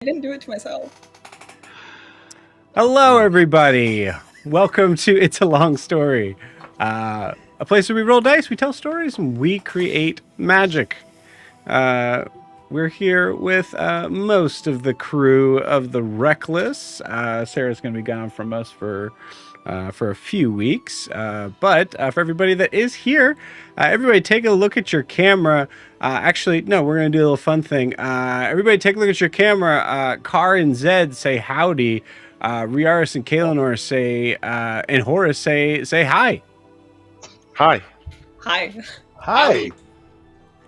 I didn't do it to myself. Hello, everybody. Welcome to It's a Long Story, a place where we roll dice, we tell stories, and we create magic. We're here with most of the crew of the Wreckless. Sarah's going to be gone from us for a few weeks, but for everybody that is here, everybody take a look at your camera. Actually, no, we're going to do a little fun thing. Everybody take a look at your camera. Car and Zed say howdy. Riaris and Kalenor say, and Horace say hi. Hi. Hi. Hi.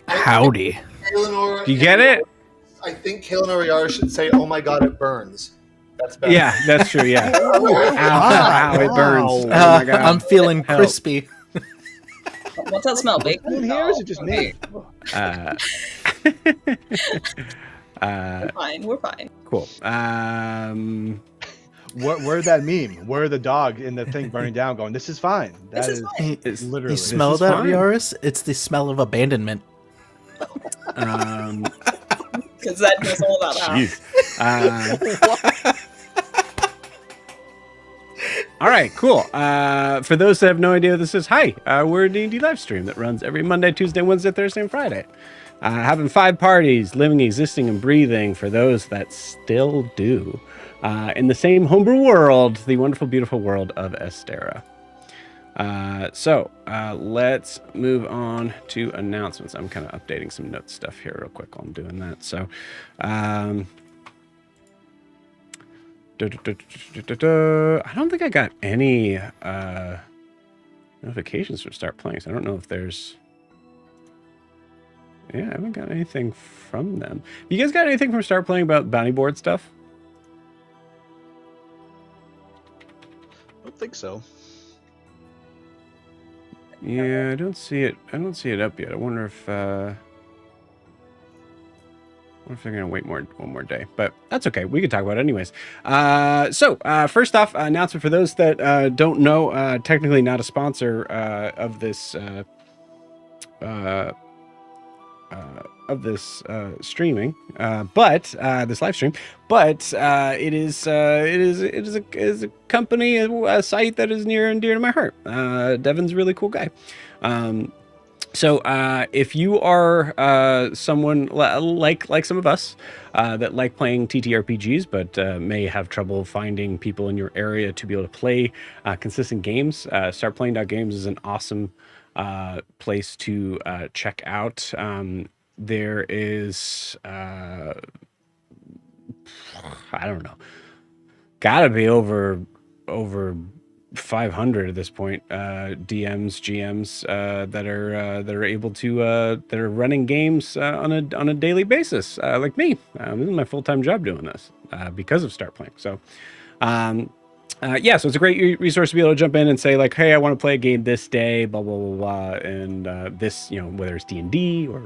Howdy. Kalenor, Do you get it? I think Kalenor Yar should say, "Oh my God, it burns." That's better. Yeah, that's true. Yeah. Ow, it burns. Oh my God. I'm feeling crispy. What's that smell? Bacon? Who here is it just me? We're fine. We're fine. Cool. Where that meme? Where the dog in the thing burning down going, this is fine. That This is fine. It's literally. You smell is that, fine. Riaris? It's the smell of abandonment. Because that knows all about that. Jeez. All right, cool. For those that have no idea what this is, hi. We're a D&D live stream that runs every Monday, Tuesday, Wednesday, Thursday, and Friday. Having 5 parties, living, existing, and breathing for those that still do. In the same homebrew world, the wonderful, beautiful world of Estera. So let's move on to announcements. I'm kind of updating some note stuff here real quick while I'm doing that. So, I don't think I got any notifications from Start Playing. So I don't know if there's. Yeah, I haven't got anything from them. You guys got anything from Start Playing about bounty board stuff? I don't think so. Yeah, I don't see it. I don't see it up yet. I wonder if they're gonna wait one more day, but that's okay. We can talk about it anyways. So first off, announcement for those that don't know, technically not a sponsor of this streaming, but this live stream, but it is a company, a site that is near and dear to my heart. Devin's a really cool guy. So if you are someone like some of us that like playing TTRPGs, but may have trouble finding people in your area to be able to play consistent games, StartPlaying.games is an awesome place to check out. There is I don't know, gotta be over 500 at this point, DMs, GMs that are able to that are running games on a daily basis, like me. This is my full-time job doing this because of Start Playing. So yeah, so it's a great resource to be able to jump in and say like, hey, I want to play a game this day, blah blah blah blah, and this, whether it's D&D or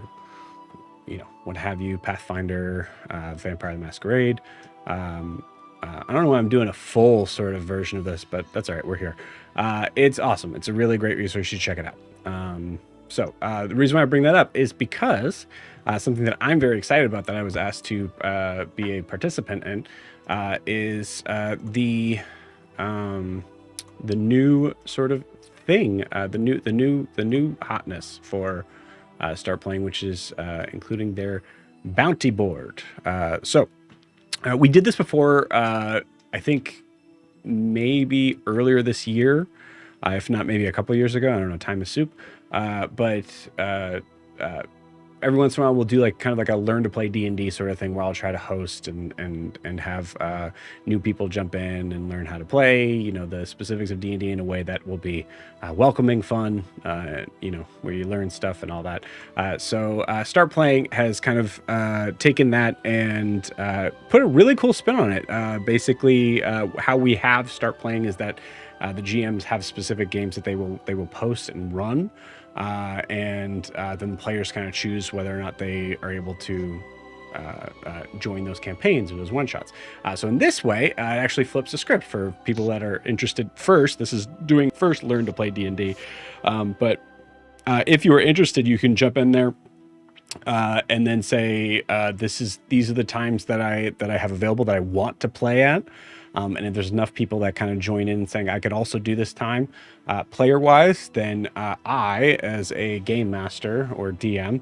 what have you, Pathfinder, Vampire the Masquerade. I don't know why I'm doing a full sort of version of this, but that's all right. We're here. It's awesome. It's a really great resource. You should check it out. So the reason why I bring that up is because something that I'm very excited about that I was asked to be a participant in is the new sort of thing, the new hotness for Start Playing, which is including their bounty board. So we did this before, I think maybe earlier this year, if not maybe a couple years ago. I don't know, time is soup. But every once in a while we'll do like kind of like a learn to play D&D sort of thing where I'll try to host and have new people jump in and learn how to play, the specifics of D&D in a way that will be welcoming, fun, where you learn stuff and all that. So Start Playing has kind of taken that and put a really cool spin on it. Basically, how we have Start Playing is that the GMs have specific games that they will post and run. And then the players kind of choose whether or not they are able to join those campaigns or those one-shots. So in this way, it actually flips the script for people that are interested first. This is doing first learn to play D&D. But if you are interested, you can jump in there and then say, these are the times that I have available that I want to play at. And if there's enough people that kind of join in saying, I could also do this time player-wise, then I, as a game master or DM,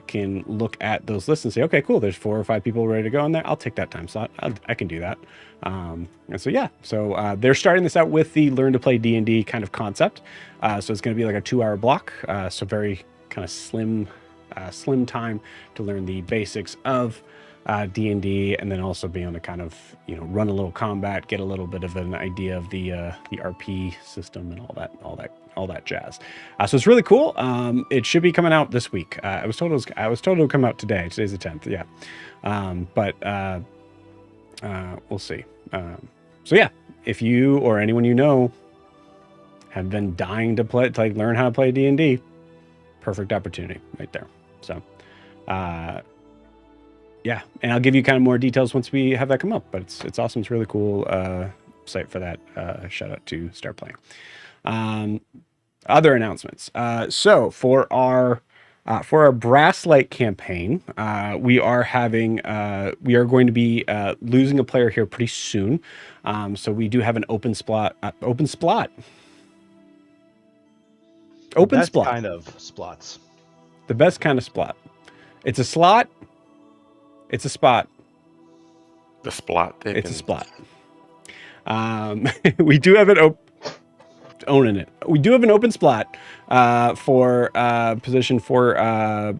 can look at those lists and say, okay, cool, there's 4 or 5 people ready to go in there. I'll take that time slot. I can do that. And so, yeah, so they're starting this out with the Learn to Play D&D kind of concept. So it's going to be like a 2-hour block. So very kind of slim time to learn the basics of D&D, and then also be able to kind of, you know, run a little combat, get a little bit of an idea of the RP system and all that jazz. So it's really cool. It should be coming out this week. I was told it would come out today. Today's the 10th. Yeah. But we'll see. So yeah, if you or anyone you know have been dying to learn how to play D&D, perfect opportunity right there. So, yeah, and I'll give you kind of more details once we have that come up. But it's awesome. It's really cool site for that. Shout out to Start Playing. Other announcements. So for our Brass Light campaign, we are going to be losing a player here pretty soon. So we do have an open slot. Open slot. The best kind of splots. The best kind of slot. It's a slot. It's a spot. The splot. It's a spot. We do have an owning it. We do have an open spot for position for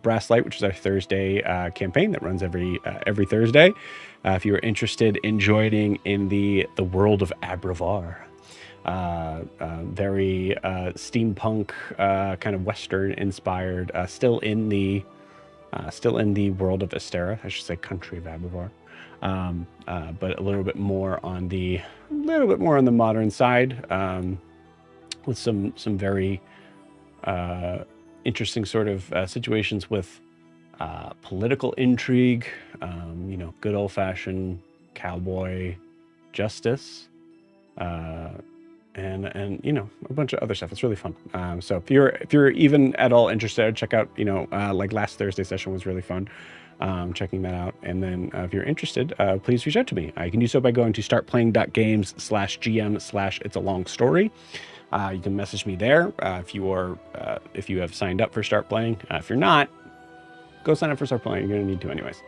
Brass Light, which is our Thursday campaign that runs every Thursday. If you are interested in joining in the world of Abravar, very steampunk, kind of Western inspired, still in the world of Astera, I should say country of Abravar, but a little bit more on the modern side, with some very interesting sort of situations with political intrigue, good old fashioned cowboy justice, and a bunch of other stuff. It's really fun. So if you're even at all interested, check out, like last Thursday session was really fun, checking that out. And then if you're interested, please reach out to me. You can do so by going to startplaying.games/GM/it's-a-long-story. You can message me there if you have signed up for Start Playing. If you're not, go sign up for Start Playing. You're going to need to anyways.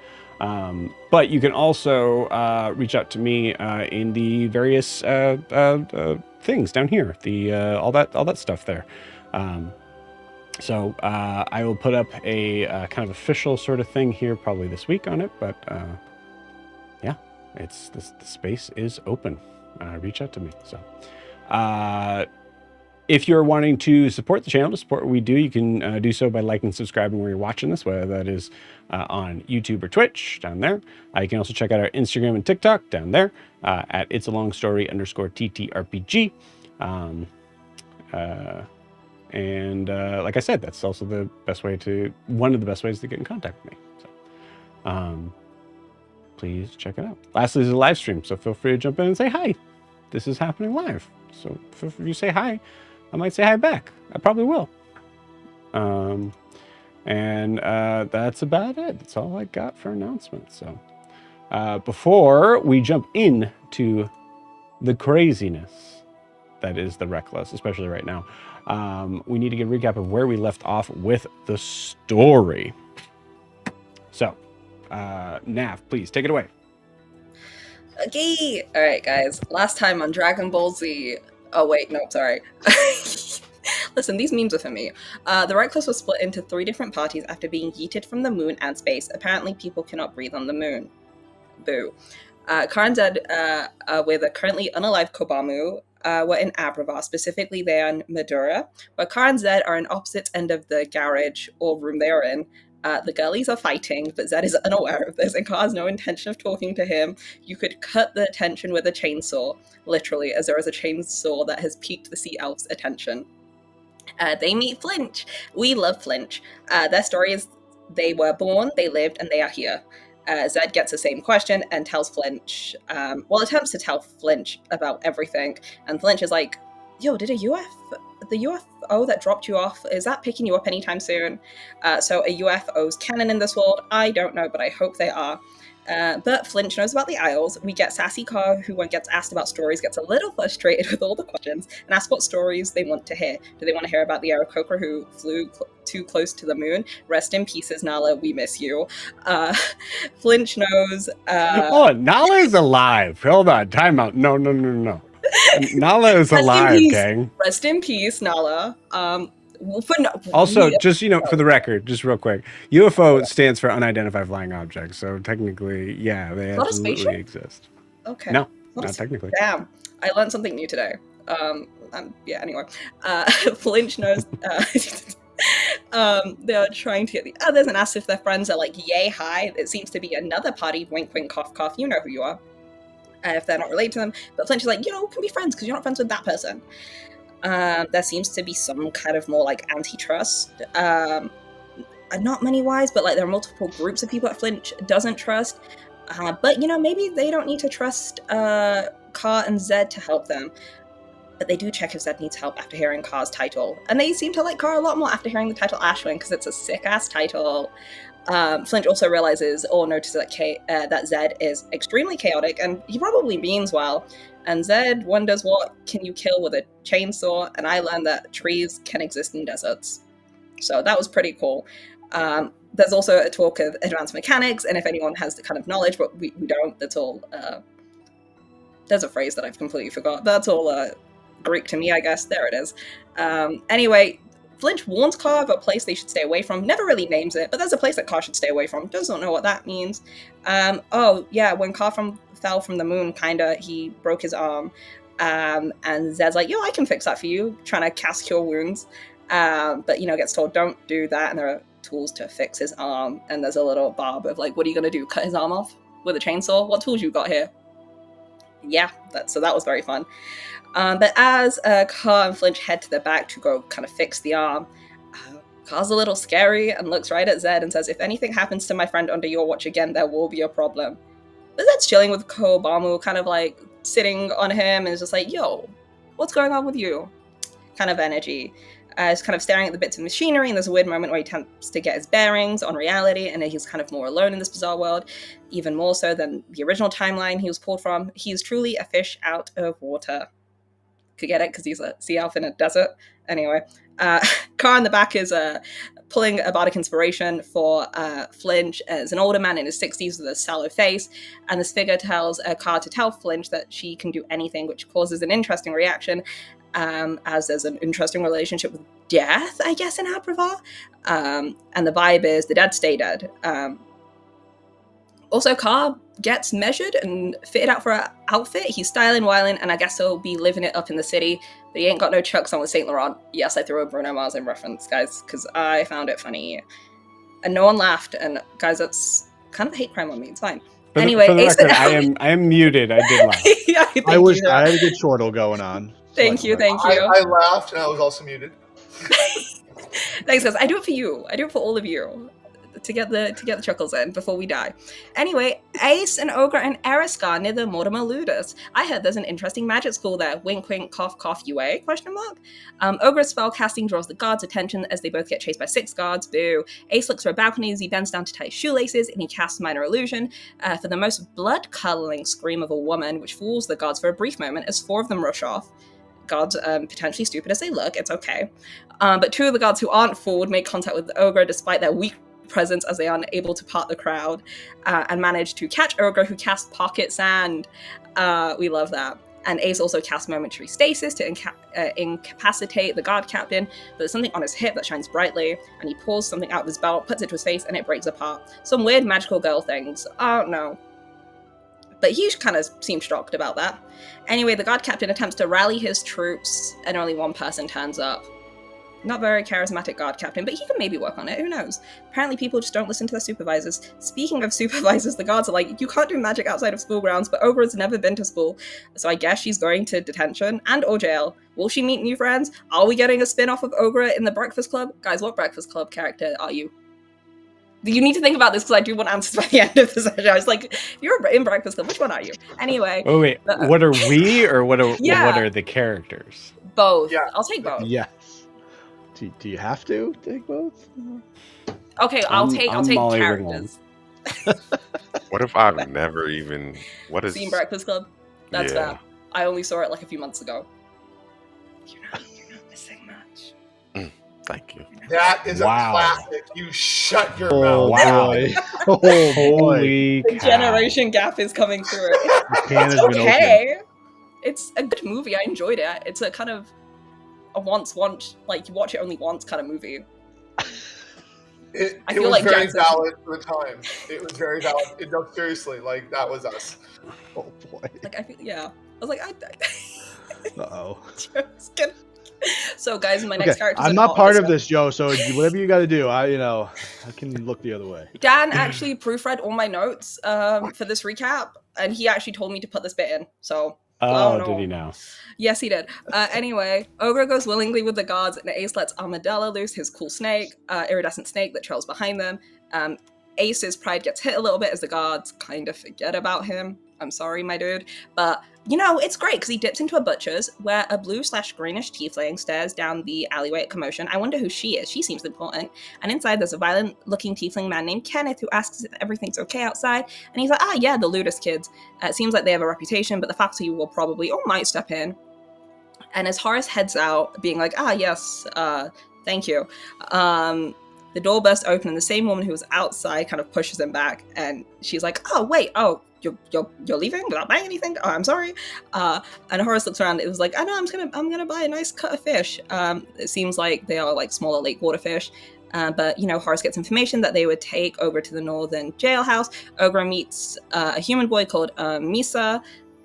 But you can also reach out to me in the various things down here, all that stuff there. So I will put up a kind of official sort of thing here probably this week on it. But yeah, the space is open. Reach out to me. So if you're wanting to support the channel, to support what we do, you can do so by liking and subscribing where you're watching this, whether that is on YouTube or Twitch down there. You can also check out our Instagram and TikTok down there at itsalongsstory_TTRPG. And like I said, that's also one of the best ways to get in contact with me. So please check it out. Lastly, there's a live stream, so feel free to jump in and say hi. This is happening live. So if you say hi, I might say hi back. I probably will. And that's about it. That's all I got for announcements. So before we jump into the craziness that is the Wreckless, especially right now, we need to get a recap of where we left off with the story. So, Nav, please take it away. Okay, all right, guys. Last time on Dragon Ball Z. Oh wait, no, sorry. Listen, these memes are for me. The Wreckless was split into 3 different parties after being yeeted from the moon and space. Apparently, people cannot breathe on the moon. Boo. Karan Zed, with a currently unalive Kobamu, were in Abravar, specifically they are in Madura, where Karan Zed are in opposite end of the garage or room they are in. The girlies are fighting, but Zed is unaware of this and has no intention of talking to him. You could cut the tension with a chainsaw, literally, as there is a chainsaw that has piqued the Sea Elf's attention. They meet Flinch. We love Flinch. Their story is they were born, they lived, and they are here. Zed gets the same question and tells Flinch, attempts to tell Flinch about everything. And Flinch is like, yo, did the UFO that dropped you off, is that picking you up anytime soon? So a UFO's canon in this world? I don't know, but I hope they are. But Flinch knows about the Isles. We get Sassy Car, who when gets asked about stories, gets a little frustrated with all the questions and asks what stories they want to hear. Do they want to hear about the Aarakocra who flew too close to the moon? Rest in pieces, Nala. We miss you. Flinch knows. Oh, Nala is alive. Hold on, time out. No. Nala is Rest in alive, peace. gang. Rest in peace, Nala. Also, just for the record, just real quick, UFO stands for unidentified flying objects. So technically, yeah, they Not a absolutely spaceship? exist. Okay. No, not technically. Damn, I learned something new today. Anyway, Flinch knows. They're trying to get the others and ask if their friends are like yay high. It seems to be another party. Wink, wink, cough, cough. You know who you are. If they're not related to them, but Flinch is like, we can be friends because you're not friends with that person. There seems to be some kind of more like antitrust. Not money-wise, but like there are multiple groups of people that Flinch doesn't trust. But maybe they don't need to trust Car and Zed to help them. But they do check if Zed needs help after hearing Car's title. And they seem to like Car a lot more after hearing the title Ashwin because it's a sick-ass title. Flinch also realizes or notices that Zed is extremely chaotic, and he probably means well. And Zed wonders what can you kill with a chainsaw, and I learned that trees can exist in deserts. So that was pretty cool. There's also a talk of advanced mechanics, and if anyone has the kind of knowledge, but we don't, that's all... there's a phrase that I've completely forgot. That's all Greek to me, I guess. There it is. Anyway, Flinch warns Car of a place they should stay away from. Never really names it, but there's a place that Car should stay away from. Doesn't know what that means. When Car fell from the moon, he broke his arm. And Zed's like, I can fix that for you, trying to cast cure wounds. But gets told, don't do that, and there are tools to fix his arm. And there's a little barb of like, what are you going to do, cut his arm off with a chainsaw? What tools you got here? Yeah, that was very fun. But as Car and Flinch head to the back to go kind of fix the arm, Car's a little scary and looks right at Zed and says, if anything happens to my friend under your watch again, there will be a problem. But Zed's chilling with Kobamu, kind of like sitting on him and is just like, what's going on with you? Kind of energy. He's kind of staring at the bits of machinery, and there's a weird moment where he attempts to get his bearings on reality, and then he's kind of more alone in this bizarre world, even more so than the original timeline he was pulled from. He's truly a fish out of water. Could get it because he's a sea elf in a desert. Anyway, Car in the back is pulling a bardic inspiration for Flinch as an older man in his 60s with a sallow face, and this figure tells Car to tell Flinch that she can do anything, which causes an interesting reaction, as there's an interesting relationship with death, I guess, in Abravar. And the vibe is the dead stay dead. Also, Car gets measured and fitted out for an outfit. He's styling, wilding, and I guess he'll be living it up in the city. But he ain't got no chucks on with Saint Laurent. Yes, I threw a Bruno Mars in reference, guys, because I found it funny. And no one laughed. And guys, that's kind of a hate crime on me. It's fine. Anyway, for the record, I am muted. I did laugh. Yeah, I had a good chortle going on. Thank you. I laughed and I was also muted. Thanks, guys. I do it for you. I do it for all of you. To get the chuckles in before we die. Anyway, Ace and Ogre and Eriskar near the Mortimer Ludus. I heard there's an interesting magic school there. Wink, wink, cough, cough, UA? Ogre's spell casting draws the guards' attention as they both get chased by 6 guards. Boo. Ace looks for a balcony as he bends down to tie his shoelaces, and he casts Minor Illusion for the most blood-curdling scream of a woman, which fools the guards for a brief moment as 4 of them rush off. Guards, potentially stupid as they look, it's okay. But 2 of the guards who aren't fooled make contact with the Ogre despite their weak presence as they are unable to part the crowd, and manage to catch Ogre, who casts Pocket Sand. We love that. And Ace also casts Momentary Stasis to incapacitate the guard captain, but there's something on his hip that shines brightly, and he pulls something out of his belt, puts it to his face, and it breaks apart. Some weird magical girl things. I don't know. But he kind of seemed shocked about that. Anyway, the guard captain attempts to rally his troops, and only one person turns up. Not very charismatic guard captain, but he can maybe work on it, who knows? Apparently people just don't listen to their supervisors. Speaking of supervisors, the guards are like, you can't do magic outside of school grounds, but Ogre has never been to school, so I guess she's going to detention and or jail. Will she meet new friends? Are we getting a spin-off of Ogre in the Breakfast Club? Guys, what Breakfast Club character are you? You need to think about this because I do want answers by the end of the session. I was like, you're in Breakfast Club, which one are you? Anyway. Oh wait, what are we or what are the characters? Both. Yeah. I'll take both. Yes. Do you have to take both? Okay, I'll take Molly characters. What if I've never even? What is? Seen Breakfast Club? That's Yeah. fair. I only saw it like a few months ago. You're not missing much. Thank you. That is Wow. a classic. You shut your Oh mouth. Wow. boy! Oh boy! Holy The cow. generation gap is coming through. The can has It's been opened. okay. It's a good movie. I enjoyed it. It's a kind of a once, like you watch it only once kind of movie. It I feel was like very Jackson- valid for the time. It was very valid. No, seriously, like that was us. Oh boy! Like I feel, yeah. I was like, Uh oh. just kidding. So, guys, my Okay, next character. I'm not part of this, Joe. So whatever you got to do, I can look the other way. Dan actually proofread all my notes for this recap, and he actually told me to put this bit in. So, Oh, no. did he now? Yes, he did. Anyway, Ogre goes willingly with the guards, and Ace lets Armadillo loose his cool snake, iridescent snake that trails behind them. Ace's pride gets hit a little bit as the guards kind of forget about him. I'm sorry, my dude. But, it's great because he dips into a butcher's where a blue/greenish tiefling stares down the alleyway at commotion. I wonder who she is. She seems important. And inside there's a violent-looking tiefling man named Kenneth who asks if everything's okay outside. And he's like, yeah, the Ludus kids. It seems like they have a reputation, but the faculty will probably or might step in. And as Horace heads out, being like, yes, thank you, the door bursts open and the same woman who was outside kind of pushes him back. And she's like, you're leaving without buying anything? Oh, I'm sorry. And Horace looks around. It was like, no, I'm gonna buy a nice cut of fish. It seems like they are like smaller lake water fish. But Horace gets information that they would take over to the northern jailhouse. Ogre meets a human boy called Misa.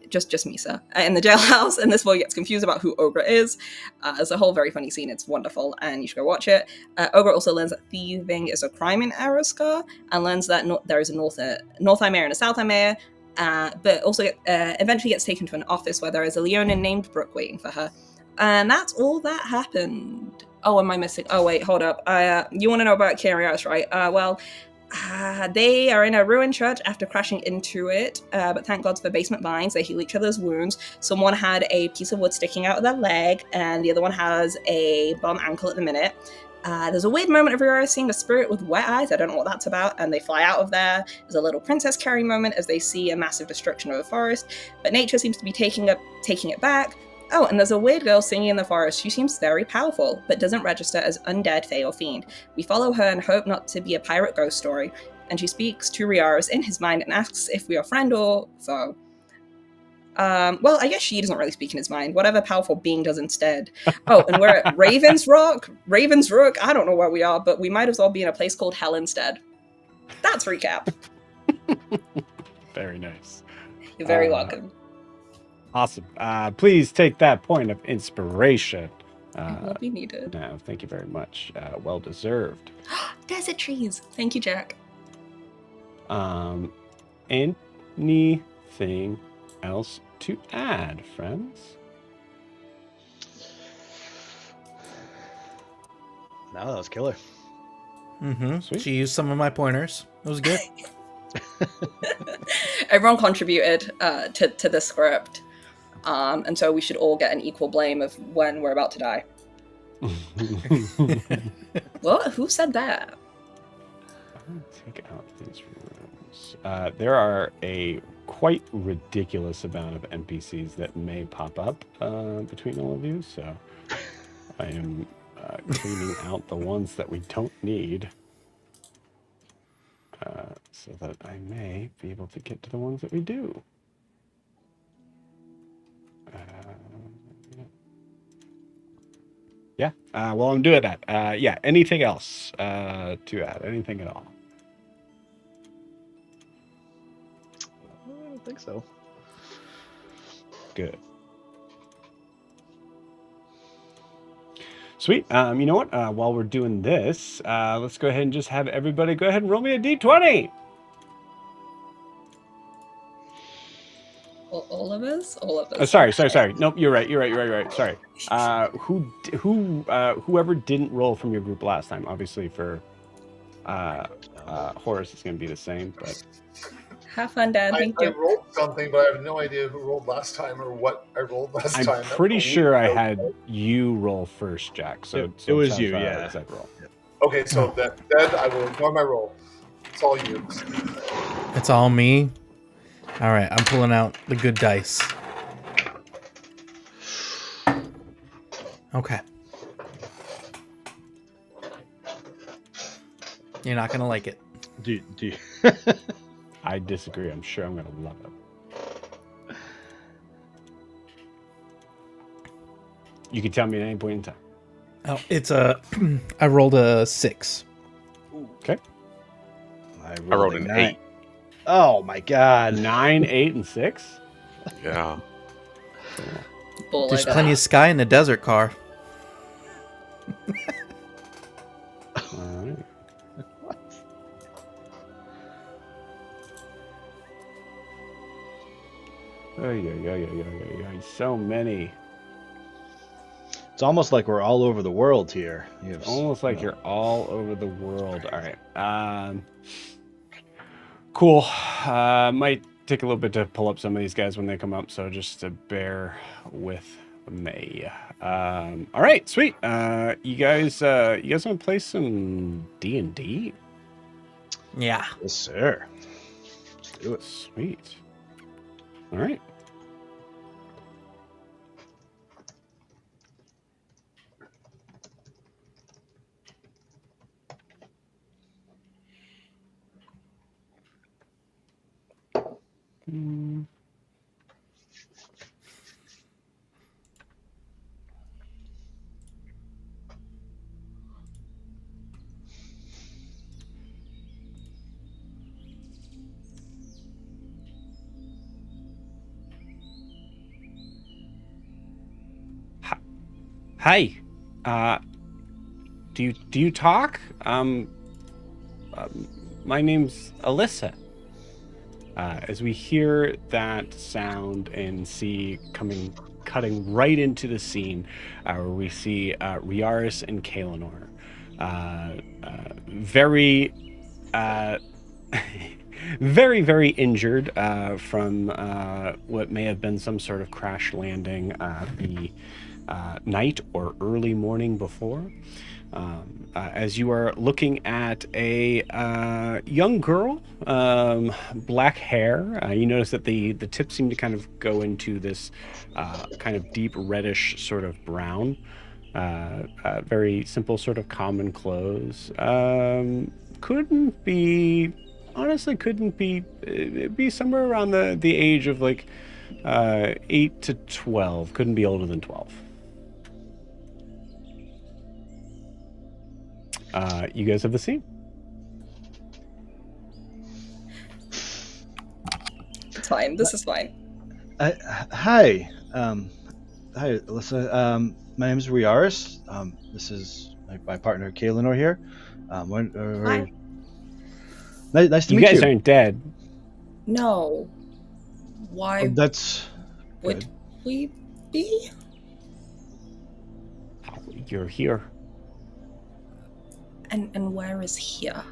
Just Misa in the jailhouse, and this boy gets confused about who Ogre is. It's a whole very funny scene. It's wonderful, and you should go watch it. Ogre also learns that thieving is a crime in Araskar, and learns that there is a North Imere and a South Imere, but also eventually gets taken to an office where there is a Leonin named Brooke waiting for her. And that's all that happened. Oh, am I missing? Oh, wait, hold up. You want to know about Kyrios, right? They are in a ruined church after crashing into it, but thank God for basement vines. They heal each other's wounds. Someone had a piece of wood sticking out of their leg, and the other one has a bum ankle at the minute. There's a weird moment of Aurora seeing a spirit with wet eyes. I don't know what that's about, and they fly out of there. There's a little Princess Carrie moment as they see a massive destruction of the forest, but nature seems to be taking it back. Oh, and there's a weird girl singing in the forest. She seems very powerful, but doesn't register as undead, fae, or fiend. We follow her and hope not to be a pirate ghost story, and she speaks to Riaris in his mind and asks if we are friend or foe. Well, I guess she doesn't really speak in his mind. Whatever powerful being does instead. Oh, and we're at Raven's Rook. I don't know where we are, but we might as well be in a place called Hell instead. That's recap. Very nice. You're very welcome. Awesome. Please take that point of inspiration. It will be needed. No, thank you very much. Well deserved. Desert trees. Thank you, Jack. Anything else to add, friends? No, that was killer. Sweet. She used some of my pointers. It was good. Everyone contributed to the script. And so we should all get an equal blame of when we're about to die. What? Who said that? Take out these rooms. There are a quite ridiculous amount of NPCs that may pop up between all of you, so I am cleaning out the ones that we don't need so that I may be able to get to the ones that we do. Yeah, well, I'm doing that. Yeah, anything else to add? Anything at all? I don't think so. Good. Sweet. You know what? While we're doing this, let's go ahead and just have everybody go ahead and roll me a d20. All of us? All of us. Oh, sorry. Nope, you're right. Sorry. Whoever didn't roll from your group last time, obviously for Horace, it's going to be the same. But Have fun, Dad. I Thank you. rolled something, but I have no idea who rolled last time or what I rolled last time. I'm pretty sure I had you roll first, Jack. So It was Seth, you, yeah. Seth roll. Okay, so then I will ignore my roll. It's all you. It's all me. All right, I'm pulling out the good dice. Okay. You're not gonna like it. Do you, I disagree. I'm sure I'm going to love it. You can tell me at any point in time. Oh, it's a. I rolled a 6. Okay. I I rolled a an 9. 8. Oh my god. 9, 8, and 6. Yeah. Bull, There's I got plenty of sky in the desert car. All right. Oh yeah. So many. It's almost like we're all over the world here. You have, Almost like you know, you're all over the world. All right. Cool. Might take a little bit to pull up some of these guys when they come up, so just to bear with me. All right, sweet. You guys want to play some D&D? Yeah. Yes, sir. Let's do it. Sweet. All right. Hi. Do you talk? My name's Alyssa. As we hear that sound and see cutting right into the scene, where we see Riaris and Kaelinor, very, very injured from what may have been some sort of crash landing the night or early morning before. As you are looking at a young girl, black hair, you notice that the tips seem to kind of go into this kind of deep reddish sort of brown. Very simple sort of common clothes. Couldn't be it'd be somewhere around the age of like 8 to 12. Couldn't be older than 12. You guys have the scene. It's fine. This is fine. Hi. Hi, Alyssa. My name is Riaris. This is my partner, Kaelinor here. Hi. Nice to You meet guys you. aren't dead. No. Why Oh, that's would good. we be? You're here. And where is here?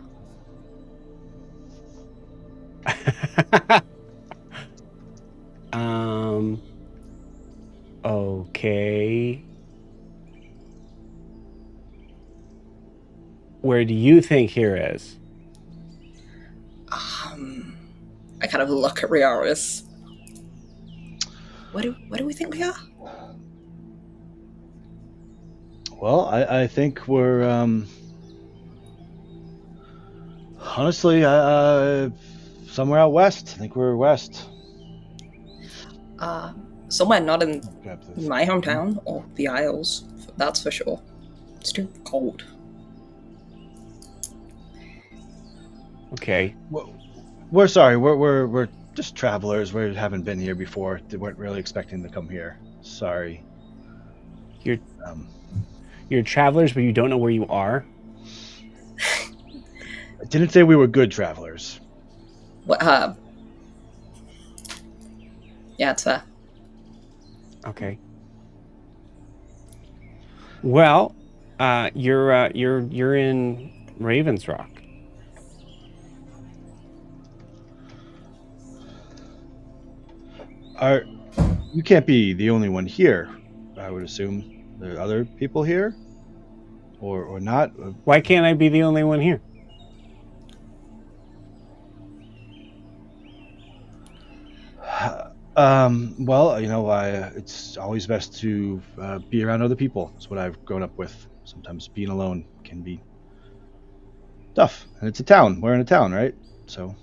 Okay. Where do you think here is? I kind of look at Riaris. Where do we think we are? Well, I think we're honestly somewhere out west. I think we're west. Somewhere not in Grab this. my hometown or the Isles. That's for sure. It's too cold. Okay. We're sorry. We're just travelers. We haven't been here before. They weren't really expecting to come here. Sorry. You're travelers, but you don't know where you are? I didn't say we were good travelers. What? Yeah, it's fair. Okay. Well, you're in Raven's Rock. You can't be the only one here. I would assume there are other people here, or not. Why can't I be the only one here? Well, it's always best to be around other people. That's what I've grown up with. Sometimes being alone can be tough, and it's a town. We're in a town, right? So, I'm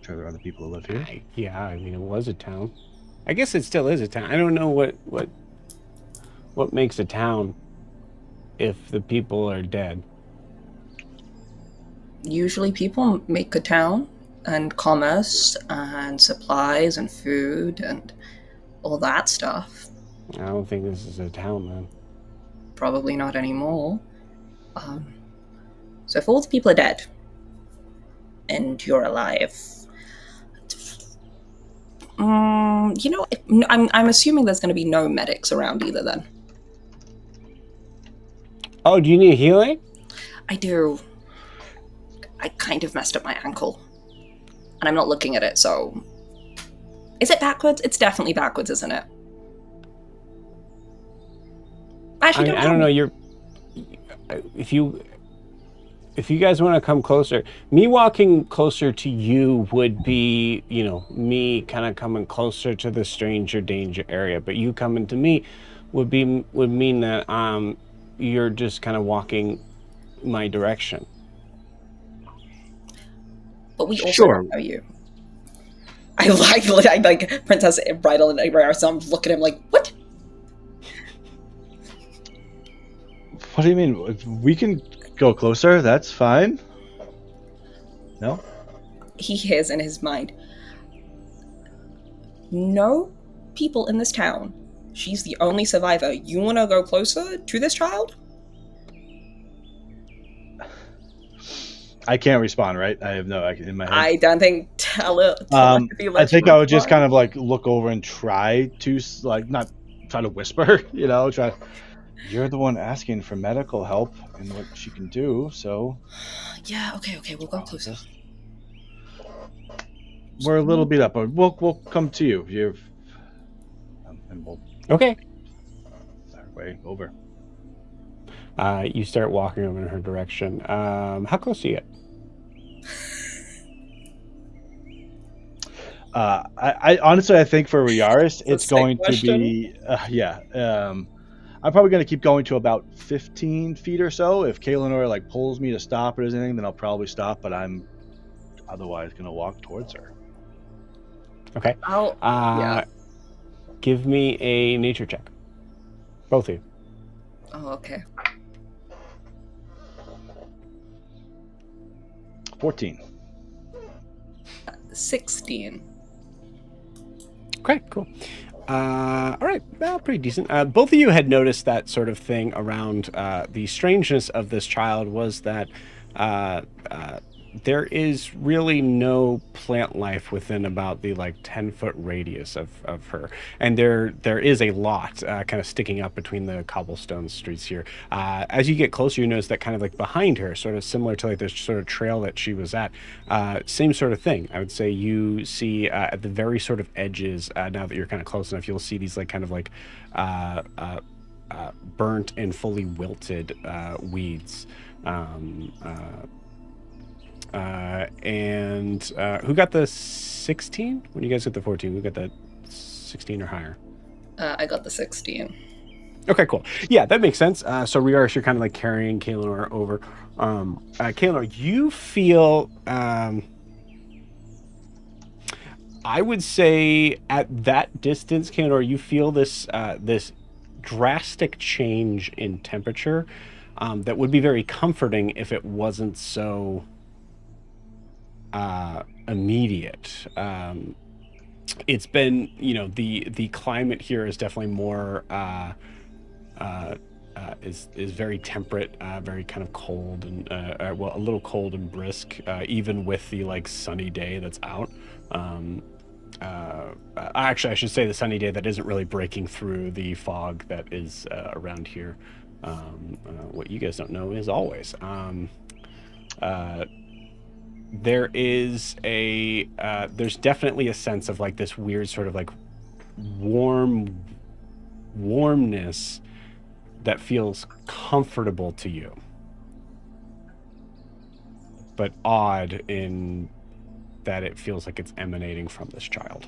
sure there are other people who live here. Yeah, I mean, it was a town. I guess it still is a town. I don't know what makes a town if the people are dead. Usually people make a town, and commerce and supplies and food and all that stuff. I don't think this is a town, then. Probably not anymore. So if all the people are dead and you're alive, I'm assuming there's going to be no medics around either. Then Oh, do you need healing? I do. I kind of messed up my ankle, and I'm not looking at it. So, is it backwards? It's definitely backwards, isn't it? Actually, I don't know. If you guys want to come closer, me walking closer to you would be, me kind of coming closer to the stranger danger area. But you coming to me would mean that you're just kind of walking my direction. But we also Sure. don't know you. I like Princess Bridal and Rare, so I'm looking at him like, what? What do you mean? If we can go closer, that's fine. No? He hears in his mind, no people in this town. She's the only survivor. You want to go closer to this child? I can't respond, right? I have no in my head. I don't think I think I would just kind of like look over and try to not try to whisper, try. You're the one asking for medical help and what she can do, so. Yeah. Okay. We'll go closer. We're a little beat up, but we'll come to you. And we'll Okay. our way over. You start walking over in her direction. How close do you get? I honestly, I think for Riaris, it's going to be, I'm probably going to keep going to about 15 feet or so. If Kaelinor pulls me to stop or anything, then I'll probably stop. But I'm otherwise going to walk towards her. Okay. Yeah. Give me a nature check. Both of you. Oh, okay. 14. 16. Okay, cool. All right, well, pretty decent. Both of you had noticed that sort of thing around the strangeness of this child was that there is really no plant life within about the 10-foot radius of her, and there is a lot kind of sticking up between the cobblestone streets here. As you get closer, you notice that kind of behind her, sort of similar to this sort of trail that she was at, same sort of thing. I would say you see at the very sort of edges, now that you're kind of close enough, you'll see these burnt and fully wilted weeds. And who got the 16? When you guys get the 14, who got the 16 or higher? I got the 16. Okay, cool. Yeah, that makes sense. So Riaris, you're kind of carrying Kaelinor over. Kaelinor, you feel, I would say at that distance, Kaelinor, you feel this this drastic change in temperature that would be very comforting if it wasn't so immediate. It's been, the climate here is definitely more is very temperate, very kind of cold and a little cold and brisk, even with the sunny day that's out. Actually, I should say the sunny day that isn't really breaking through the fog that is around here. What you guys don't know is always. There is there's definitely a sense of this weird sort of warmness that feels comfortable to you, but odd in that it feels like it's emanating from this child.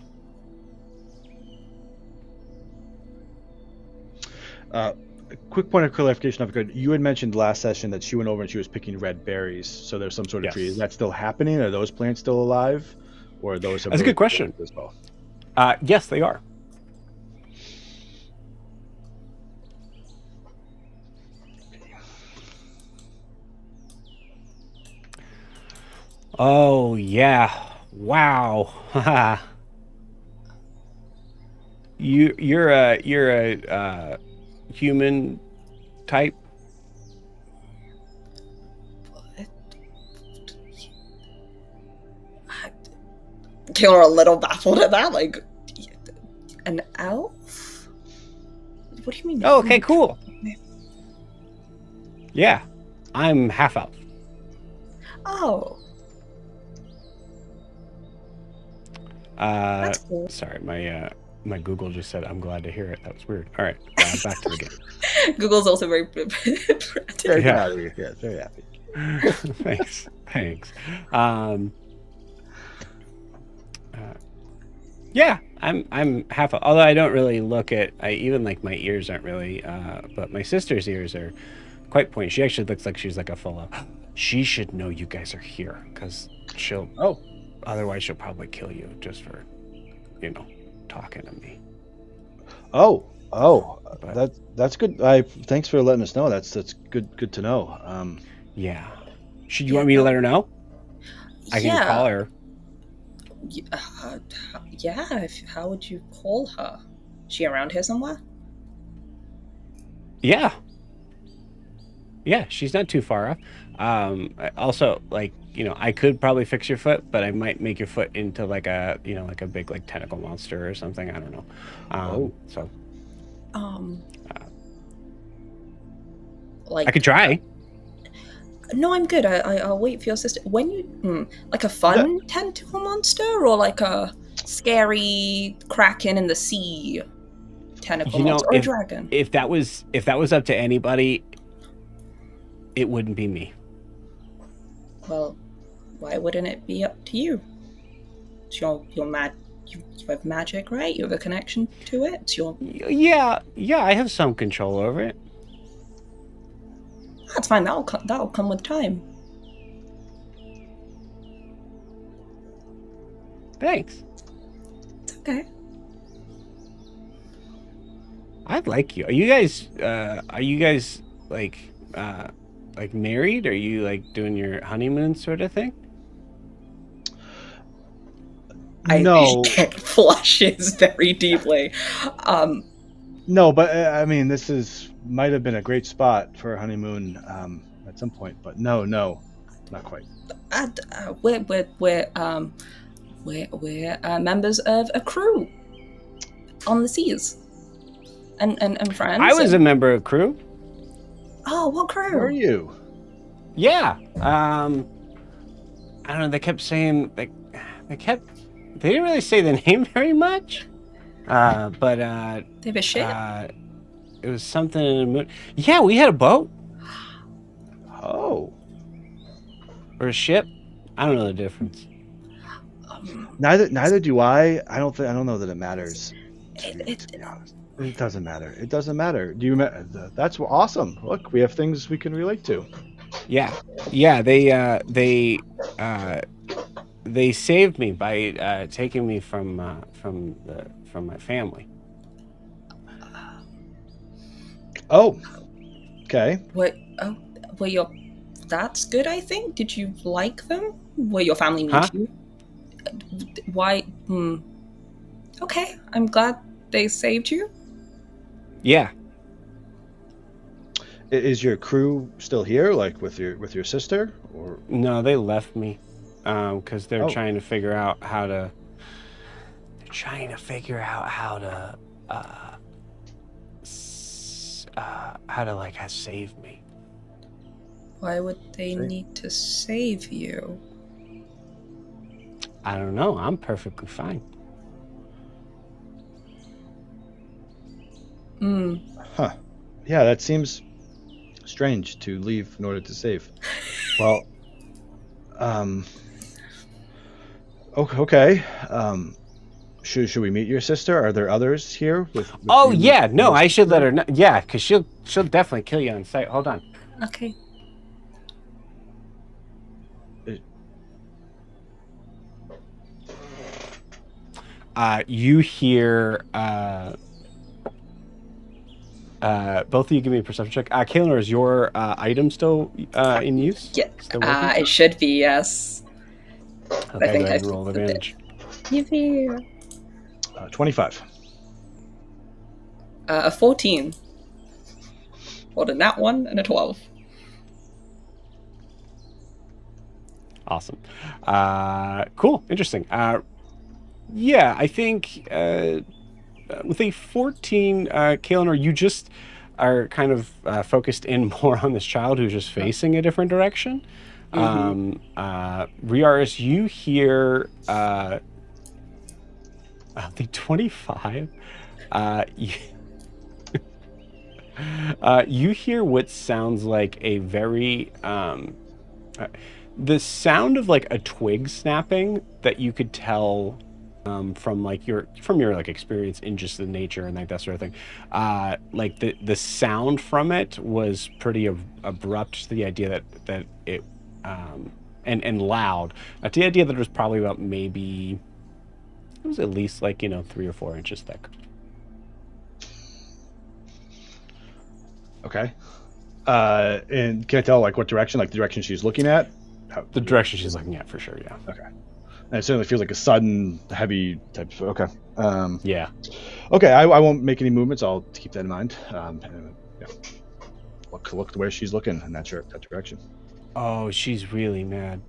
A quick point of clarification, if I could. You had mentioned last session that she went over and she was picking red berries. So there's some sort of tree. Is that still happening? Are those plants still alive, or are those? That's a good question. As well. Yes, they are. Oh yeah! Wow! you're a human type. You're a little baffled at that, like an elf? What do you mean? Oh, okay, cool. Yeah, I'm half elf. Oh. That's cool. Sorry, my Google just said I'm glad to hear it. That was weird. All right, back to the game. Google's also very Very happy. Yeah, very happy. Thanks. Yeah, I'm half. Although I don't really look at. Even like my ears aren't really. But my sister's ears are quite pointy. She actually looks like she's like a full. She should know you guys are here because she'll. Oh. Otherwise, she'll probably kill you just for, talking to me. Oh, that's good. Thanks for letting us know. That's good to know. Yeah. Should you want me to let her know? I can call her. Yeah. How would you call her? Is she around here somewhere? Yeah. Yeah, she's not too far off. Also, like, I could probably fix your foot, but I might make your foot into like a, like a big like tentacle monster or something. I don't know. So. Like I could try. No, I'm good. I'll wait for your sister. When you like a fun tentacle monster or like a scary kraken in the sea tentacle monster or a dragon? If that was up to anybody, it wouldn't be me. Well, why wouldn't it be up to you? You're mad. You have magic, right? You have a connection to it. It's your. Yeah. I have some control over it. That's fine. That'll come with time. Thanks. It's okay. I'd like you. Are you guys like married? Are you like doing your honeymoon sort of thing? No. Flushes very deeply. No, but I mean, might have been a great spot for a honeymoon at some point, but no, not quite. We're members of a crew on the seas, and friends. I was a member of crew. Oh, what crew? Who are you? Yeah. I don't know. They kept saying they didn't really say the name very much. But they have a ship. It was something in the moon. Yeah, we had a boat. Oh. Or a ship. I don't know the difference. Neither do I. I don't know that it matters. To be honest, it doesn't matter. It doesn't matter. That's awesome. Look, we have things we can relate to. Yeah. They saved me by taking me from my family. Oh. Okay. What? Oh, that's good. I think. Did you like them? Were your family meet you? Why? Okay, I'm glad they saved you. Yeah. Is your crew still here, like with your sister, or? No, they left me because they're trying to figure out how to. They're trying to figure out how to save me. Why would they need to save you? I don't know. I'm perfectly fine. Huh. Yeah, that seems strange to leave in order to save. Well, okay. should we meet your sister? Are there others here? With Oh you? yeah, no, I should let her know. Yeah, because she'll definitely kill you on sight. Hold on. Okay. You hear both of you give me a perception check. Kaelinor, is your item still in use? Yeah. Still working? It should be, yes. Okay, I think go ahead I and roll fixed it. advantage. Yippee. 25. A 14. What a nat 1 and a 12. Awesome. Cool. Interesting. Yeah, I think with a 14, Kaelinor, you just are kind of focused in more on this child who's just facing a different direction. Riaris, you hear the 25. You hear what sounds like a very the sound of like a twig snapping that you could tell from your like experience in just the nature and like that sort of thing. Like the sound from it was pretty abrupt to the idea that it and loud. To the idea that it was probably about maybe it was at least like 3 or 4 inches thick. Okay. And can I tell like what direction? Like the direction she's looking at? The direction she's looking at, for sure. Yeah. Okay. And it certainly feels like a sudden, heavy type of. Okay. Yeah. Okay. I won't make any movements. I'll keep that in mind. Yeah. Look where she's looking in that direction. Oh, she's really mad.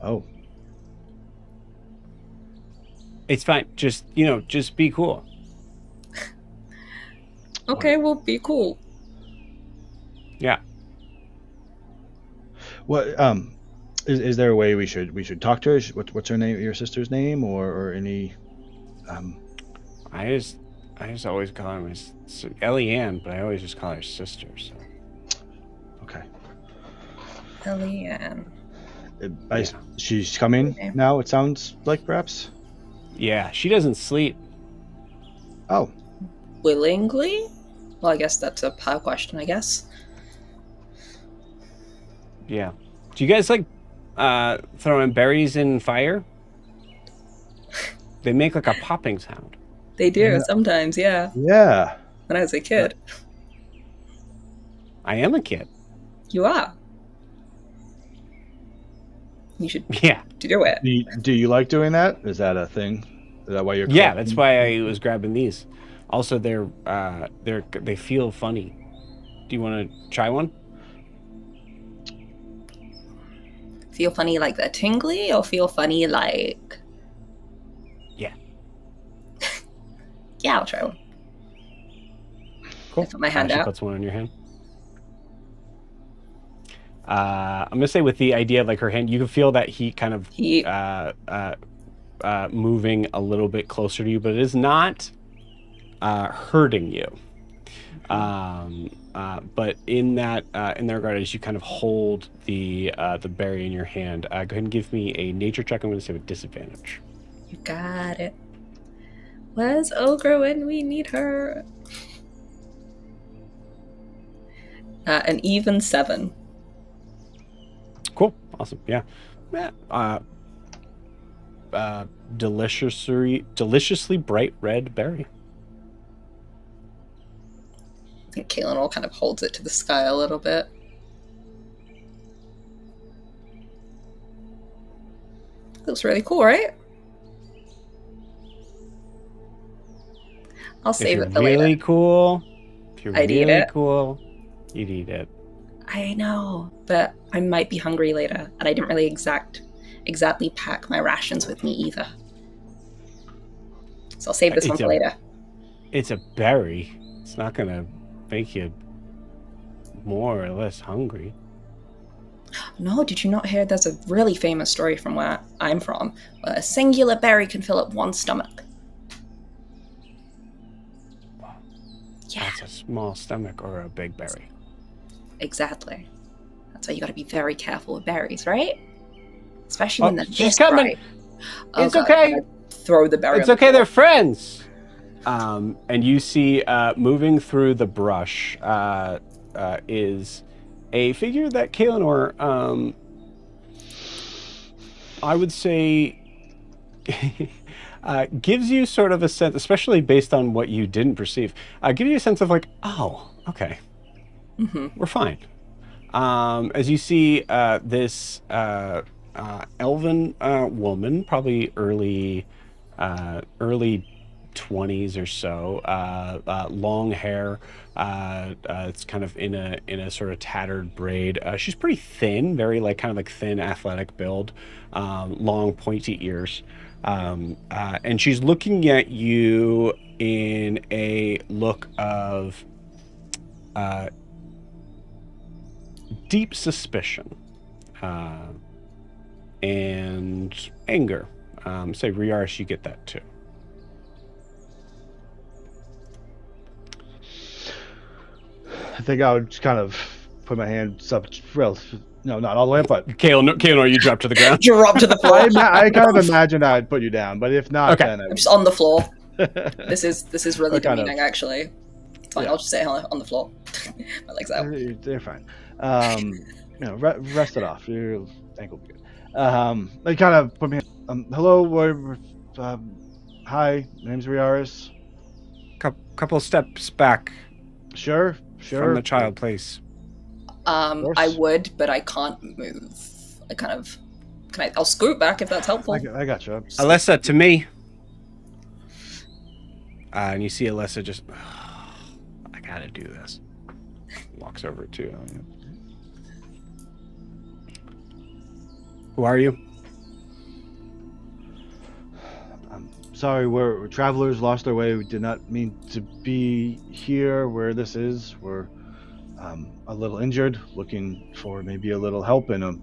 Oh. It's fine. Just be cool. Okay, well, be cool. Yeah. What is there a way we should talk to her? What's her name? Your sister's name, or any? I just always call her Ellie-Ann, but I always just call her sister. So. Okay. Ellie-Ann. She's coming now. It sounds like perhaps. Yeah, she doesn't sleep. Oh. Willingly? Well, I guess that's a power question, I guess. Yeah. Do you guys like throwing berries in fire? They make like a popping sound. They do, sometimes, yeah. Yeah. When I was a kid. I am a kid. You are. You should do it. Do you like doing that? Is that a thing? Is that why you're? Yeah, that's why I was grabbing these. Also, they feel funny. Do you want to try one? Feel funny like they're tingly, or feel funny like? Yeah. Yeah, I'll try one. Cool. I put my hand she out. puts one in your hand. I'm gonna say with the idea of like her hand, you can feel that heat kind of moving a little bit closer to you, but it is not hurting you. But in that regard, as you kind of hold the berry in your hand, go ahead and give me a nature check. I'm going to say with disadvantage. You got it. Where's Ogre when we need her? An even 7. Cool. Awesome. Yeah. Deliciously bright red berry. I think Kaelinor kind of holds it to the sky a little bit. Looks really cool, right? I'll save it for later. Really cool. If you're I'd eat really it. cool, you'd eat it. I know, but I might be hungry later, and I didn't really exactly pack my rations with me either. So I'll save this one for later. It's a berry. It's not gonna make you more or less hungry. No, did you not hear there's a really famous story from where I'm from, where a singular berry can fill up one stomach? Yeah. That's a small stomach or a big berry. Exactly. That's why you gotta be very careful with berries, right? Especially when they're she's this coming. bright. Oh, It's God, okay. I throw the berry. It's okay, they're friends. And you see moving through the brush is a figure that Kaelinor, I would say, gives you sort of a sense, especially based on what you didn't perceive, give you a sense of like, oh, okay, we're fine. As you see this elven woman, probably early 20s or so, long hair. It's kind of in a sort of tattered braid. She's pretty thin, very like kind of like thin, athletic build, long pointy ears, and she's looking at you in a look of deep suspicion and anger. Say, Riaris, you get that too. I think I would just kind of put my hands up. Well, no, not all the way up, but Kaelinor, you drop to the ground. Drop to the floor. I kind of imagined I'd put you down, but if not, Okay. then I I'm would. just on the floor. This is really Kind of. demeaning, actually. It's fine. Yeah. I'll just sit on the floor. My legs out. They're fine. Rest it off. Your ankle will be good. I kind of put me. Hello, hi. My name's Riaris. Couple steps back Sure. from the child, please. I would, but I can't move. I'll scoot back if that's helpful. I got you. Alyssa, to me. And you see Alyssa just, I gotta do this. Walks over to you. Who are you? I'm sorry, we're travelers, lost our way. We did not mean to be here where this is. We're a little injured, looking for maybe a little help and a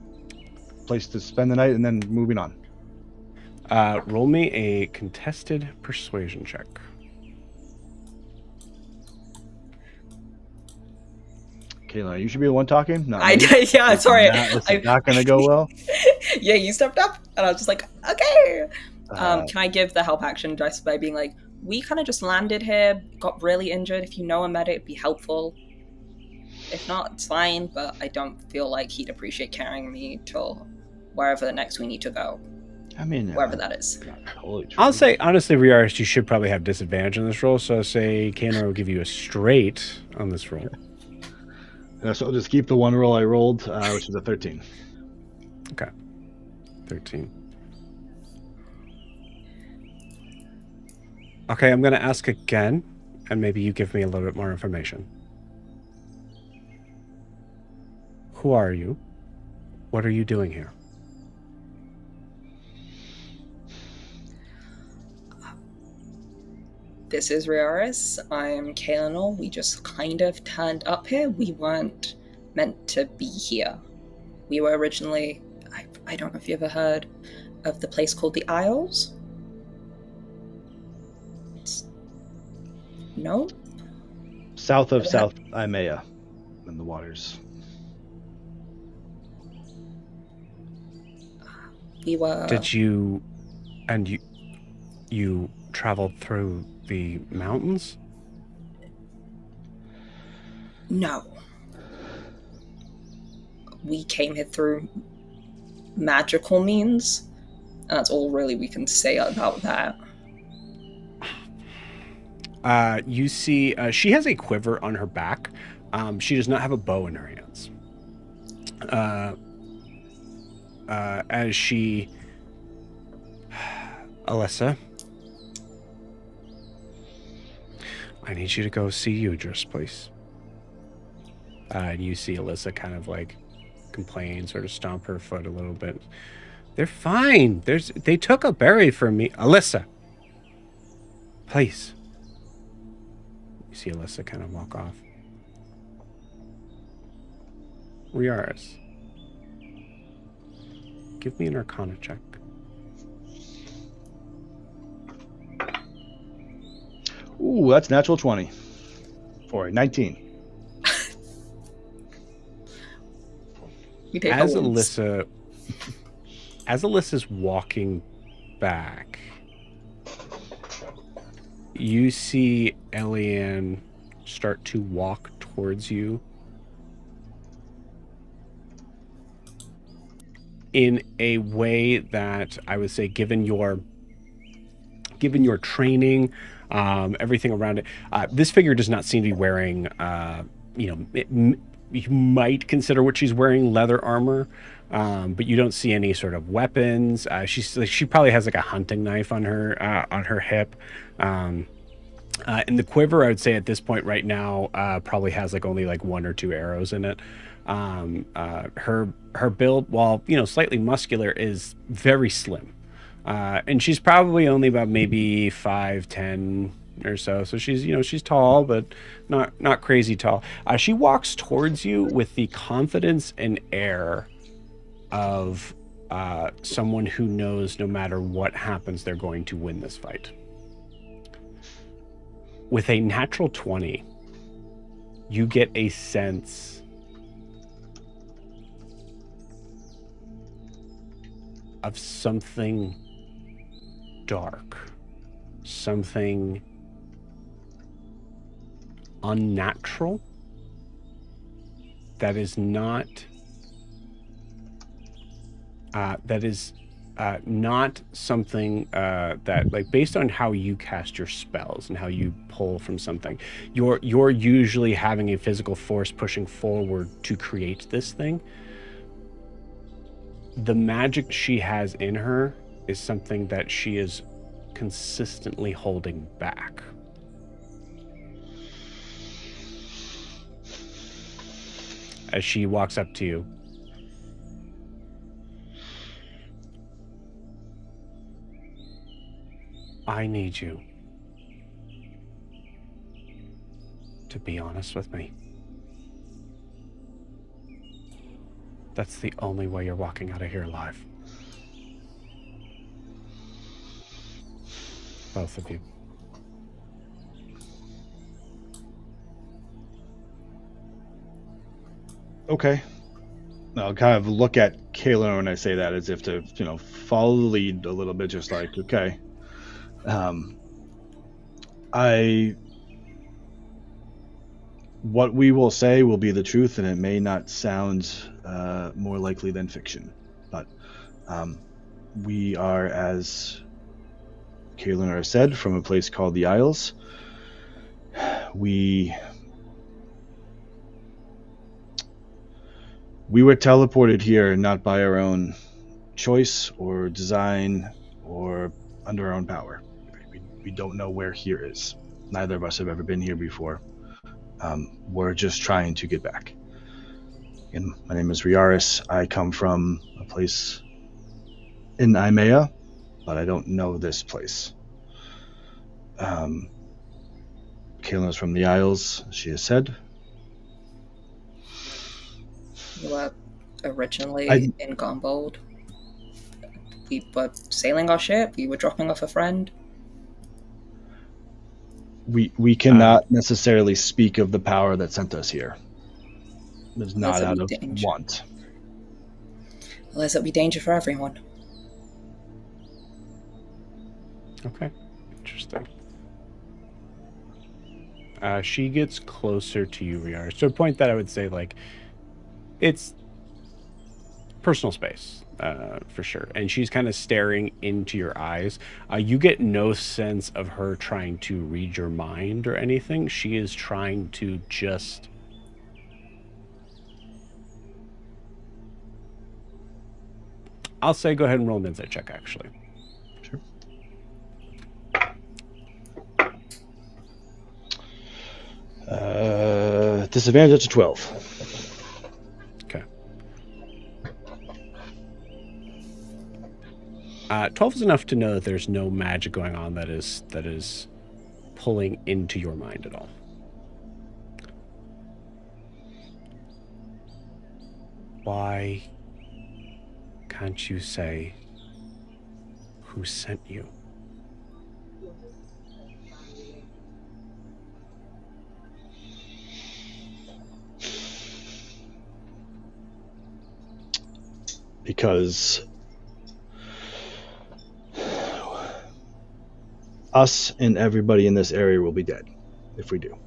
place to spend the night, and then moving on. Roll me a contested persuasion check. Kayla, you should be the one talking. No, Yeah, sorry. This is not going to go well. Yeah, you stepped up, and I was just like, okay. Uh, Can I give the help action just by being like, we kind of just landed here, got really injured. If you know a medic, it'd be helpful. If not, it's fine, but I don't feel like he'd appreciate carrying me till wherever next we need to go. I mean, Wherever that is. Totally true. I'll say, honestly, Riaris, you should probably have disadvantage on this roll, so I'll say Kaelinor will give you a straight on this roll. So I'll just keep the one roll I rolled, which is a 13. Okay. 13. Okay, I'm going to ask again, and maybe you give me a little bit more information. Who are you? What are you doing here? This is Riaris. I'm Kaelinor. We just kind of turned up here. We weren't meant to be here. We were originally... I don't know if you ever heard of the place called the Isles? No? South of South Imea in the waters. We were... Did you... And you traveled through the mountains? No. We came here through magical means. And that's all really we can say about that. You see, she has a quiver on her back. She does not have a bow in her hands. As she... Alyssa, I need you to go see Udris, please. And you see Alyssa kind of like complain, sort of stomp her foot a little bit. They're fine. They took a berry from me. Alyssa, please. You see Alyssa kind of walk off. Riaris, give me an Arcana check. Ooh, that's natural 20. For a 19. We take As the wins. Alyssa's walking back, You see Eliane start to walk towards you in a way that I would say, given your training, everything around it, this figure does not seem to be wearing, you might consider what she's wearing leather armor, but you don't see any sort of weapons. She probably has like a hunting knife on her hip. And the quiver, I would say at this point right now, probably has like only like 1 or 2 arrows in it. Her build, while slightly muscular, is very slim, and she's probably only about maybe 5'10" or so. So she's tall, but not crazy tall. She walks towards you with the confidence and air of someone who knows no matter what happens, they're going to win this fight. With a natural 20, you get a sense of something dark, something unnatural that is not not something that, like, based on how you cast your spells and how you pull from something, you're usually having a physical force pushing forward to create this thing. The magic she has in her is something that she is consistently holding back. As she walks up to you, I need you to be honest with me. That's the only way you're walking out of here alive. Both of you. Okay. I'll kind of look at Kayla when I say that, as if to, follow the lead a little bit, just like, okay. What we will say will be the truth, and it may not sound more likely than fiction, but we are, as Kaelinor said, from a place called the Isles. We were teleported here not by our own choice or design or under our own power. We don't know where here is. Neither of us have ever been here before. We're just trying to get back. And my name is Riaris. I come from a place in Imea, but I don't know this place. Kayla's from the Isles, she has said. You were originally in Gombold. We were sailing our ship. We were dropping off a friend. We cannot necessarily speak of the power that sent us here. It's not out of want. Well, there's be danger for everyone. Okay, interesting. She gets closer to you, Riar. To a point that I would say, like, it's personal space, for sure. And she's kind of staring into your eyes. You get no sense of her trying to read your mind or anything. She is trying to just... I'll say go ahead and roll an insight check, actually. Sure. Disadvantage up to 12. Okay. 12 is enough to know that there's no magic going on that is pulling into your mind at all. Why can't you say who sent you? Because Us and everybody in this area will be dead if we do.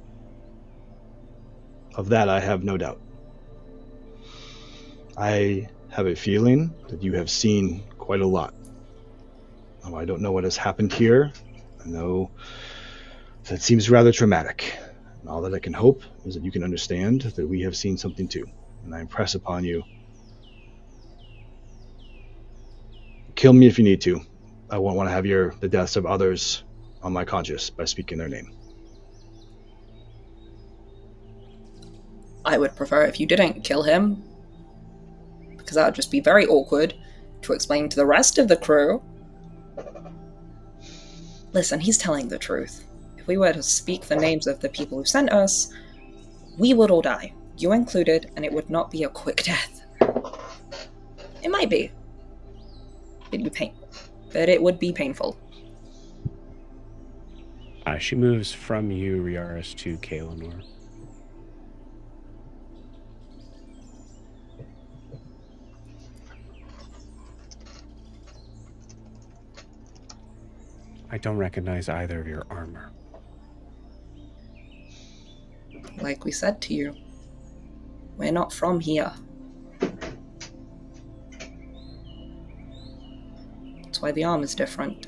Of that, I have no doubt. I have a feeling that you have seen quite a lot. Oh, I don't know what has happened here. I know that seems rather traumatic. And all that I can hope is that you can understand that we have seen something too. And I impress upon you. Kill me if you need to. I won't want to have the deaths of others on my conscience by speaking their name. I would prefer if you didn't kill him, because that would just be very awkward to explain to the rest of the crew. Listen, he's telling the truth. If we were to speak the names of the people who sent us, we would all die, you included, and it would not be a quick death. It might be. It'd be painful, but it would be painful. She moves from you, Riaris, to Kaelinor. I don't recognize either of your armor. Like we said to you, we're not from here. That's why the armor's different.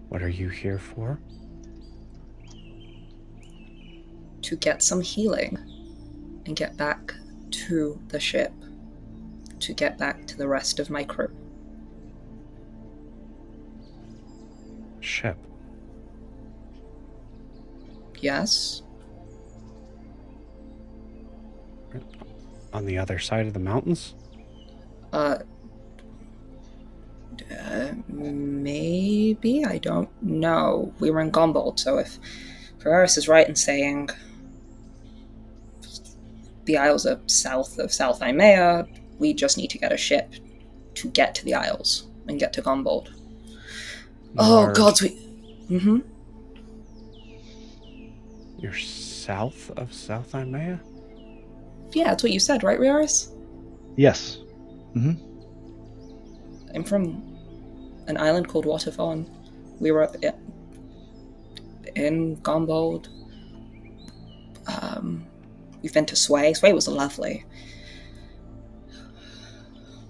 What are you here for? To get some healing and get back to the ship, to get back to the rest of my crew. Ship. Yes? On the other side of the mountains? Maybe? I don't know. We were in Gombold, so if Ferraris is right in saying the Isles are south of South Imea, we just need to get a ship to get to the Isles and get to Gombold. Oh, gods, we... Mm-hmm. You're south of South Imea? Yeah, that's what you said, right, Riaris? Yes. Mm-hmm. I'm from an island called Waterfon. We were in Gombold. We've been to Sway. Sway was lovely.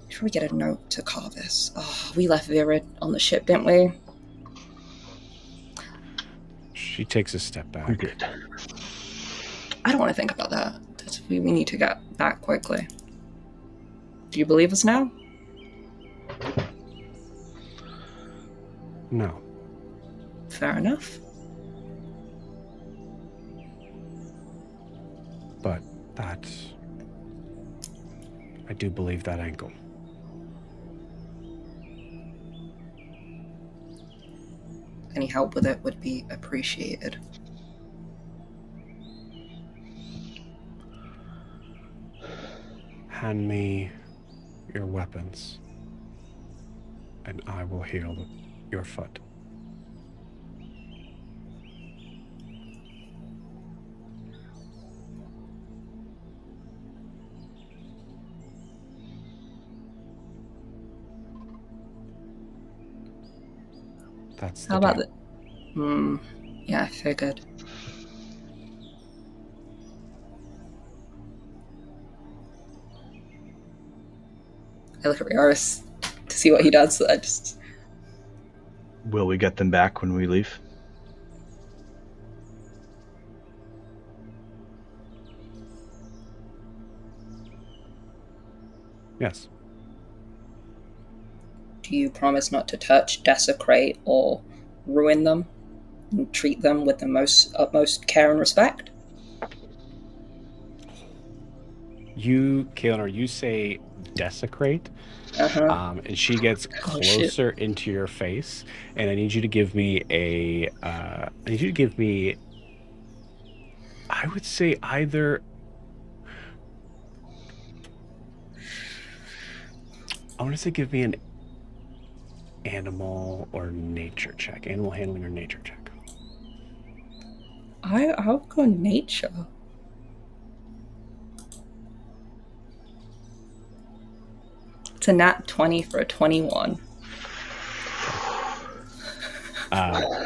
Should we get a note to Carvis? Oh, we left Virid on the ship, didn't we? She takes a step back. We did. I don't want to think about that. We need to get back quickly. Do you believe us now? No. Fair enough. But that's... I do believe that angle. Any help with it would be appreciated. Hand me your weapons, and I will heal your foot. That's the How about deal. the... yeah, I figured. I look at Riaris to see what he does. I just... Will we get them back when we leave? Yes. Do you promise not to touch, desecrate, or ruin them? And treat them with the utmost care and respect? You, Kaelinor, you say desecrate, and she gets closer into your face, and I need you to give me I would say either I want to say give me an animal or nature check. Animal handling or nature check. I'll go nature. It's a nat 20 for a 21.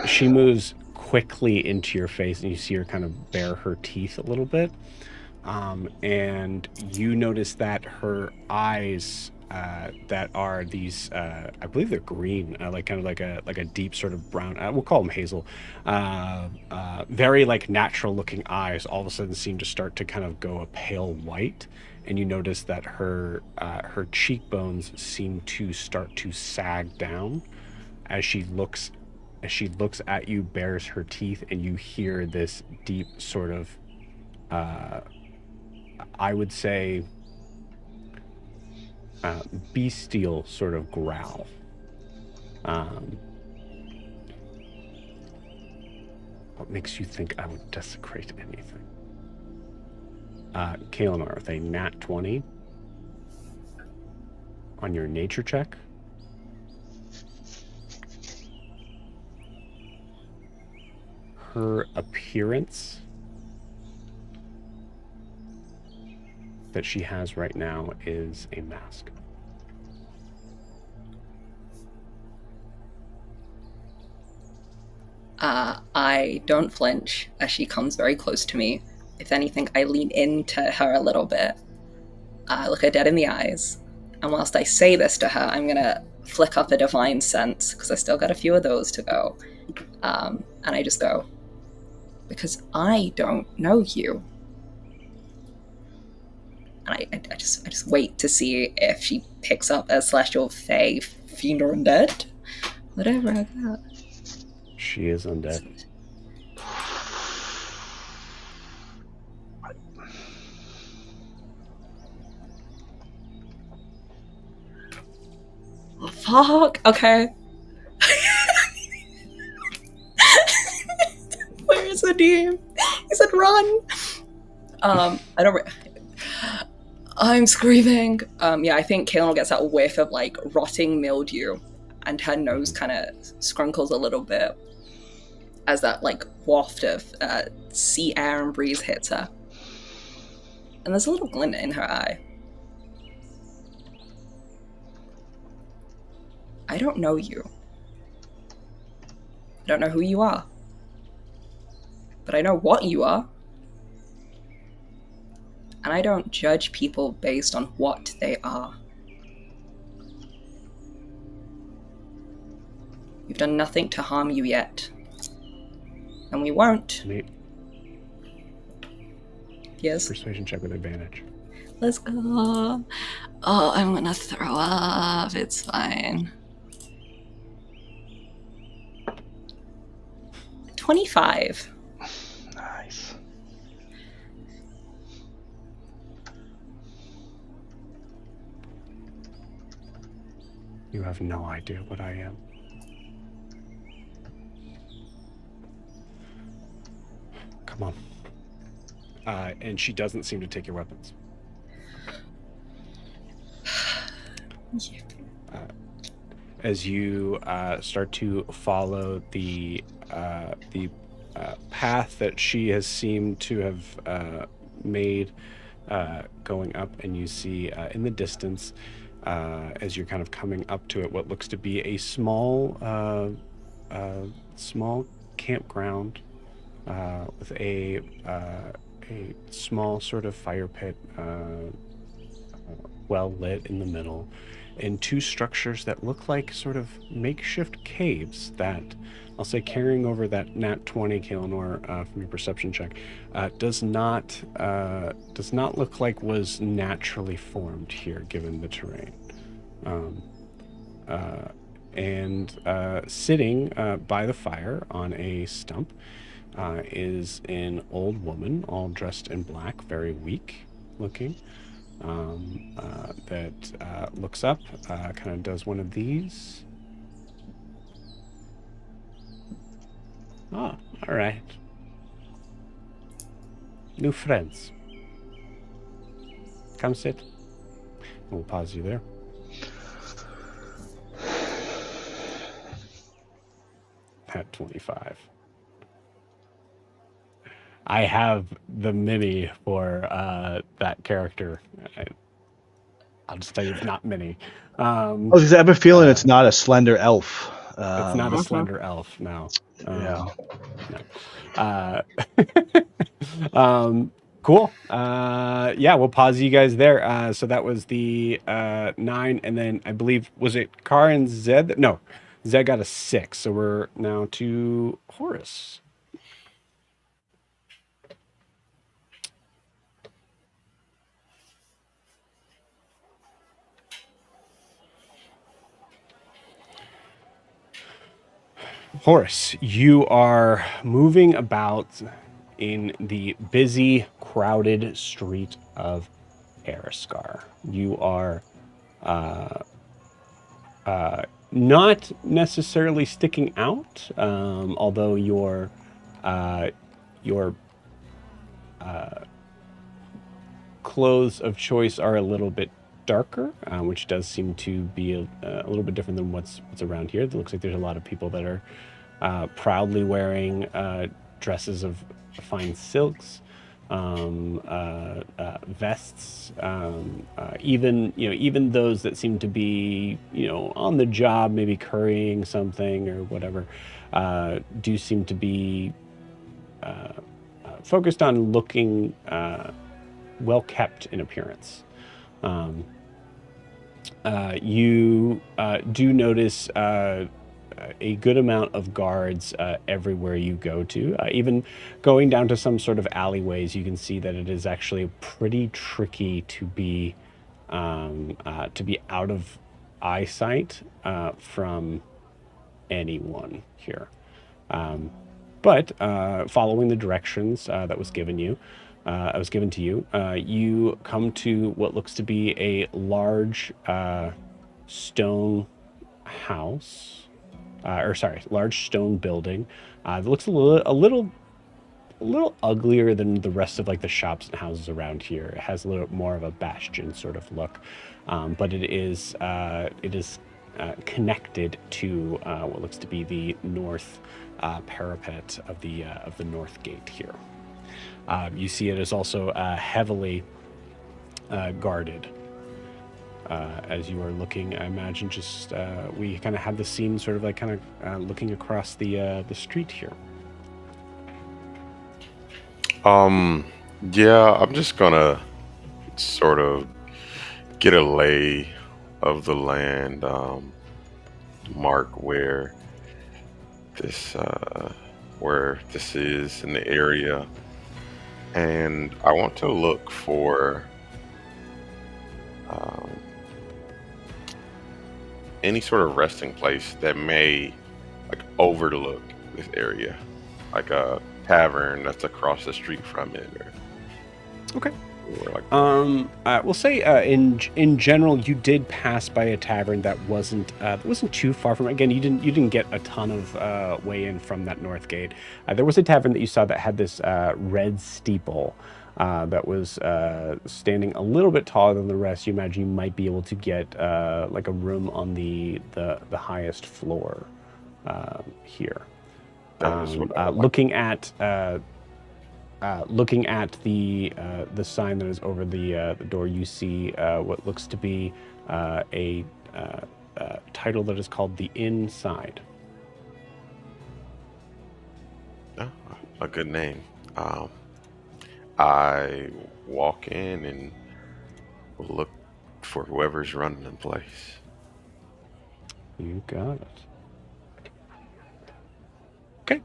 She moves quickly into your face, and you see her kind of bare her teeth a little bit. And you notice that her eyes that are these, I believe they're green, like kind of like a deep sort of brown. We'll call them hazel. Very like natural looking eyes. All of a sudden, seem to start to kind of go a pale white, and you notice that her cheekbones seem to start to sag down as she looks at you, bares her teeth, and you hear this deep sort of, I would say, bestial sort of growl. What makes you think I would desecrate anything? Kaelinor, with a nat 20 on your nature check. Her appearance that she has right now is a mask. I don't flinch as she comes very close to me. If anything, I lean into her a little bit. I look her dead in the eyes. And whilst I say this to her, I'm going to flick up a divine sense, because I still got a few of those to go. And I just go, because I don't know you. And I just wait to see if she picks up a celestial, fae, fiend, or undead. Whatever I got. She is undead. Fuck. Okay. Where is the DM? He said run. I'm screaming. Yeah, I think Kaelinor gets that whiff of like rotting mildew, and her nose kind of scrunkles a little bit as that like waft of sea air and breeze hits her. And there's a little glint in her eye. I don't know you. I don't know who you are. But I know what you are. And I don't judge people based on what they are. You've done nothing to harm you yet. And we won't. Neat. Yes. Persuasion check with advantage. Let's go. Oh, I'm gonna throw up. It's fine. 25. Nice. You have no idea what I am. Come on. And she doesn't seem to take your weapons. As you start to follow the path that she has seemed to have made going up, and you see in the distance, as you're kind of coming up to it, what looks to be a small campground with a small sort of fire pit, well lit in the middle, and two structures that look like sort of makeshift caves that, I'll say, carrying over that nat 20, Kaelinor, from your perception check, does not look like was naturally formed here, given the terrain. And sitting by the fire on a stump is an old woman, all dressed in black, very weak looking, that looks up, kind of does one of these. Oh, all right. New friends. Come sit. We'll pause you there. at 25. I have the mini for that character. I'll just tell you, it's not mini. I have a feeling it's not a slender elf. It's not a slender elf, no. Yeah. No. Cool. Yeah, we'll pause you guys there. So that was the 9, and then I believe, was it Car and Zed? No, Zed got a 6. So we're now to Horus. Horus, you are moving about in the busy, crowded street of Eriscar. You are not necessarily sticking out, although your clothes of choice are a little bit darker, which does seem to be a little bit different than what's around here. It looks like there's a lot of people that are proudly wearing dresses of fine silks, vests, even those that seem to be on the job, maybe currying something or whatever, do seem to be focused on looking well kept in appearance. You do notice a good amount of guards everywhere you go to. Even going down to some sort of alleyways, you can see that it is actually pretty tricky to be out of eyesight from anyone here. But following the directions that was given to you, you come to what looks to be a large stone house. Large stone building. It looks a little uglier than the rest of like the shops and houses around here. It has a little more of a bastion sort of look, but it is connected to what looks to be the north parapet of the north gate here. You see it is also heavily guarded. As you are looking, I imagine just we kind of have the scene sort of like kind of looking across the street here. Yeah, I'm just gonna sort of get a lay of the land, mark where this is in the area, and I want to look for any sort of resting place that may like overlook this area, like a tavern that's across the street from it, Okay. or like We'll say in general, you did pass by a tavern that wasn't too far from it. Again, you didn't get a ton of way in from that north gate. There was a tavern that you saw that had this red steeple that was standing a little bit taller than the rest. You imagine you might be able to get like a room on the highest floor here. that is what I like. Looking at the sign that is over the door, you see what looks to be a title that is called The Inside. Yeah, a good name. I walk in and look for whoever's running the place. You got it. Okay.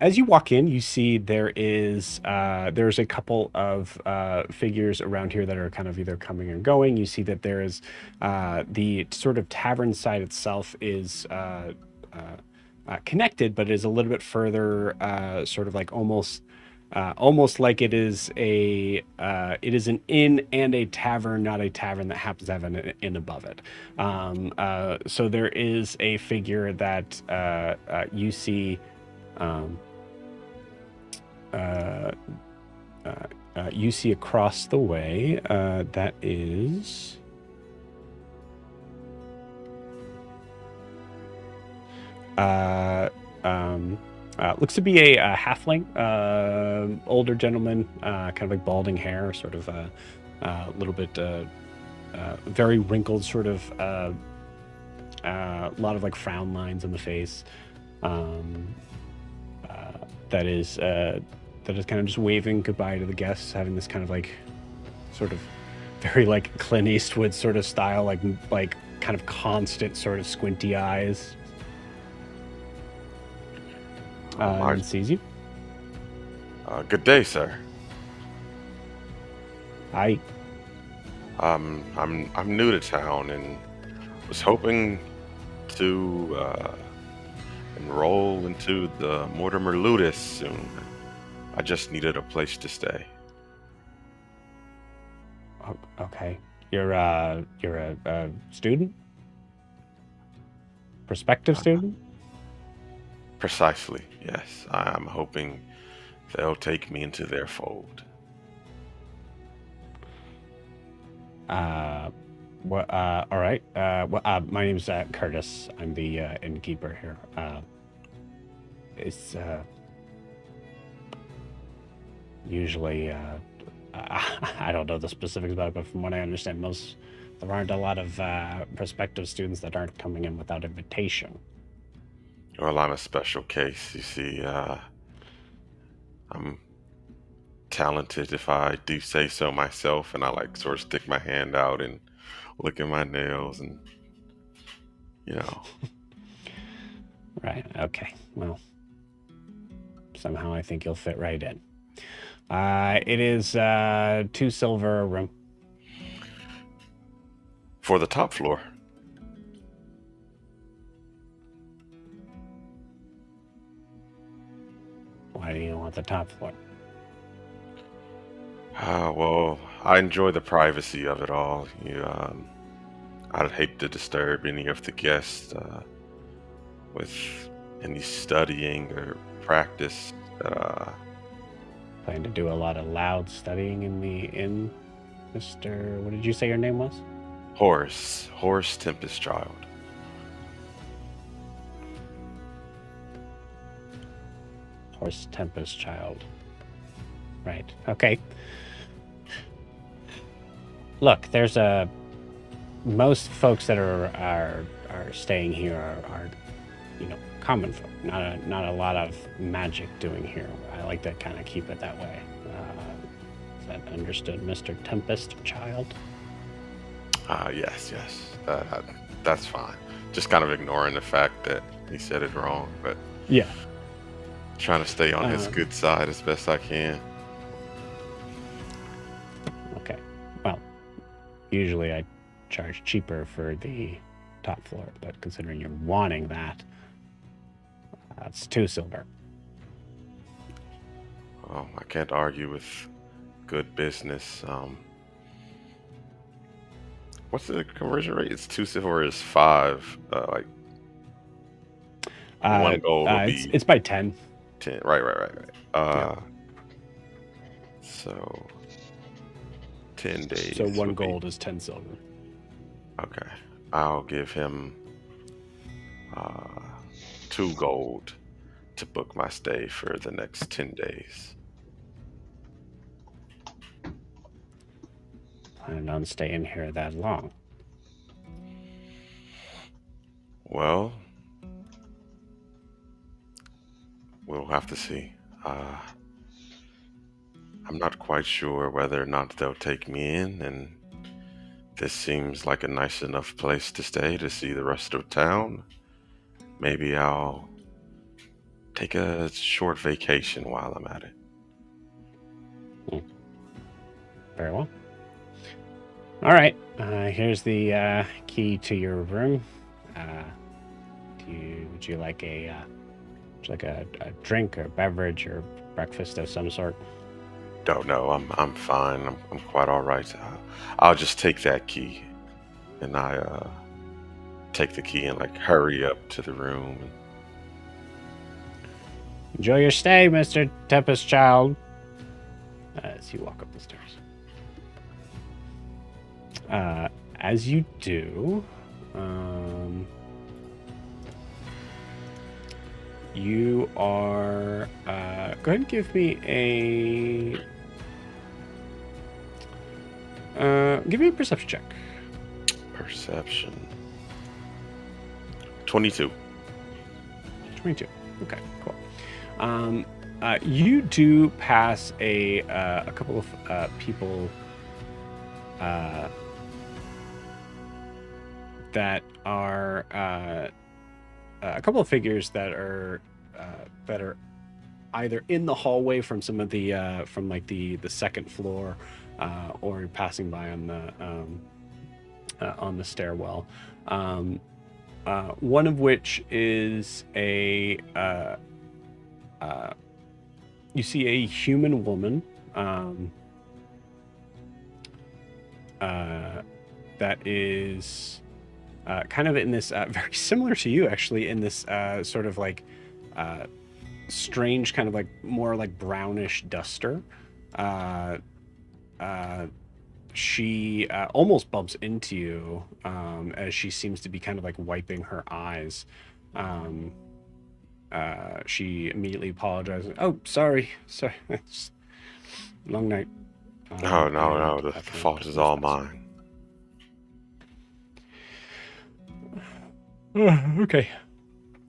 As you walk in, you see there's a couple of figures around here that are kind of either coming or going. You see that there is the sort of tavern side itself is connected, but is a little bit further, sort of like almost like it is an inn and a tavern, not a tavern that happens to have an inn above it. So there is a figure that you see. You see across the way. That is. Looks to be a halfling, older gentleman, kind of like balding hair, sort of a little bit very wrinkled, sort of a lot of like frown lines on the face. That is kind of just waving goodbye to the guests, having this kind of like sort of very like Clint Eastwood sort of style, like kind of constant sort of squinty eyes. And sees you. Good day, sir. Hi. I'm new to town and was hoping to enroll into the Mortimer Ludus soon. I just needed a place to stay. Okay. You're a student? Prospective student? Precisely, yes. I'm hoping they'll take me into their fold. All right. My name's Curtis. I'm the innkeeper here. It's usually I don't know the specifics about it, but from what I understand, there aren't a lot of prospective students that aren't coming in without invitation. Well, I'm a special case. You see, I'm talented if I do say so myself, and I like sort of stick my hand out and look at my nails and, you know. Right. Okay. Well, somehow I think you'll fit right in. It is 2 silver a room. For the top floor. Why do you want the top floor? Well, I enjoy the privacy of it all. I'd hate to disturb any of the guests with any studying or practice. Plan to do a lot of loud studying in the inn, Mr. What did you say your name was? Horace Tempest Child. Horace Tempest Child. Right. Okay. Look, there's most folks that are staying here are common folk. Not a lot of magic doing here. I like to kind of keep it that way. Is that understood, Mr. Tempest Child? Yes. That's fine. Just kind of ignoring the fact that he said it wrong, but yeah, trying to stay on his good side as best I can. Okay. Well, usually I charge cheaper for the top floor, but considering you're wanting that, it's 2 silver. Well, I can't argue with good business. What's the conversion rate? It's 2 silver is 5. One gold would be it's by 10. 10. Right. Yeah. So 10 days. So 1 gold is 10 silver. Okay. I'll give him 2 gold to book my stay for the next 10 days. Planning on staying here that long? Well, we'll have to see. I'm not quite sure whether or not they'll take me in, and this seems like a nice enough place to stay to see the rest of town. Maybe I'll take a short vacation while I'm at it. Very well. All right. Here's the key to your room. Would you like a drink or beverage or breakfast of some sort? No, I'm fine. I'm quite all right. I'll just take that key, and I take the key and like hurry up to the room. Enjoy your stay, Mr. Tempest Child. As you walk up the stairs. As you do, You are. Go ahead and give me a. Give me a perception check. Perception. 22. 22. Okay, cool. You do pass a couple of people that are a couple of figures that are either in the hallway from some of the from like the second floor, or passing by on the stairwell. One of which is you see a human woman that is kind of in this very similar to you, actually, in this sort of like strange kind of like more like brownish duster. She almost bumps into you as she seems to be kind of like wiping her eyes. She immediately apologizes. Oh, sorry. It's a long night. No, the fault is all mine. Okay.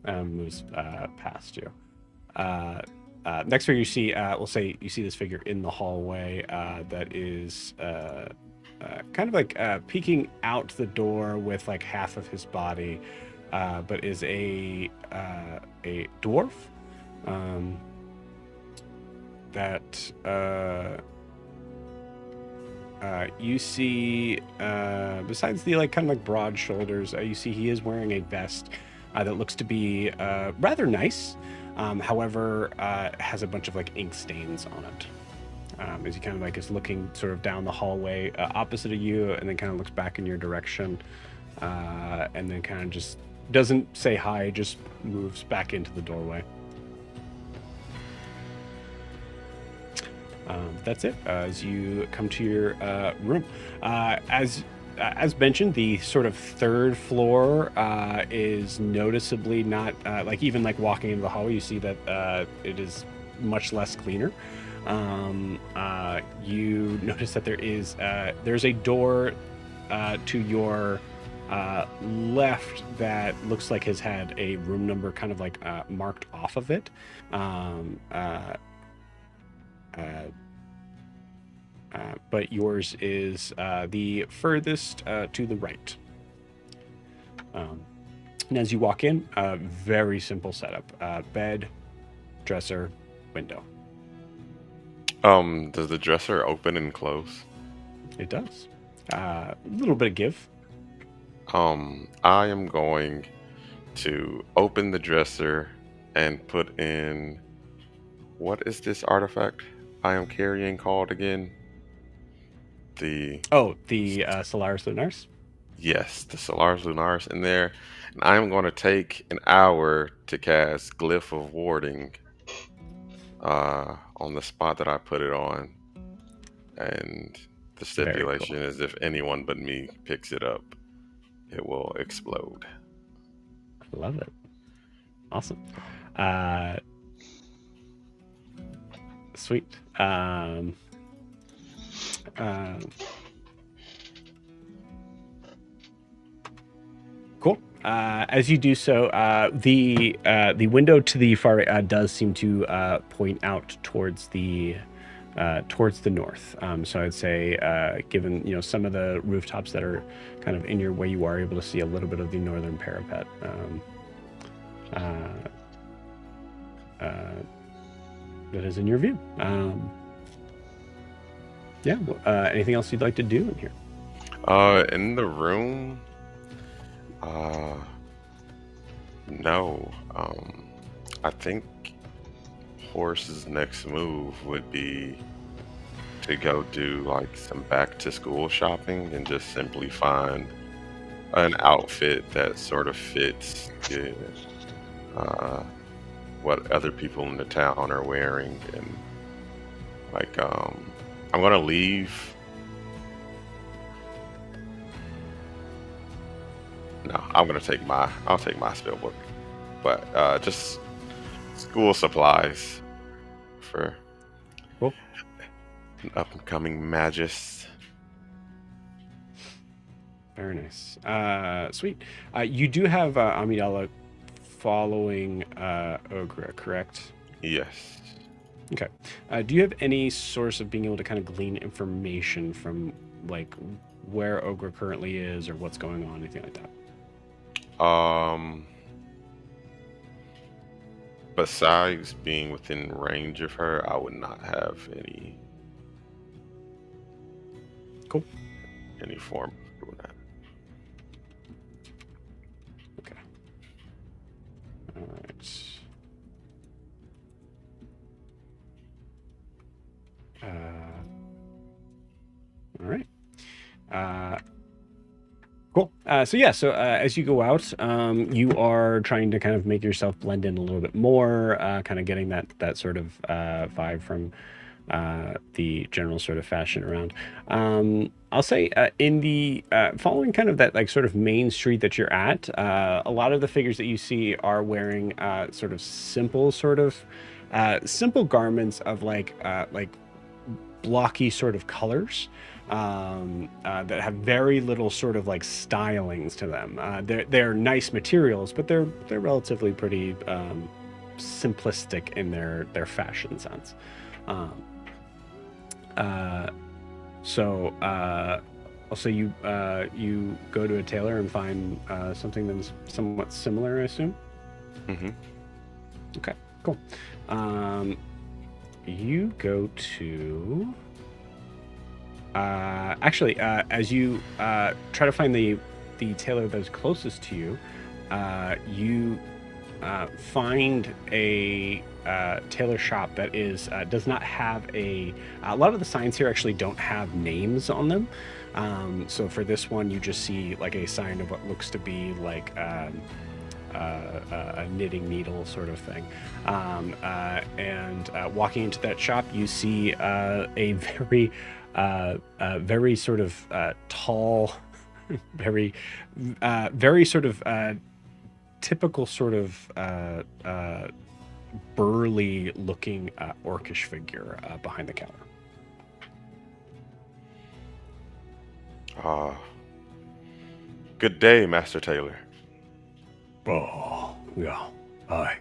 Moves past you. Next figure you see, we'll say you see this figure in the hallway that is kind of like peeking out the door with like half of his body, but is a dwarf that you see, besides the like kind of like broad shoulders, you see he is wearing a vest that looks to be rather nice. However, has a bunch of like ink stains on it. As he kind of like is looking sort of down the hallway opposite of you, and then kind of looks back in your direction, and then kind of just doesn't say hi, just moves back into the doorway. That's it. As you come to your room, as mentioned, the sort of third floor is noticeably not like, even like walking into the hallway, you see that it is much less cleaner. You notice that there's a door to your left that looks like has had a room number kind of like marked off of it. But yours is the furthest to the right. And as you walk in, very simple setup. Bed, dresser, window. Does the dresser open and close? It does. A little bit of give. I am going to open the dresser and put in... What is this artifact I am carrying called again? The Solaris Lunaris? Yes, the Solaris Lunaris in there. And I'm going to take an hour to cast Glyph of Warding on the spot that I put it on. And the stipulation is if anyone but me picks it up, it will explode. I love it. Awesome. Sweet. Cool. As you do so, the window to the far right does seem to point out towards the north. So I'd say, given some of the rooftops that are kind of in your way, you are able to see a little bit of the northern parapet. That is in your view. Anything else you'd like to do in here? In the room, no. I think Horse's next move would be to go do like some back to school shopping and just simply find an outfit that sort of fits what other people in the town are wearing, and like I'm gonna leave. No, I'll take my spell book, but just school supplies for Cool. an up-and-coming magist. Very nice. Sweet. You do have Amidala following Ogre, correct? Yes. Okay. Do you have any source of being able to kind of glean information from like where Ogre currently is or what's going on, anything like that? Besides being within range of her, I would not have any. Cool. Any form of doing that. Okay. All right. All right. Cool. So as you go out, you are trying to kind of make yourself blend in a little bit more, kind of getting that sort of vibe from the general sort of fashion around. I'll say in the following kind of that like sort of main street that you're at, a lot of the figures that you see are wearing sort of simple garments of like blocky sort of colors. That have very little sort of like stylings to them. They're nice materials, but they're relatively pretty simplistic in their fashion sense. So I'll say you go to a tailor and find something that's somewhat similar, I assume. Mm-hmm. Okay, cool. You go to. As you try to find the tailor that's closest to you, you find a tailor shop that does not have a lot of the signs here actually don't have names on them. So for this one, you just see like a sign of what looks to be like a knitting needle sort of thing. And walking into that shop, you see a very sort of tall, very sort of typical sort of burly looking orcish figure behind the counter. Good day, Master Taylor. Oh, yeah. Hi.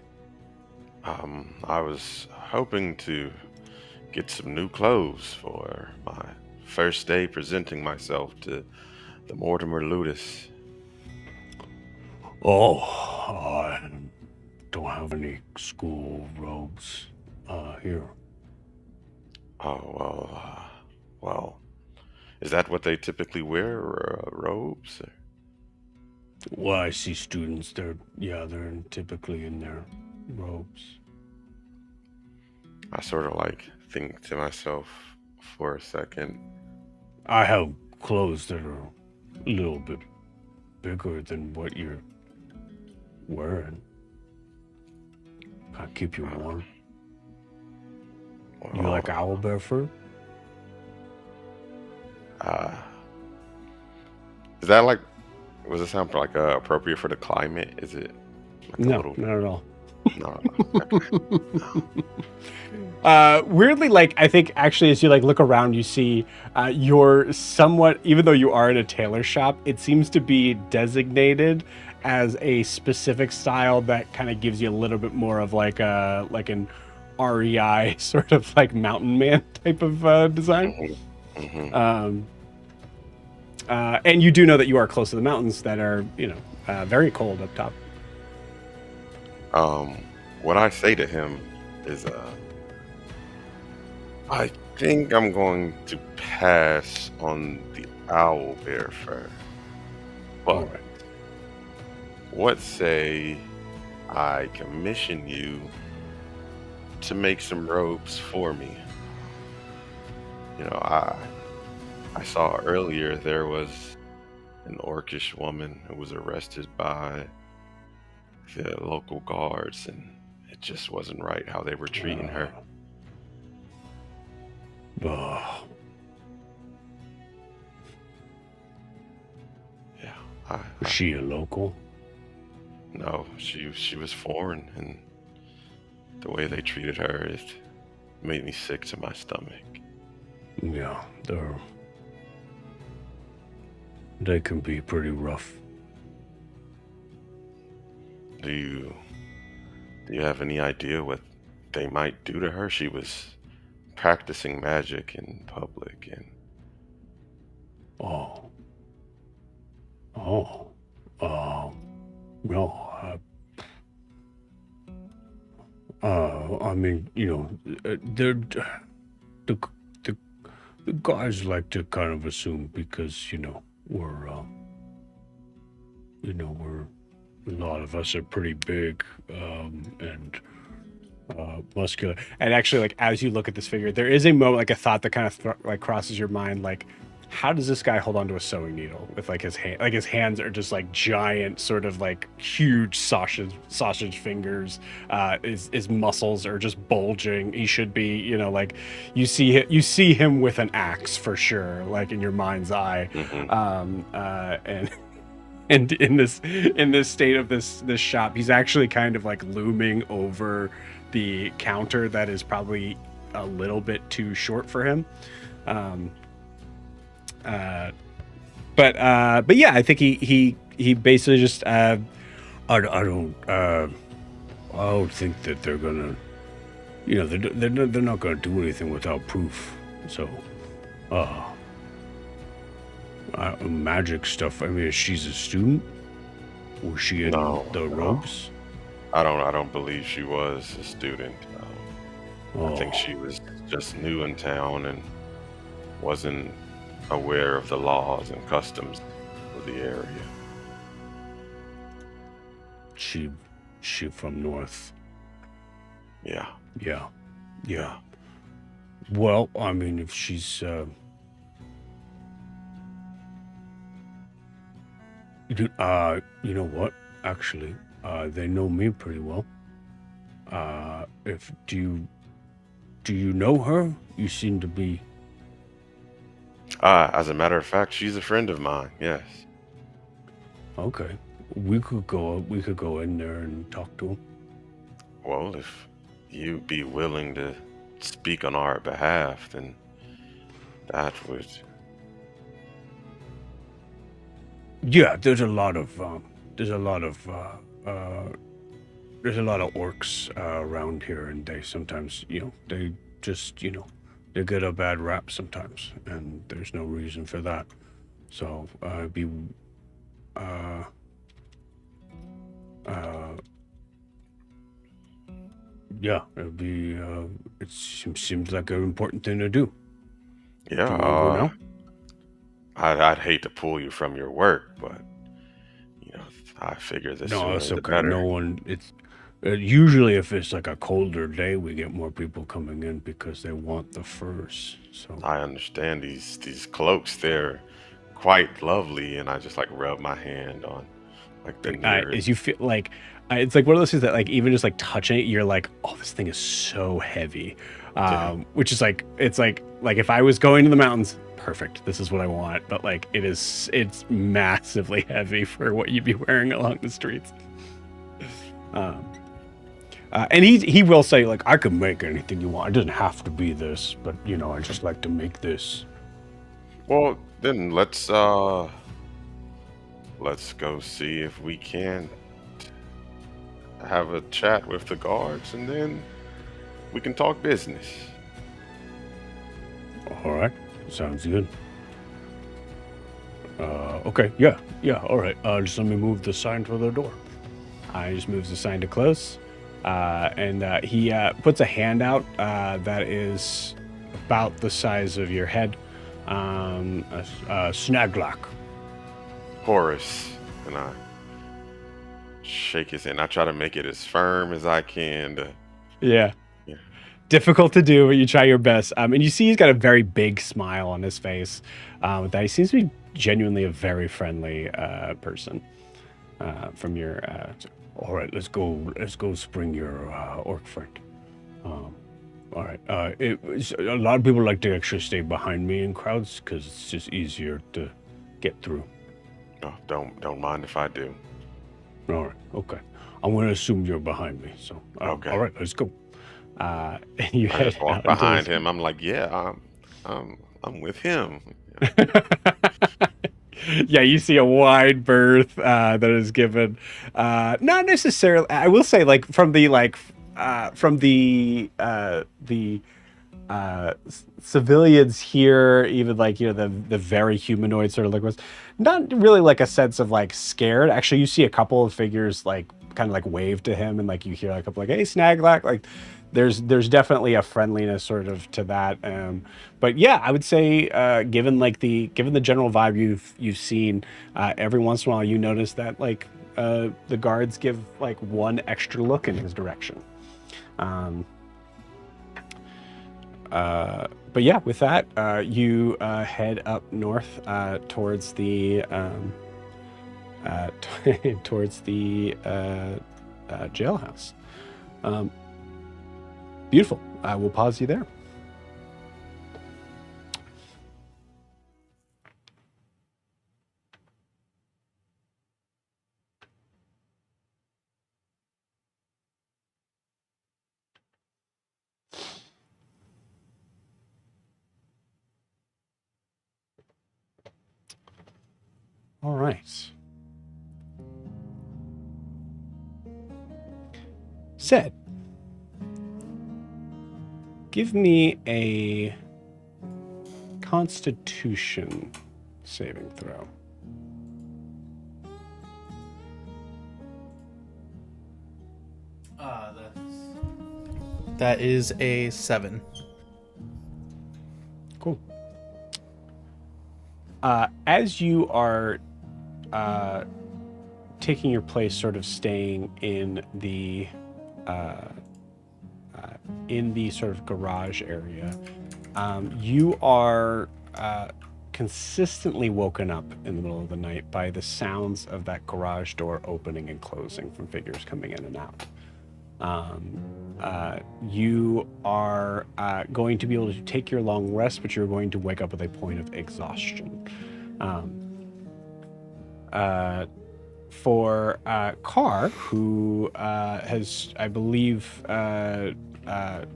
I was hoping to get some new clothes for my first day presenting myself to the Mortimer Ludus. Oh, I don't have any school robes here. Oh, well, is that what they typically wear, robes? Or? Well, I see students, they're typically in their robes. I sort of like think to myself for a second. I have clothes that are a little bit bigger than what you're wearing. Can I keep you warm? You like owlbear fur? Is that like, does it sound like appropriate for the climate? Is it like No, not at all. No. Weirdly, like I think actually as you like look around, you see you're somewhat, even though you are in a tailor shop, it seems to be designated as a specific style that kind of gives you a little bit more of like an REI sort of like mountain man type of design. Mm-hmm. And you do know that you are close to the mountains that are, very cold up top. What I say to him is, I think I'm going to pass on the owl bear fur. But Right. what say I commission you to make some robes for me? I saw earlier there was an orcish woman who was arrested by the local guards, and it just wasn't right how they were treating her. Oh. Yeah, Was she a local? no, she was foreign, and The way they treated her, it made me sick to my stomach. Yeah, they can be pretty rough. Do you have any idea what they might do to her? She was practicing magic in public, and Oh, oh, no. I mean, they're the the guys like to kind of assume because we're we're a lot of us are pretty big and muscular. And actually, like as you look at this figure, there is a moment, like a thought that kind of like crosses your mind, like how does this guy hold on to a sewing needle with like his hand? Like his hands are just like giant, sort of like huge sausage fingers. His muscles are just bulging. He should be, like you see him with an axe for sure, like in your mind's eye. And in this state of this shop, he's actually kind of like looming over the counter that is probably a little bit too short for him. But yeah, I think he basically just I don't think that they're gonna, they're not gonna do anything without proof. So magic stuff. I mean, she's a student. Was she in the robes? I don't believe she was a student. I think she was just new in town and wasn't aware of the laws and customs of the area. She from north. Yeah. Well, I mean, if she's you know what? Actually, they know me pretty well. Do you know her? You seem to be. As a matter of fact, she's a friend of mine. Yes. Okay. We could go in there and talk to him. Well, if you'd be willing to speak on our behalf, then that would. Yeah, there's a lot of orcs around here, and they sometimes, they just, they get a bad rap sometimes, and there's no reason for that. So it seems like an important thing to do. Yeah. I'd hate to pull you from your work, but I figure this. No, it's okay. Better. No one. It's usually if it's like a colder day, we get more people coming in because they want the furs. So I understand these cloaks. They're quite lovely, and I just like rub my hand on like the nearest. As you feel like it's like one of those things that like even just like touching it, you're like, oh, this thing is so heavy. Which is like it's like if I was going to the mountains, perfect. This is what I want. But like it's massively heavy for what you'd be wearing along the streets. And he will say like, I can make anything you want. It doesn't have to be this, but I just like to make this. Well, then let's go see if we can have a chat with the guards, and then we can talk business. All right, sounds good. Okay, yeah, all right. Just let me move the sign to the door. He just moves the sign to close, and he puts a hand out that is about the size of your head. A snaglock. Horace, and I shake his hand. I try to make it as firm as I can. Yeah. Difficult to do, but you try your best. And you see he's got a very big smile on his face. With that, he seems to be genuinely a very friendly person. From your, all right, let's go spring your orc friend. All right. A lot of people like to actually stay behind me in crowds because it's just easier to get through. Oh, don't mind if I do. All right. Okay. I'm going to assume you're behind me. So, okay. All right. Let's go. And you I head just walk out into behind this- him. I'm like, yeah, I'm with him. Yeah, you see a wide berth that is given. Not necessarily. I will say, like from the civilians here, even like the very humanoid sort of look was not really like a sense of like scared. Actually, you see a couple of figures like kind of like wave to him, and like you hear like a couple like, "Hey, Snaglack," like. There's definitely a friendliness sort of to that, but yeah, I would say given the general vibe you've seen, every once in a while you notice that like the guards give like one extra look in his direction. But yeah, with that, you head up north towards the towards the jailhouse. Beautiful. We'll pause you there. All right. Said, give me a Constitution saving throw. That is a 7. Cool. As you are taking your place, sort of staying in the sort of garage area, you are consistently woken up in the middle of the night by the sounds of that garage door opening and closing from figures coming in and out. You are going to be able to take your long rest, but you're going to wake up with a point of exhaustion. For Carr, who has, I believe,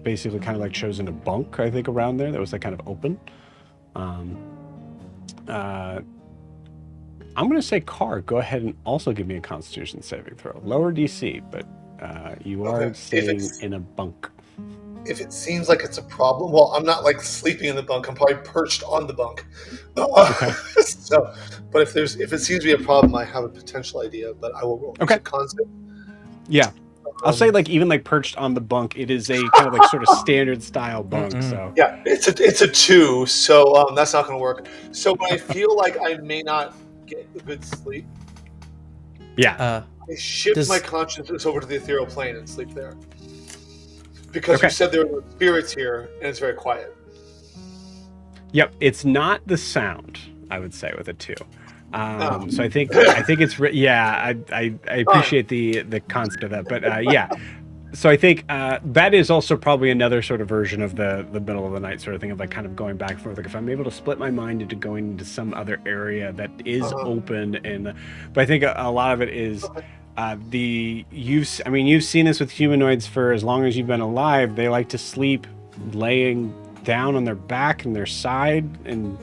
basically kind of like chosen a bunk, I think, around there that was like kind of open. I'm going to say, Carr, go ahead and also give me a Constitution saving throw. Lower DC, but you are staying in a bunk. If it seems like it's a problem, well, I'm not like sleeping in the bunk. I'm probably perched on the bunk. Okay. So, but if it seems to be a problem, I have a potential idea. But I will roll. Okay. Concept. Yeah. I'll say like even like perched on the bunk, it is a kind of like sort of standard style bunk. So yeah, it's a 2, so that's not going to work. So when I feel like I may not get a good sleep, yeah, I shift my consciousness over to the ethereal plane and sleep there. Because you said there were spirits here, and it's very quiet. Yep, it's not the sound, I would say, with a 2. So I think it's I appreciate the concept of that, but yeah. So I think that is also probably another sort of version of the middle of the night sort of thing of like kind of going back and forth. Like if I'm able to split my mind into going into some other area that is open, but I think a lot of it is. You've seen this with humanoids for as long as you've been alive. They like to sleep laying down on their back and their side and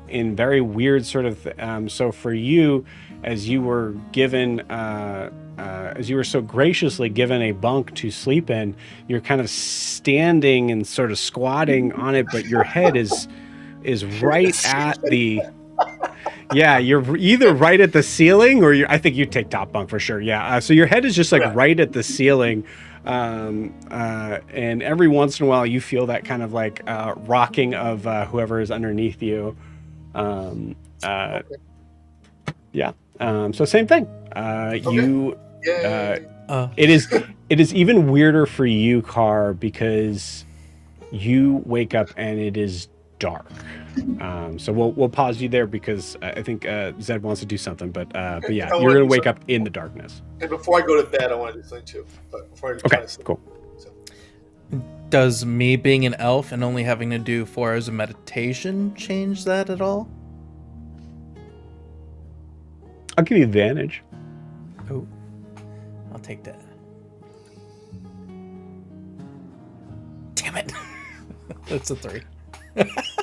in very weird sort of so for you, as you were given as you were so graciously given a bunk to sleep in, you're kind of standing and sort of squatting on it, but your head is right at the you're either right at the ceiling or I think you take top bunk for sure. So your head is just like right at the ceiling. And every once in a while you feel that kind of like rocking of whoever is underneath you. So same thing. It is even weirder for you, Carr, because you wake up and it is dark. So we'll pause you there because I think Zed wants to do something, but yeah, you're gonna wake up in the darkness. And before I go to bed, I want to do something too. But before I try to sleep. Cool. So. Does me being an elf and only having to do 4 hours of meditation change that at all? I'll give you advantage. Oh, I'll take that. Damn it. That's a 3.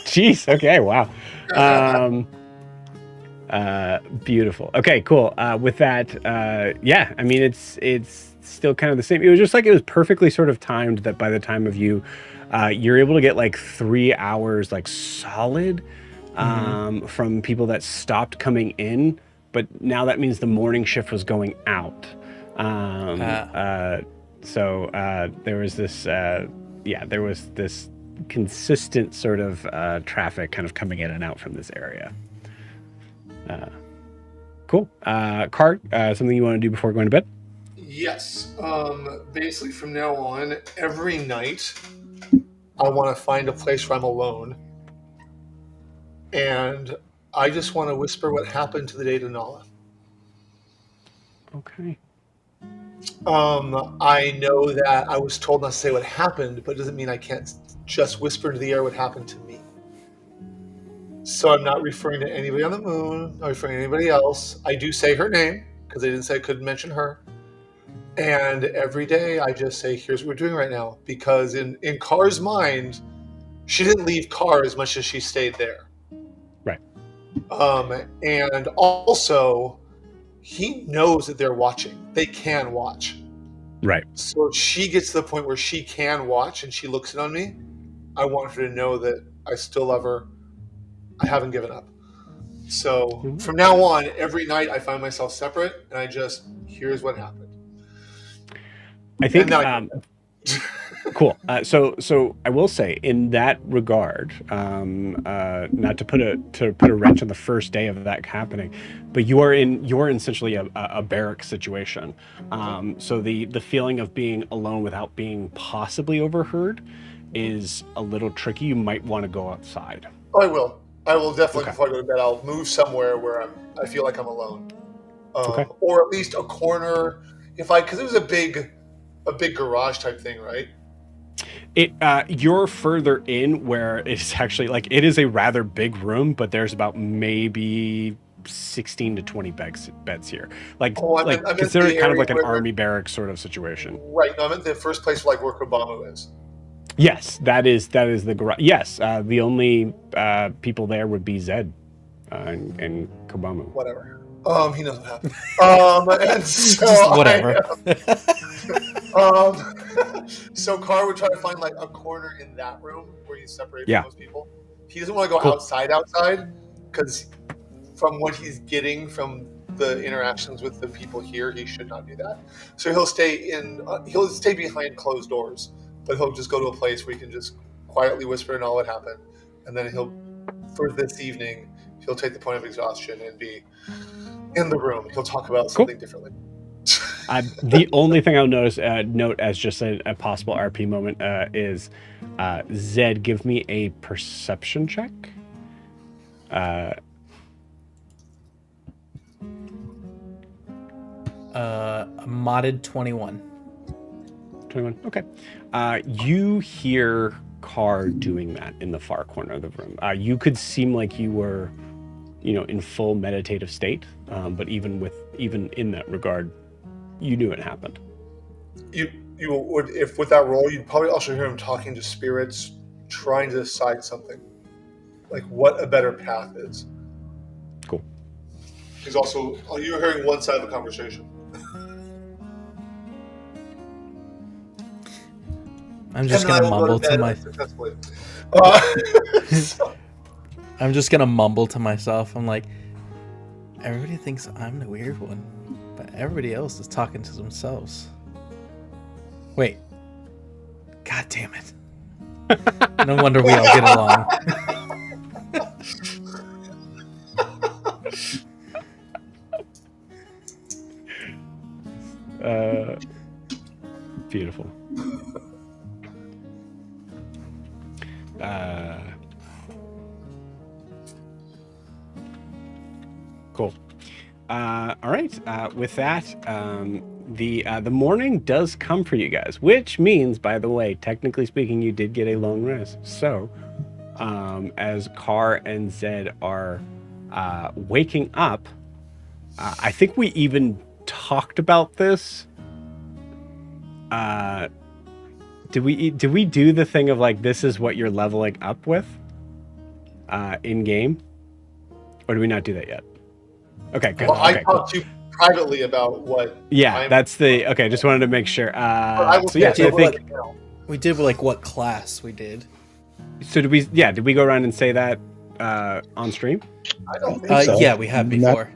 Jeez. Okay. Wow. Beautiful. Okay. Cool. With that, yeah. I mean, it's still kind of the same. It was just like it was perfectly sort of timed that by the time of you, you're able to get like 3 hours like solid from people that stopped coming in, but now that means the morning shift was going out. So there was this, there was this consistent sort of traffic kind of coming in and out from this area. Cool. Cart, something you want to do before going to bed? Yes. Basically, from now on, every night, I want to find a place where I'm alone, and I just want to whisper what happened to the day to Nala. Okay. I know that I was told not to say what happened, but it doesn't mean I can't just whisper into the air what happened to me. So I'm not referring to anybody on the moon, not referring to anybody else. I do say her name, because they didn't say I couldn't mention her. And every day I just say, here's what we're doing right now. Because in Car's mind, she didn't leave Car as much as she stayed there. Right. And also, he knows that they're watching. They can watch. Right. So if she gets to the point where she can watch and she looks in on me, I want her to know that I still love her. I haven't given up. So from now on, every night I find myself separate and I just, here's what happened. I think cool. So I will say in that regard, not to put a wrench on the first day of that happening, but you're in essentially a barrack situation. So the feeling of being alone without being possibly overheard is a little tricky. You might want to go outside. Oh, I will. I will definitely, before I go to bed, I'll move somewhere where I feel like I'm alone. Or at least a corner. Because it was a big garage type thing, right? You're further in where it's actually like it is a rather big room, but there's about maybe 16 to 20 beds here. Consider it kind of like an army barracks sort of situation. Right. No, I meant the first place where Kobamu is. Yes, that is the garage. Yes, the only people there would be Zed and Kobamu. Whatever. He knows what happened. And so just whatever. So Carr would try to find like a corner in that room where he's separated from those people. He doesn't want to go outside because from what he's getting from the interactions with the people here, he should not do that. So he'll stay behind closed doors, but he'll just go to a place where he can just quietly whisper and all what happened, and then for this evening, he'll take the point of exhaustion and be in the room. He'll talk about something differently. The only thing I'll note as just a possible RP moment is Zed, give me a perception check. Modded 21. 21. Okay. You hear Carr doing that in the far corner of the room. You could seem like you were, in full meditative state, but even in that regard, you knew it happened. You would, if with that role, you'd probably also hear him talking to spirits, trying to decide something, like what a better path is. Cool. He's also, you're hearing one side of a conversation. I'm just gonna mumble to I'm just gonna mumble to myself. I'm like, everybody thinks I'm the weird one, but everybody else is talking to themselves. Wait. God damn it. No wonder we all get along. Beautiful. Cool. All right. With that, the morning does come for you guys, which means, by the way, technically speaking, you did get a long rest. So, as Carr and Zed are waking up, I think we even talked about this did we do the thing of like this is what you're leveling up with in game, or do we not do that yet? Okay, good. Well, okay, I talked to you privately about what. Yeah, that's the okay. Just wanted to make sure. I will So yeah, say, so I think We did like what class we did. so. Did we? Yeah, did we go around and say that on stream? I don't think so. Yeah, we have before.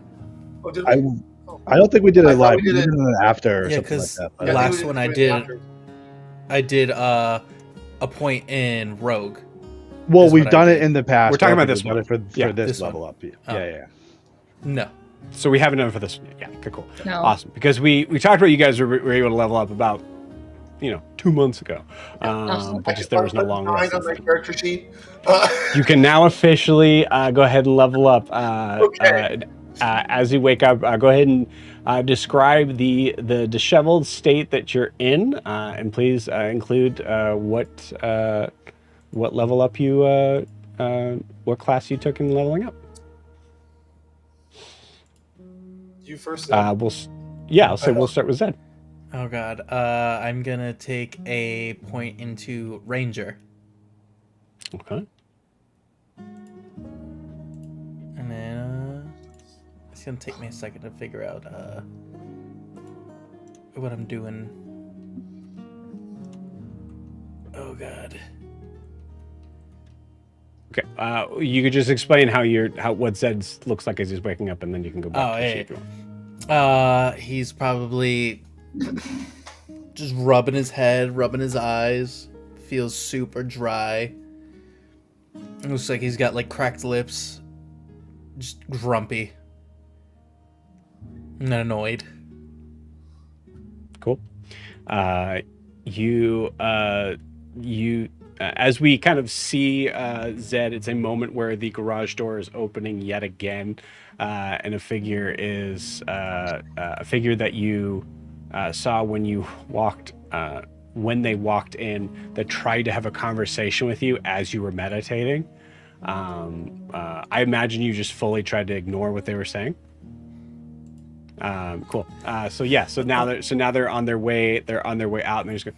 Oh, did I, we? I don't think we did I it thought live. we We did did it- it after or Yeah, something like 'cause that. the but- last we one did I it did, after. I did a point in Rogue. Well, is we've what I done it did. in the past. We're talking but I about think this we've done one. it for Yeah, this this level one. up. Yeah, Oh. yeah. No. So we haven't done it for this. Yeah, okay, cool. No. Awesome. Because we talked about you guys were able to level up about 2 months ago. Awesome. But just there was no long rest. on my since then. character sheet. You can now officially go ahead and level up. Okay. As you wake up, go ahead and describe the disheveled state that you're in, and please include what level up you, what class you took in leveling up. You first. I'll say we'll start with Zed. Oh god. I'm gonna take a point into Ranger, Okay. and then it's gonna take me a second to figure out what I'm doing. Oh god. Okay. You could just explain what Zed looks like as he's waking up, and then you can go back Oh, to the yeah. sheet if you want. He's probably just rubbing his head, rubbing his eyes. Feels super dry. It looks like he's got like cracked lips. Just grumpy. Not annoyed. Cool. As we kind of see Zed, it's a moment where the garage door is opening yet again, and a figure is a figure that you saw when you walked when they walked in, that tried to have a conversation with you as you were meditating. I imagine you just fully tried to ignore what they were saying. Cool. So now they're on their way. They're on their way out, and they're just going.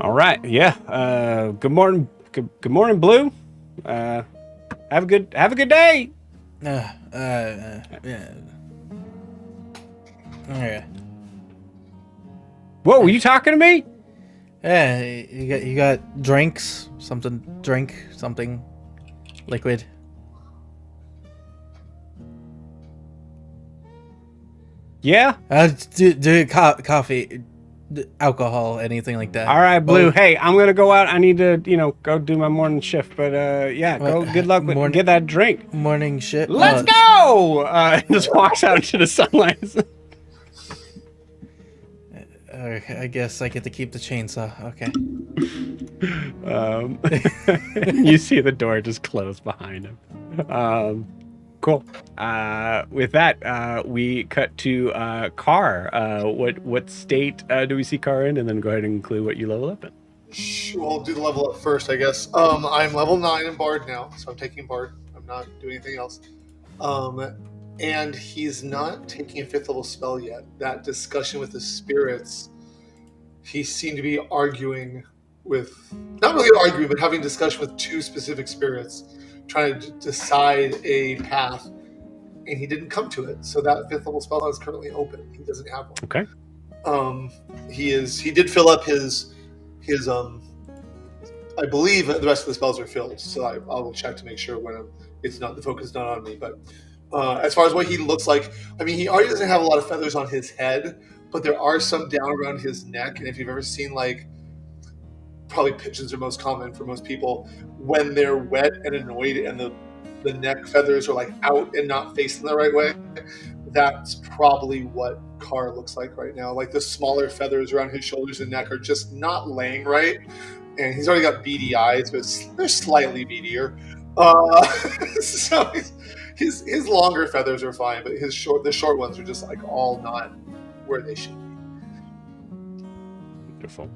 All right. Yeah. Good morning. Good morning, Blue. Have a good day. Yeah. Okay. Whoa, were you talking to me? Yeah, you got drinks, something liquid. Yeah. Do coffee, alcohol, anything like that. All right, Blue. Both. Hey, I'm gonna go out. I need to, go do my morning shift. But yeah, go. Good luck with get that drink. Morning shit. Let's go. Just walks out into the sunlight. I guess I get to keep the chainsaw. Okay. You see the door just close behind him. Cool. With that, we cut to Car. What state do we see Car in? And then go ahead and include what you level up in. Sure, I'll do the level up first, I guess. I'm level 9 in Bard now, so I'm taking Bard. I'm not doing anything else. And he's not taking a 5th level spell yet. That discussion with the spirits, he seemed to be arguing with, not really arguing, but having discussion with 2 specific spirits, trying to decide a path, and he didn't come to it. So that 5th level spell is currently open. He doesn't have one. Okay. He did fill up his I believe the rest of the spells are filled, so I will check to make sure when it's not, the focus is not on me. But as far as what he looks like, I mean, he already doesn't have a lot of feathers on his head, but there are some down around his neck. And if you've ever seen, like, probably pigeons are most common for most people, when they're wet and annoyed and the neck feathers are like out and not facing the right way, that's probably what Carr looks like right now. Like, the smaller feathers around his shoulders and neck are just not laying right. And he's already got beady eyes, but they're slightly beadier. So his longer feathers are fine, but the short ones are just like all not where they should be. Beautiful.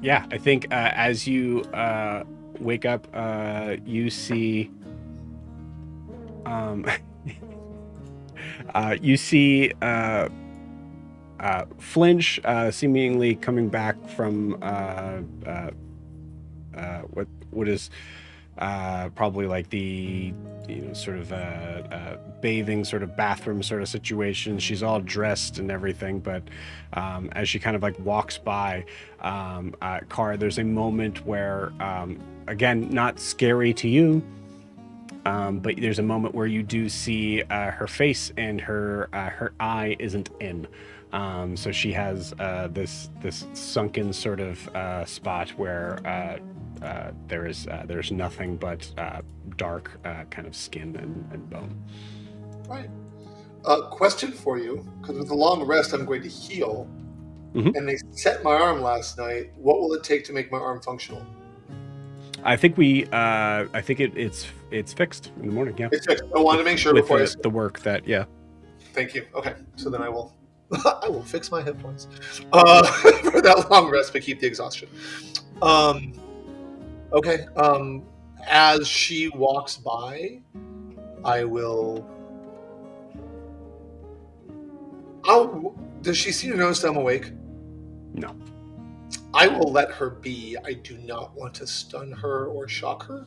Yeah, I think as you wake up, you see flinch, seemingly coming back from what is probably like the sort of bathing sort of bathroom sort of situation. She's all dressed and everything, but as she kind of like walks by Car, there's a moment where again, not scary to you, but there's a moment where you do see her face, and her eye isn't in. So she has this sunken sort of spot where there's nothing but dark kind of skin and bone. Right. Question for you, because with a long rest, I'm going to heal. Mm-hmm. And they set my arm last night. What will it take to make my arm functional? I think it's fixed in the morning. Yeah, it's fixed. I wanted to make sure with before the work that. Yeah. Thank you. Okay, so then I will fix my hit points for that long rest, but keep the exhaustion. Okay. As she walks by, does she seem to notice that I'm awake? No. I will let her be. I do not want to stun her or shock her,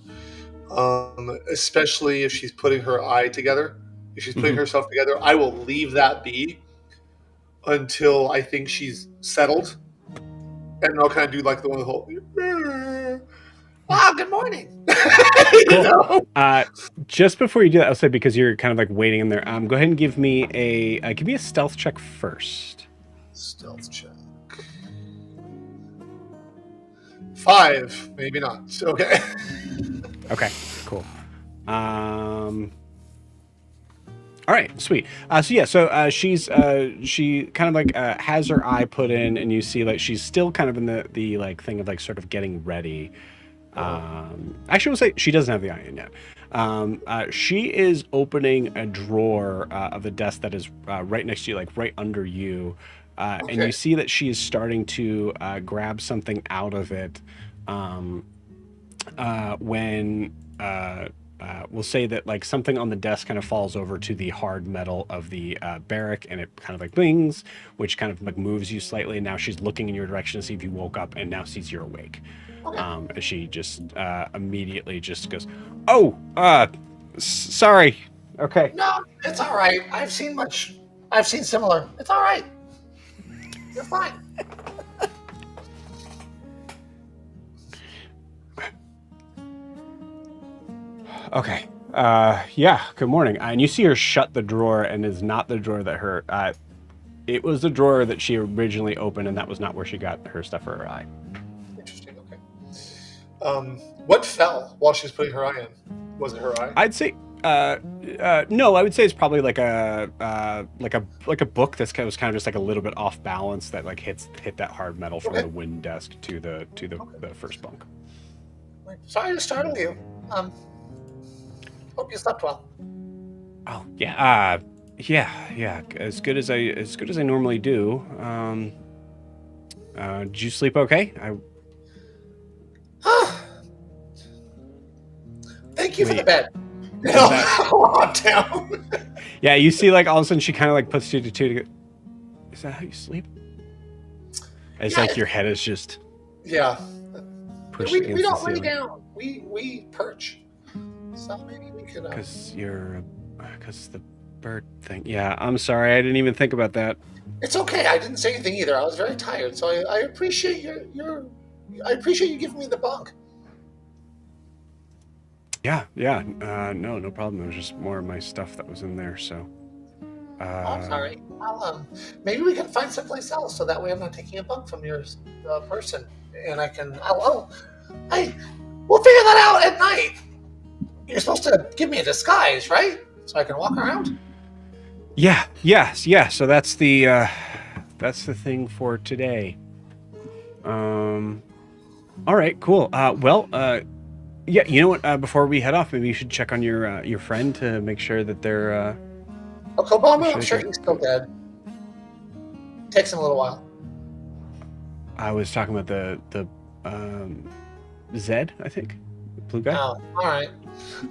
especially if she's putting her eye together. If she's putting herself together, I will leave that be until I think she's settled. And I'll kind of do like the one with the whole, wow, good morning. Cool. Just before you do that, I'll say, because you're kind of like waiting in there, go ahead and give me a stealth check first. Stealth check. 5, maybe not. Okay. Okay, cool. All right, sweet. So she kind of like has her eye put in, and you see like she's still kind of in the like thing of like sort of getting ready. Actually, we'll say she doesn't have the eye in yet. She is opening a drawer of the desk that is right next to you, like right under you. And you see that she is starting to grab something out of it when we'll say that like something on the desk kind of falls over to the hard metal of the barrack, and it kind of like blings, which kind of like moves you slightly. And now she's looking in your direction to see if you woke up, and now sees you're awake. As she just immediately just goes, "Oh, sorry." Okay. No, it's all right. I've seen similar. It's all right. You're fine. Okay. Yeah. Good morning. And you see her shut the drawer, and is not the drawer that her. It was the drawer that she originally opened, and that was not where she got her stuff for her eye. Interesting. Okay. What fell while she was putting her eye in? Was it her eye? I'd say. No, I would say it's probably like a book that's was kind of just like a little bit off balance, that like hit that hard metal from the wind desk to the first bunk. Sorry to startle you. Hope you slept well. Oh yeah, yeah. As good as I normally do. Did you sleep okay? Thank you for the bed. Down. Yeah, you see, like all of a sudden she kind of like puts 2 to 2 together. Is that how you sleep? It's like your head is just pushed against we don't the lay ceiling. down. We perch. So maybe we could. Because the bird thing. Yeah, I'm sorry, I didn't even think about that. It's okay. I didn't say anything either. I was very tired, so I appreciate I appreciate you giving me the bunk. Yeah. No problem. It was just more of my stuff that was in there. So. I'm sorry. Maybe we can find someplace else, so that way I'm not taking a bunk from your person, and I can. We'll figure that out at night. You're supposed to give me a disguise, right? So I can walk around. Yes. So that's the thing for today. All right. Cool. Yeah. You know what? Before we head off, maybe you should check on your friend to make sure that they're. Obama, I'm sure he's still dead. Takes him a little while. I was talking about the Zed, I think. The blue guy. Oh, all right.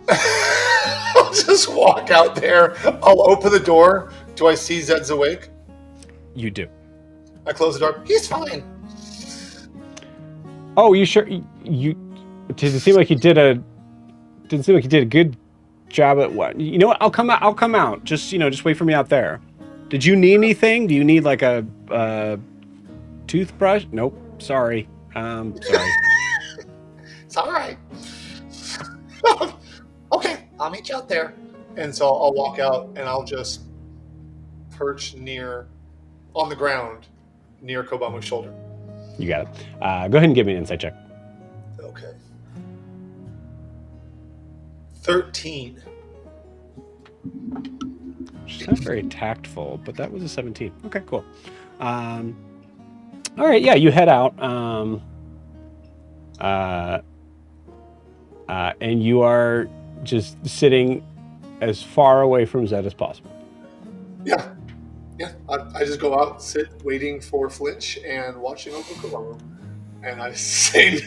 I'll just walk out there. I'll open the door. Do I see Zed's awake? You do. I close the door. He's fine. Oh, you sure? You didn't seem like you did a good job at what? You know what? I'll come out. I'll come out. Just just wait for me out there. Did you need anything? Do you need like a toothbrush? Nope. Sorry. Sorry. It's all right. Okay, I'll meet you out there. And so I'll walk out and I'll just perch on the ground near Kobamu's shoulder. You got it. Go ahead and give me an insight check. Okay. 13. Which is not very tactful, but that was a 17. Okay, cool. All right, yeah, you head out. And you are just sitting as far away from Zed as possible. Yeah. I just go out, sit, waiting for Flinch and watching Uncle Kobamu. And I say,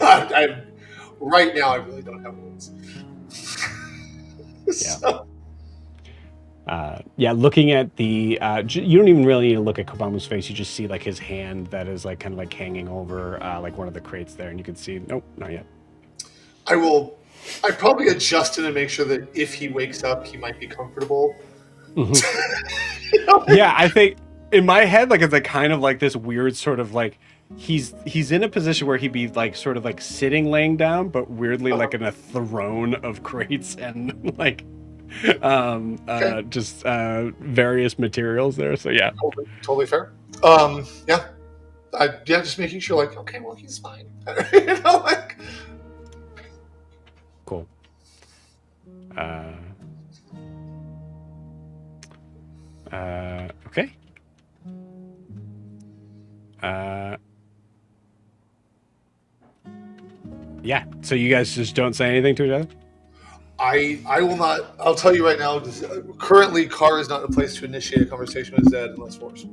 right now, I really don't have words. So. Looking at the, you don't even really need to look at Kobamu's face. You just see like his hand that is like kind of like hanging over like one of the crates there, and you can see, nope, not yet. I probably adjust it and make sure that if he wakes up, he might be comfortable. Mm-hmm. Yeah, I think in my head, like it's like kind of like this weird sort of like he's in a position where he'd be like sort of like sitting laying down, but weirdly like in a throne of crates and like just various materials there. So yeah, totally fair. Just making sure like, okay, well, he's fine. Like. Cool. Okay. Yeah. So you guys just don't say anything to each other? I will not. I'll tell you right now. Currently, Carr is not a place to initiate a conversation with Zed unless forced.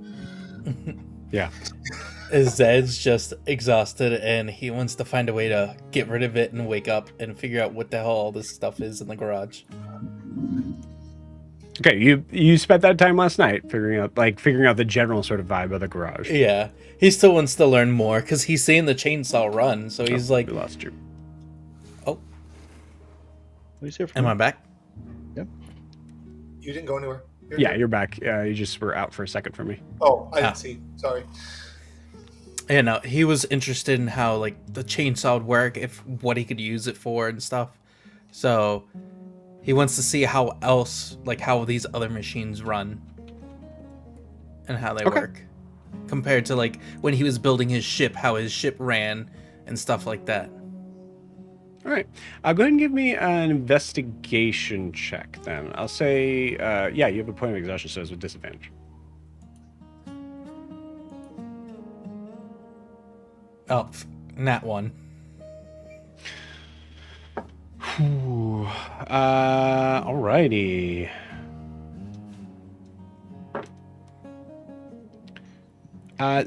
Yeah. Zed's just exhausted and he wants to find a way to get rid of it and wake up and figure out what the hell all this stuff is in the garage. Okay, you spent that time last night figuring out the general sort of vibe of the garage. Yeah, he still wants to learn more because he's seeing the chainsaw run, so he's like, we lost you. Oh, am I back? Yep. You didn't go anywhere. You're back. You just were out for a second for me. Oh, I didn't see. Sorry. Yeah, no, he was interested in how like the chainsaw would work, if what he could use it for and stuff. So he wants to see how these other machines run and how they work compared to like when he was building his ship, how his ship ran and stuff like that. All right, go ahead and give me an investigation check then. I'll say, you have a point of exhaustion, so it's with disadvantage. Oh, nat 1. Alrighty.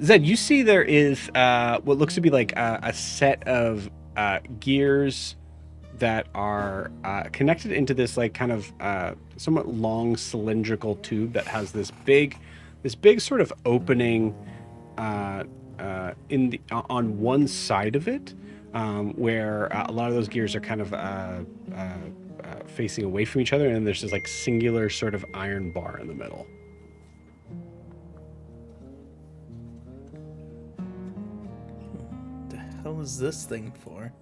Zed, you see there is what looks to be like a set of gears that are connected into this like kind of somewhat long cylindrical tube that has this big sort of opening on one side of it, where a lot of those gears are kind of facing away from each other, and there's this like singular sort of iron bar in the middle. The hell is this thing for?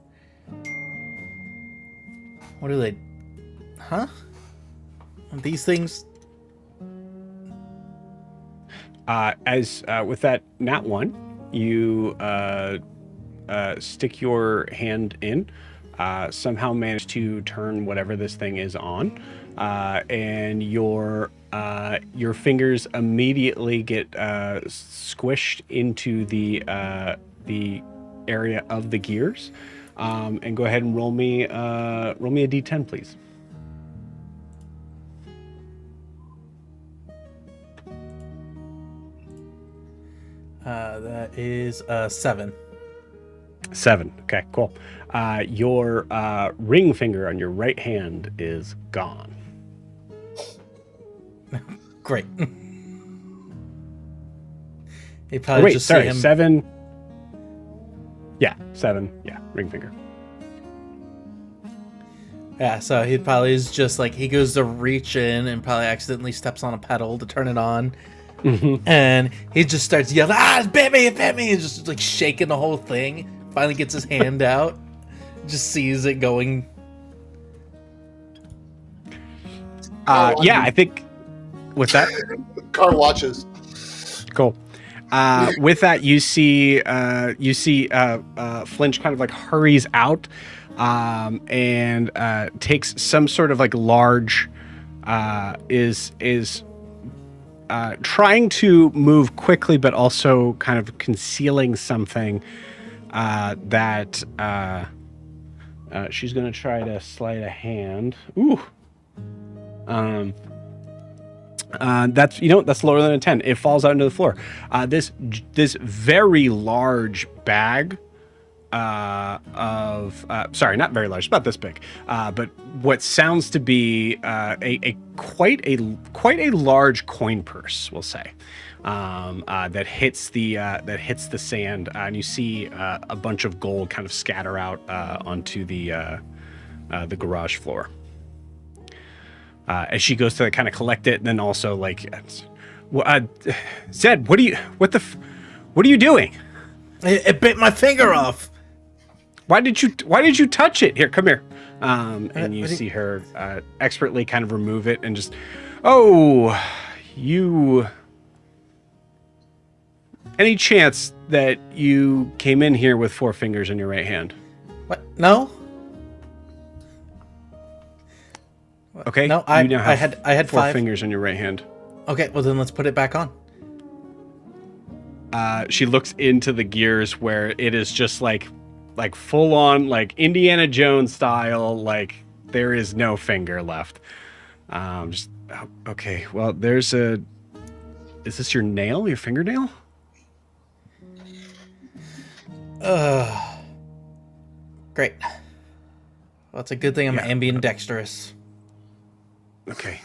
What are they? Huh? These things? As with that nat 1, you stick your hand in, somehow manage to turn whatever this thing is on, and your fingers immediately get squished into the area of the gears. And go ahead and roll me a d10, please. That is 7. 7. Okay, cool. Your ring finger on your right hand is gone. Great. He probably just see him. 7. Yeah, 7. Yeah, ring finger. Yeah, so he probably is just like, he goes to reach in and probably accidentally steps on a pedal to turn it on. And he just starts yelling, it bit me, it bit me. He's just like shaking the whole thing. Finally gets his hand out. Just sees it going. Yeah, I think. What's that? Car watches. Cool. With that, you see Flinch kind of like hurries out and takes some sort of like large is trying to move quickly, but also kind of concealing something that she's going to try to sleight a hand. Ooh. That's lower than a 10. It falls out into the floor. This very large bag sorry, not very large, about this big, but what sounds to be quite a large coin purse, we'll say, that hits the sand, and you see a bunch of gold kind of scatter out onto the garage floor. As she goes to kind of collect it, and then also like, Zed, what are you doing? It bit my finger off. Why did you touch it? Here, come here. And you see her expertly kind of remove it and just, any chance that you came in here with 4 fingers in your right hand? What? No. Okay. No, I had 4 5 fingers in your right hand. Okay, well then let's put it back on. She looks into the gears where it is just like full on like Indiana Jones style, like there is no finger left. Okay. Well, is this your nail? Your fingernail? Great. Well, it's a good thing I'm ambidextrous. Okay.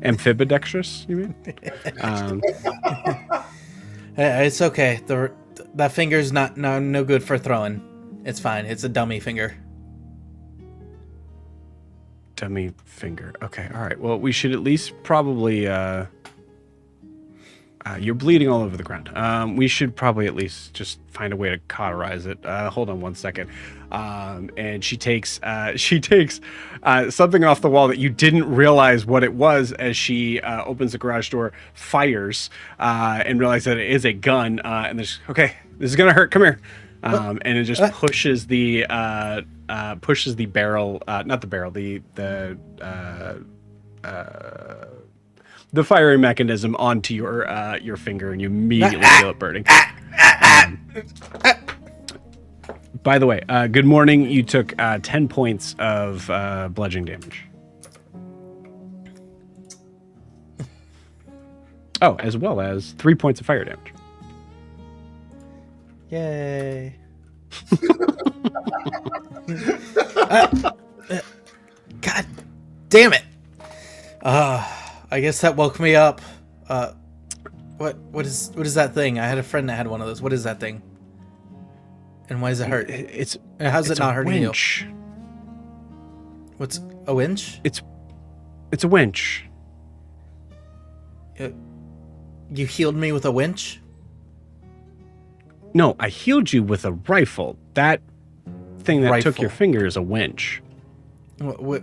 Amphibidextrous, you mean? It's okay. That finger's no good for throwing. It's fine. It's a dummy finger. Dummy finger. Okay. All right. Well, we should at least probably. You're bleeding all over the ground. We should probably at least just find a way to cauterize it. Hold on one second. And she takes something off the wall that you didn't realize what it was as she opens the garage door, fires, and realizes that it is a gun. And there's, okay, this is gonna hurt. Come here. And it just pushes the barrel, not the barrel, the firing mechanism onto your finger, and you immediately feel it burning. By the way, good morning. You took 10 points of bludgeoning damage. Oh, as well as 3 points of fire damage. Yay. God damn it. I guess that woke me up. What is that thing? I had a friend that had one of those. What is that thing? And why does it hurt? How's it not hurting you? What's a winch? It's a winch. You healed me with a winch? No, I healed you with a rifle. That thing that took your finger is a winch. What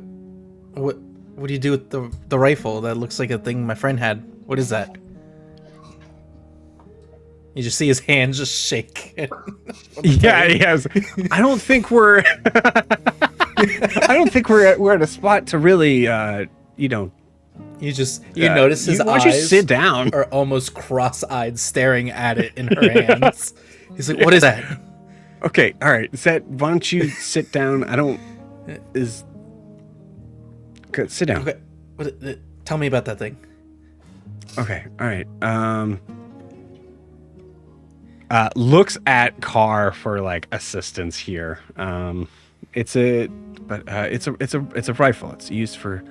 do you do with the rifle? That looks like a thing my friend had. What is that? You just see his hands just shake. Yeah, he has. I don't think we're at a spot to really You notice his eyes. Why don't you sit down? Are almost cross-eyed, staring at it in her hands. He's like, "What is that?" Okay, all right. Why don't you sit down? Okay, sit down. Okay, tell me about that thing. Okay, all right. Looks at Carr for like assistance here. It's a rifle. It's used for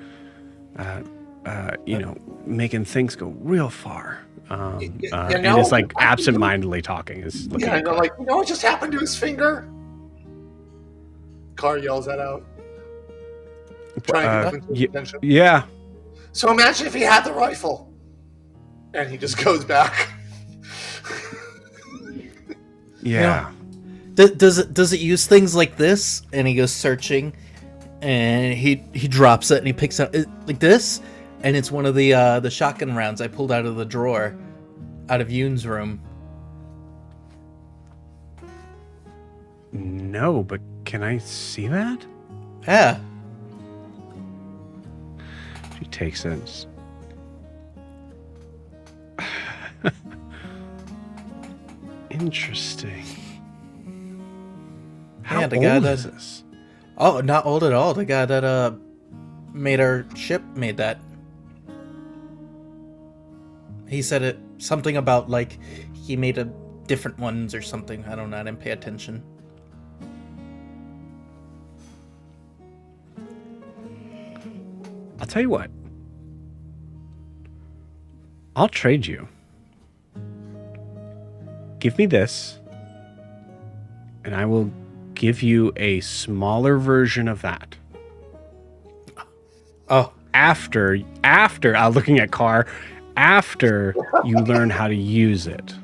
making things go real far. And know, is like absentmindedly talking. Is looking Yeah, I at know, Carr. like, you know what just happened to his finger? Carr yells that out. Trying to get his attention. Yeah. So imagine if he had the rifle. And he just goes back. Yeah. Does it use things like this? And he goes searching, and he drops it and he picks up like this, and it's one of the shotgun rounds I pulled out of the drawer, out of Yoon's room. No, but can I see that? Yeah. She takes it. Interesting. How the old guy is that- this? Oh, not old at all. The guy that made our ship made that. He said it something about like he made a different ones or something. I don't know. I didn't pay attention. I'll tell you what. I'll trade you. Give me this, and I will give you a smaller version of that. Oh, After looking at Carr, after you learn how to use it.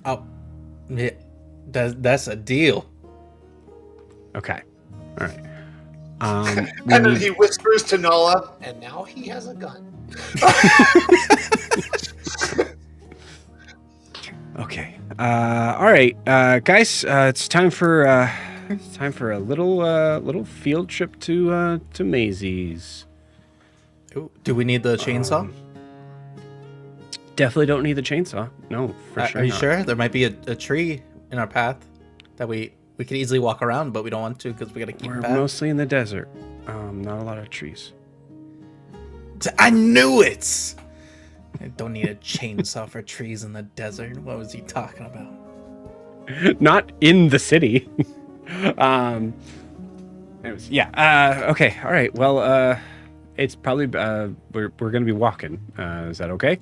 oh, yeah, that's a deal. Okay. All right. And then he whispers to Nala, and now he has a gun. Okay. All right, guys. It's time for a little field trip to Maisie's. Ooh, do we need the chainsaw? Definitely don't need the chainsaw. No, for sure. Are you not. sure? There might be a tree in our path that we could easily walk around, but we don't want to because we gotta keep We're it back. mostly in the desert. Not a lot of trees. I knew it! I don't need a chainsaw for trees in the desert. What was he talking about? Not in the city. Anyways, yeah. Okay. All right. Well, it's probably we're gonna be walking. Is that okay?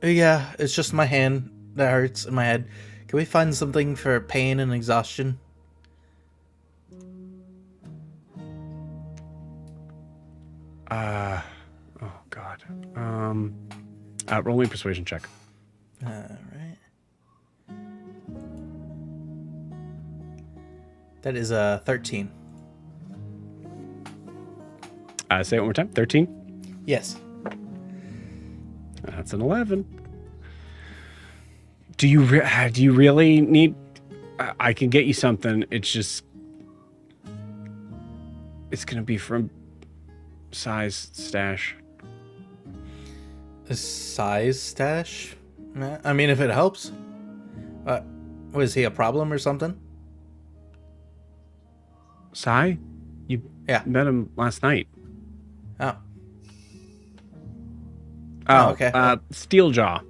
Yeah, it's just my hand that hurts in my head. Can we find something for pain and exhaustion? Oh God. Roll me a persuasion check. Alright. That is 13. Say it one more time. 13. Yes. That's an 11. Do you really need? I can get you something. It's just it's gonna be from Size Stash. A size stash? I mean, if it helps. Was he a problem or something? Sai, you Yeah. met him last night. Oh. Oh, okay. Steeljaw.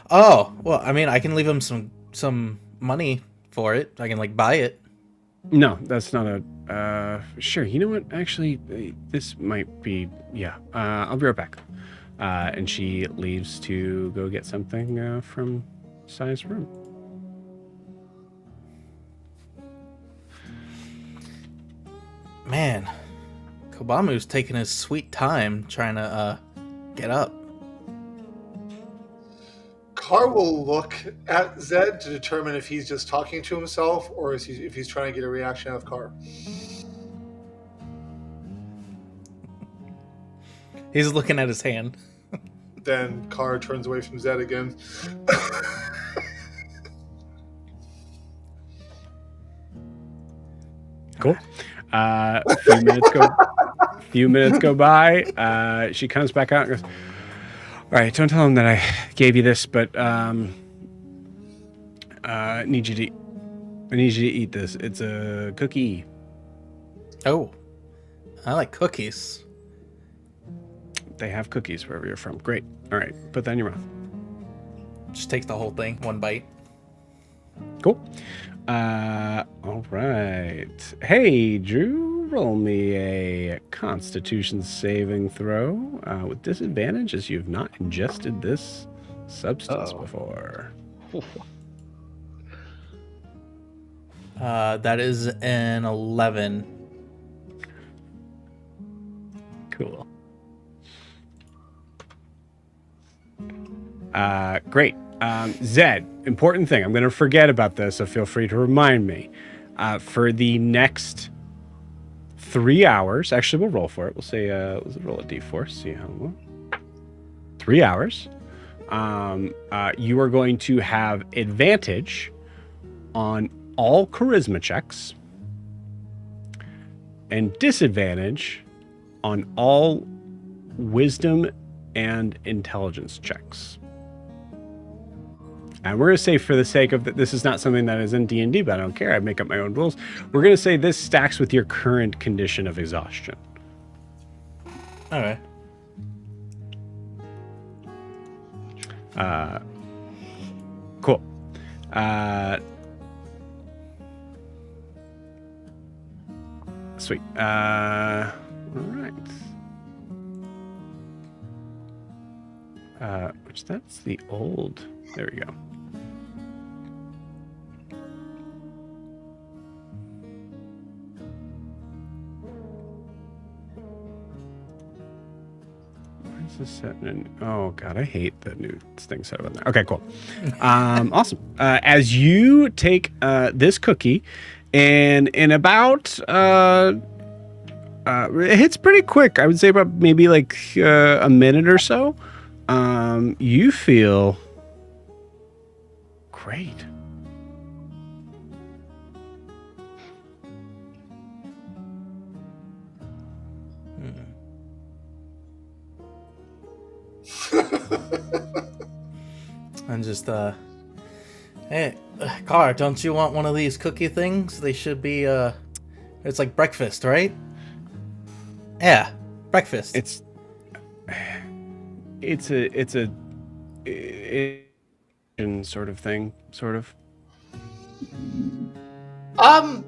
Oh, well, I mean, I can leave him some money for it. I can, like, buy it. No, that's not a. Sure. You know what? Actually, this might be. Yeah. I'll be right back. And she leaves to go get something from Sai's room. Man, Kobamu's taking his sweet time trying to get up. Carr will look at Zed to determine if he's just talking to himself or if he's trying to get a reaction out of Carr. He's looking at his hand. Then Carr turns away from Zed again. Cool. A few minutes go by. She comes back out and goes, "All right, don't tell him that I gave you this, but I need you to eat this. It's a cookie." Oh, I like cookies. They have cookies wherever you're from. Great. All right, put that in your mouth. Just take the whole thing, one bite. Cool. All right. Hey, Drew. roll me a Constitution saving throw with disadvantage, as you've not ingested this substance before. That is an 11. Cool. Great. Zed, important thing. I'm going to forget about this, so feel free to remind me. For the next 3 hours, actually, we'll roll for it. We'll say, let's roll a d4, see how long. 3 hours. You are going to have advantage on all charisma checks and disadvantage on all wisdom and intelligence checks. And we're going to say, for the sake of this is not something that is in D&D, but I don't care. I make up my own rules. We're going to say this stacks with your current condition of exhaustion. All right. Cool. Sweet. All right. Which that's the old. There we go. Where's this set in? Oh god, I hate the new thing set up in there. Okay, cool. Awesome. As you take this cookie, and in about it hits pretty quick. I would say about maybe like a minute or so. You feel great. And just hey, Car, don't you want one of these cookie things? They should be it's like breakfast, right? Yeah, breakfast. It's a sort of thing, sort of. I've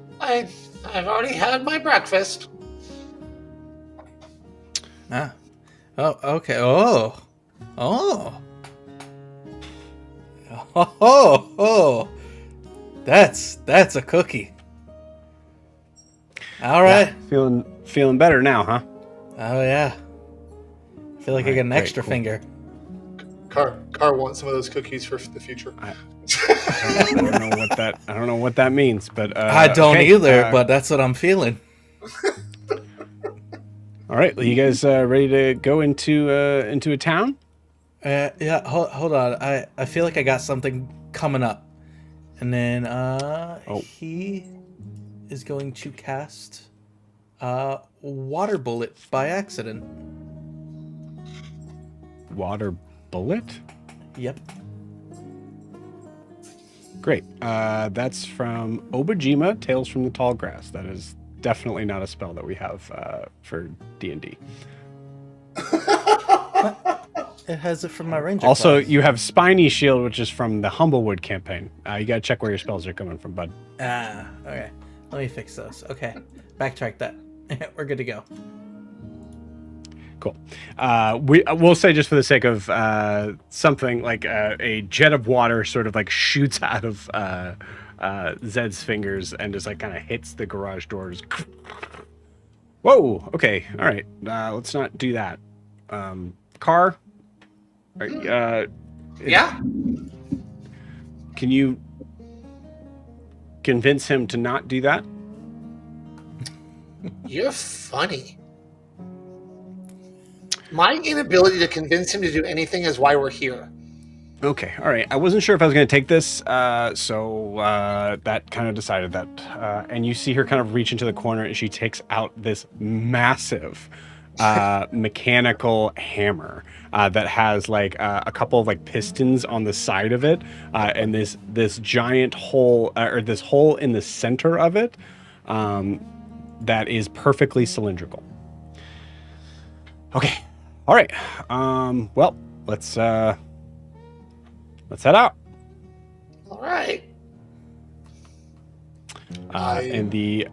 already had my breakfast. Ah. Oh, okay. Oh. Oh. Oh. That's a cookie. All right. Yeah, feeling better now, huh? Oh yeah. I feel like I get an extra cool. finger. Car wants some of those cookies for the future. I don't know what that means, but I don't okay, either, but that's what I'm feeling. All right, you guys ready to go into a town? Yeah, hold on. I feel like I got something coming up. And then he is going to cast Water Bullet by accident. Water bullet? Yep. Great. That's from Obajima, Tales from the Tall Grass. That is definitely not a spell that we have for D&D. It has it from my ranger Also, class. you have Spiny Shield, which is from the Humblewood campaign. You gotta check where your spells are coming from, bud. Okay. Let me fix those. Okay. Backtrack that. We're good to go. Cool. We'll say, just for the sake of something like a jet of water sort of like shoots out of Zed's fingers and just like kind of hits the garage doors. Whoa. Okay. All right. Let's not do that. Car. Yeah? Can you convince him to not do that? You're funny. My inability to convince him to do anything is why we're here. Okay, all right. I wasn't sure if I was going to take this, so that kind of decided that. And you see her kind of reach into the corner, and she takes out this massive mechanical hammer that has like a couple of like pistons on the side of it, and this giant hole, or this hole in the center of it, that is perfectly cylindrical. Okay, all right. Well, let's head out. All right. And the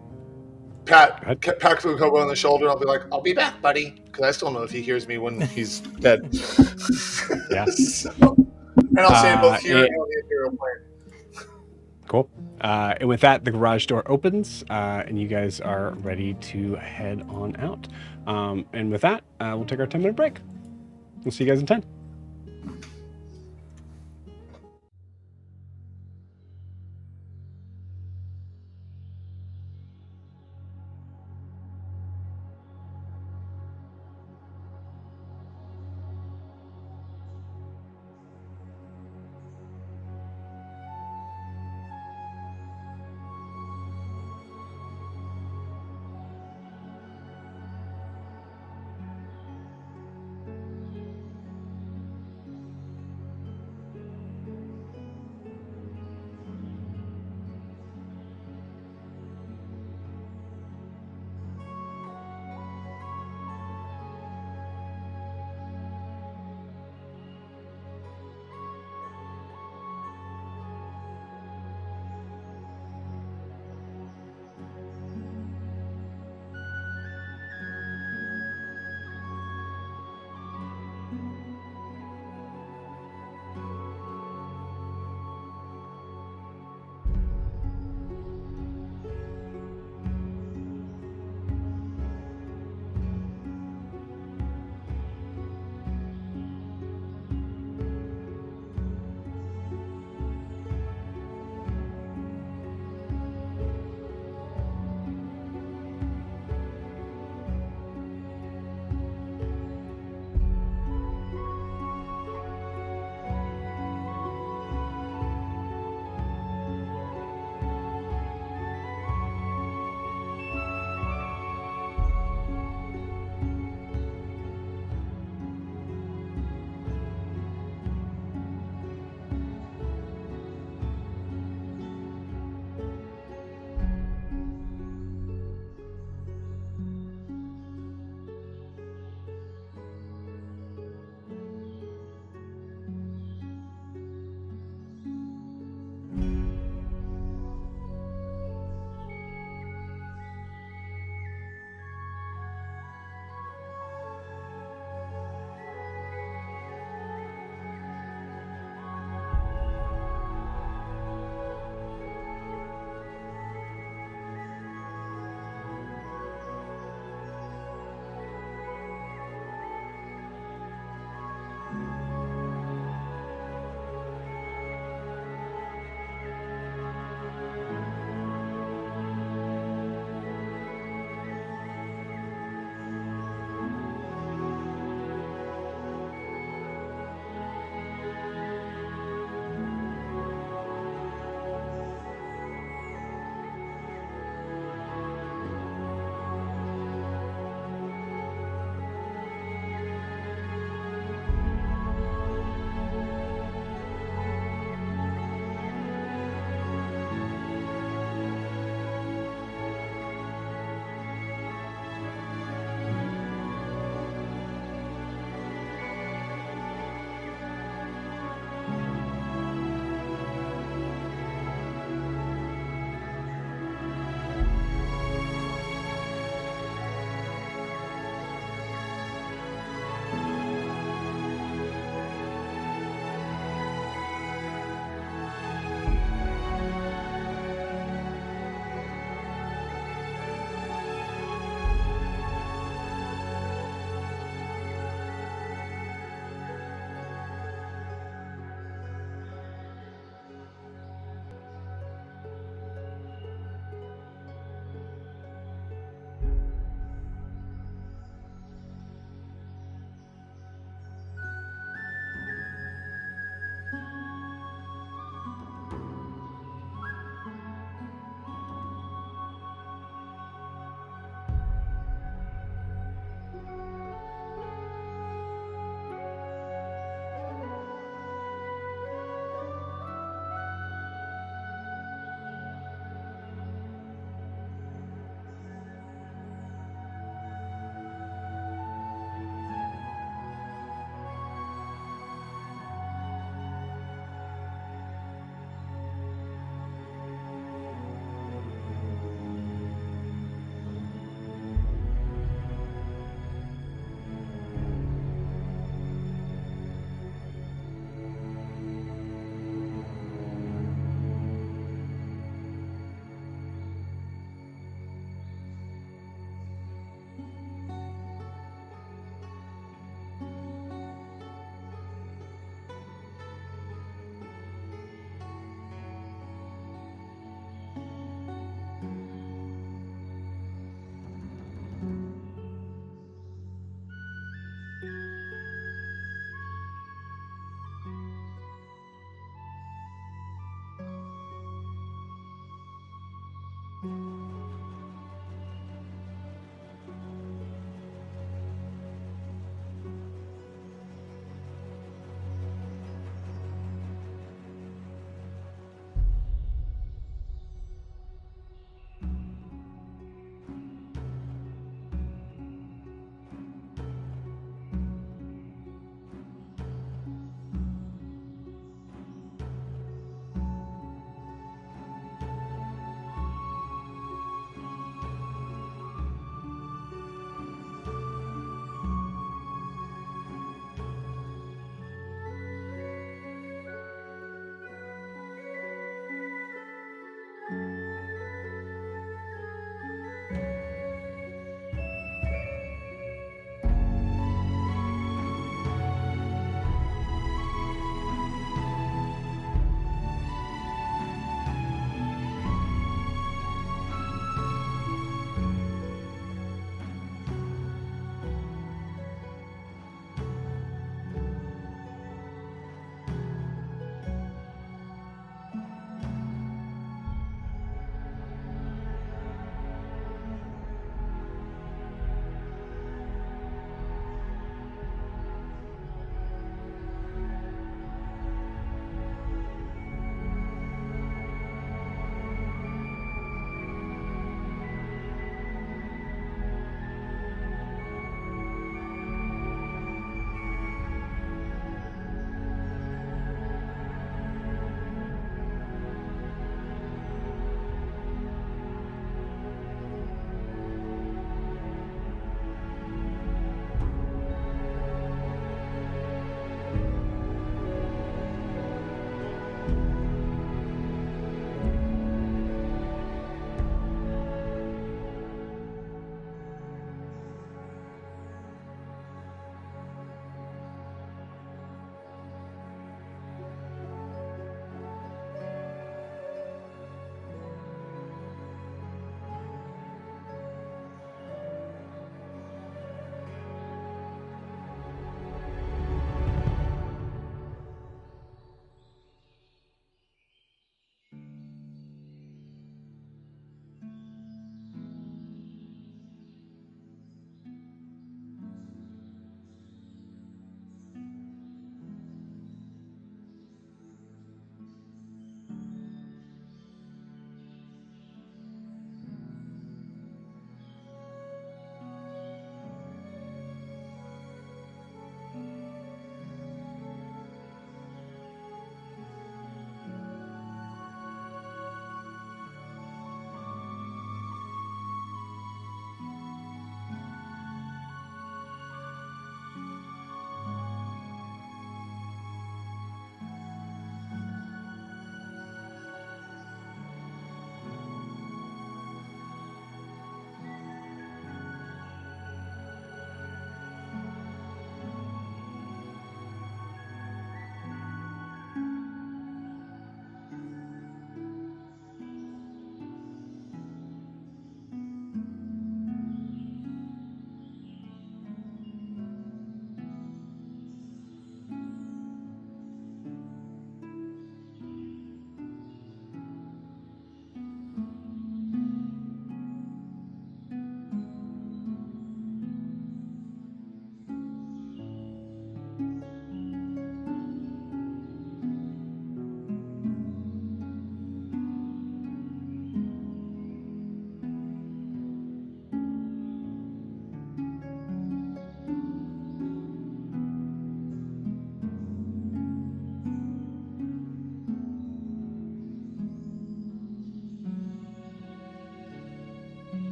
pat Fukobo on the shoulder, and I'll be like, "I'll be back, buddy," because I still don't know if he hears me when he's dead. Yeah. And I'll say it both here and on the Imperial plane. Cool. And with that, the garage door opens, and you guys are ready to head on out. And with that, we'll take our 10-minute break. We'll see you guys in 10.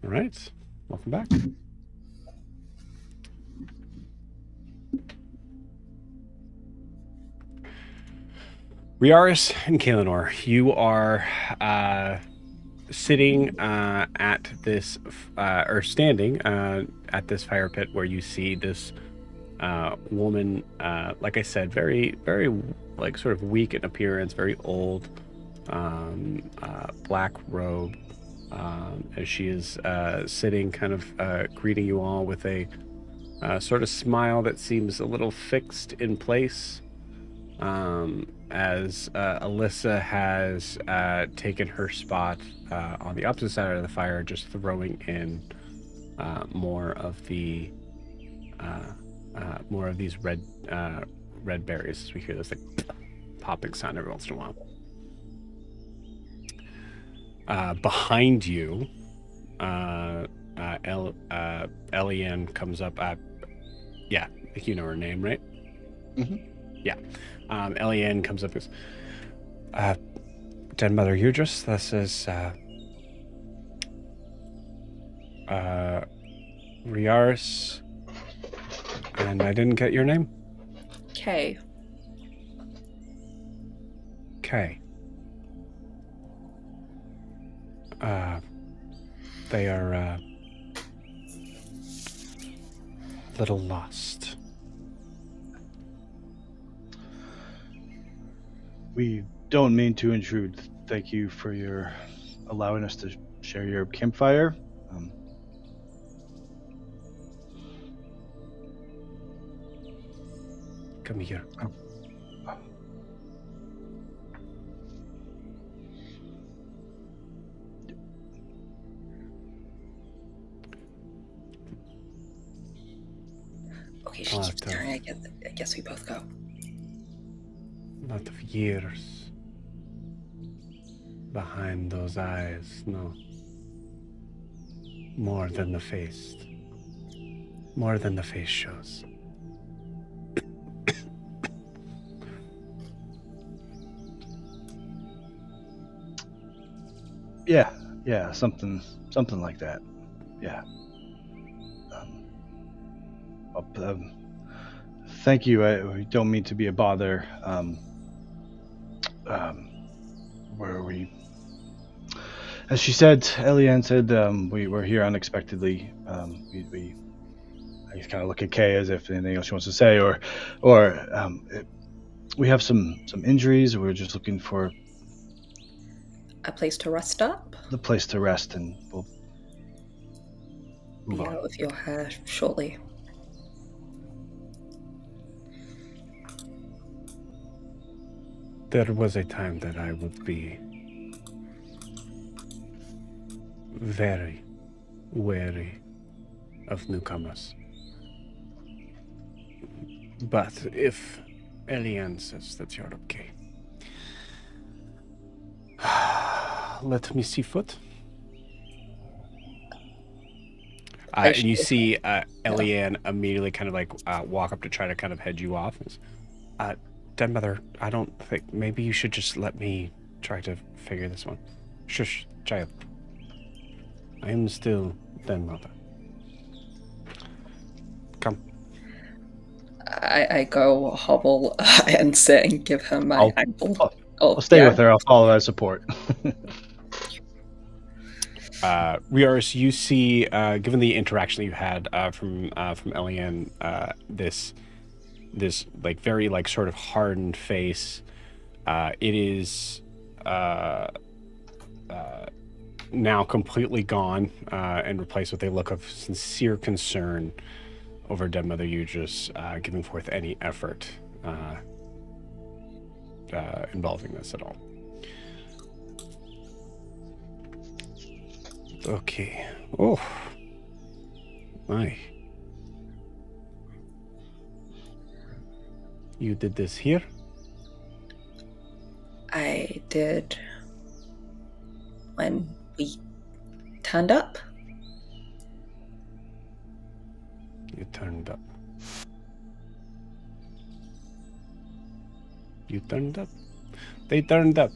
All right. Welcome back. Riaris and Kaelinor, you are sitting at this, or standing at this fire pit where you see this woman, like I said, very, very, like, sort of weak in appearance, very old, black robe, as she is sitting, kind of greeting you all with a sort of smile that seems a little fixed in place, as Alyssa has taken her spot on the opposite side of the fire, just throwing in more of these red berries. As we hear this like popping sound every once in a while. Behind you, Eliane comes up. Yeah, I think you know her name, right? Mm-hmm. Yeah. Eliane comes up and goes, Den Mother Udris, this is Riaris, and I didn't get your name? Kay. Kay. They are a little lost. We don't mean to intrude. Thank you for your allowing us to share your campfire. Come here. Okay, she keeps staring. I guess we both go. Lot of years behind those eyes, no. More than the face. More than the face shows. Yeah, something like that. Yeah. Thank you. I don't mean to be a bother. Where we, as she said, Eliane said, we were here unexpectedly. I just kind of look at Kay as if anything else she wants to say, or we have some injuries. We're just looking for a place to rest up. The place to rest, and we'll move be on. out with your hair shortly. There was a time that I would be very wary of newcomers. But if Eliane says that you're okay, let me see foot. And you see Eliane immediately kind of like walk up to try to kind of head you off. Den Mother, I don't think, maybe you should just let me try to figure this one. Shush, child. I am still Den Mother. Come. I go hobble and sit and give her my ankle. I'll stay with her. I'll follow as support. Riaris, you see, given the interaction that you had from Eliane, this like very like sort of hardened face, it is now completely gone and replaced with a look of sincere concern over Den Mother Udris giving forth any effort involving this at all. Okay. Oh. My. You did this here? I did when we turned up. You turned up. You turned up. They turned up.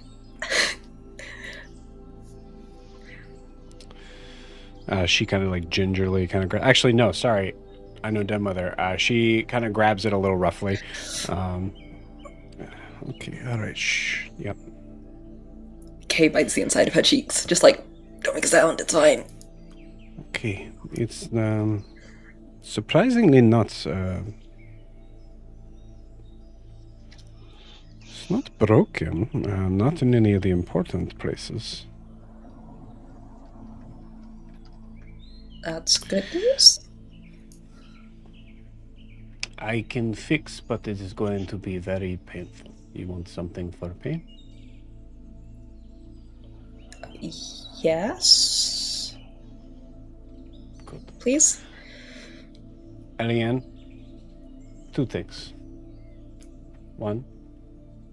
She kind of like gingerly kind of actually no, sorry. I know Den Mother. She kind of grabs it a little roughly. Okay, all right. Shh. Yep. Kay bites the inside of her cheeks, just like, don't make a sound, it's fine. Okay, it's surprisingly not. It's not broken. Not in any of the important places. That's good news. I can fix, but it is going to be very painful. You want something for pain? Yes. Good. Please? Eliane, 2 things. 1,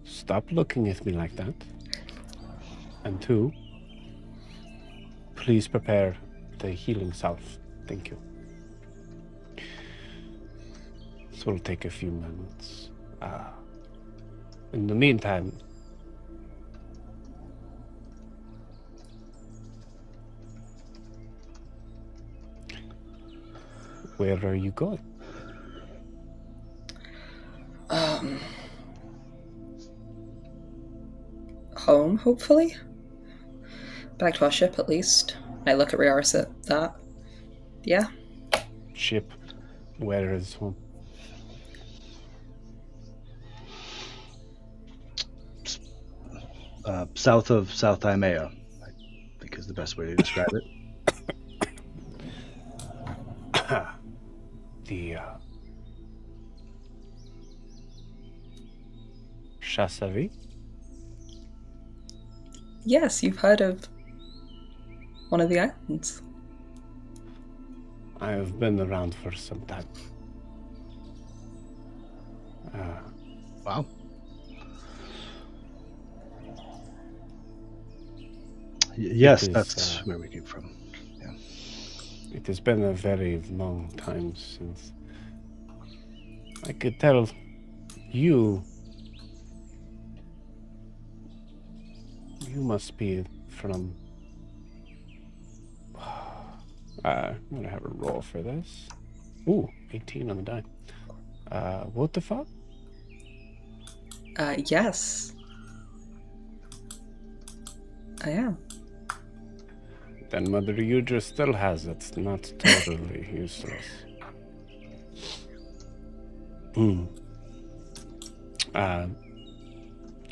stop looking at me like that. And 2, please prepare the healing salve. Thank you. This will take a few minutes. In the meantime, where are you going? Home, hopefully? Back to our ship, at least. I look at Riaris at that. Yeah? Ship. Where is home? South of South Imea, I think is the best way to describe it. The Chassavi? Yes, you've heard of one of the islands. I have been around for some time. Wow. Yes, that's where we came from. Yeah. It has been a very long time since I could tell you must be from I'm gonna have a roll for this. Ooh, 18 on the die. What the fuck? Yes. I am. Then Mother Udra still has it, not totally useless.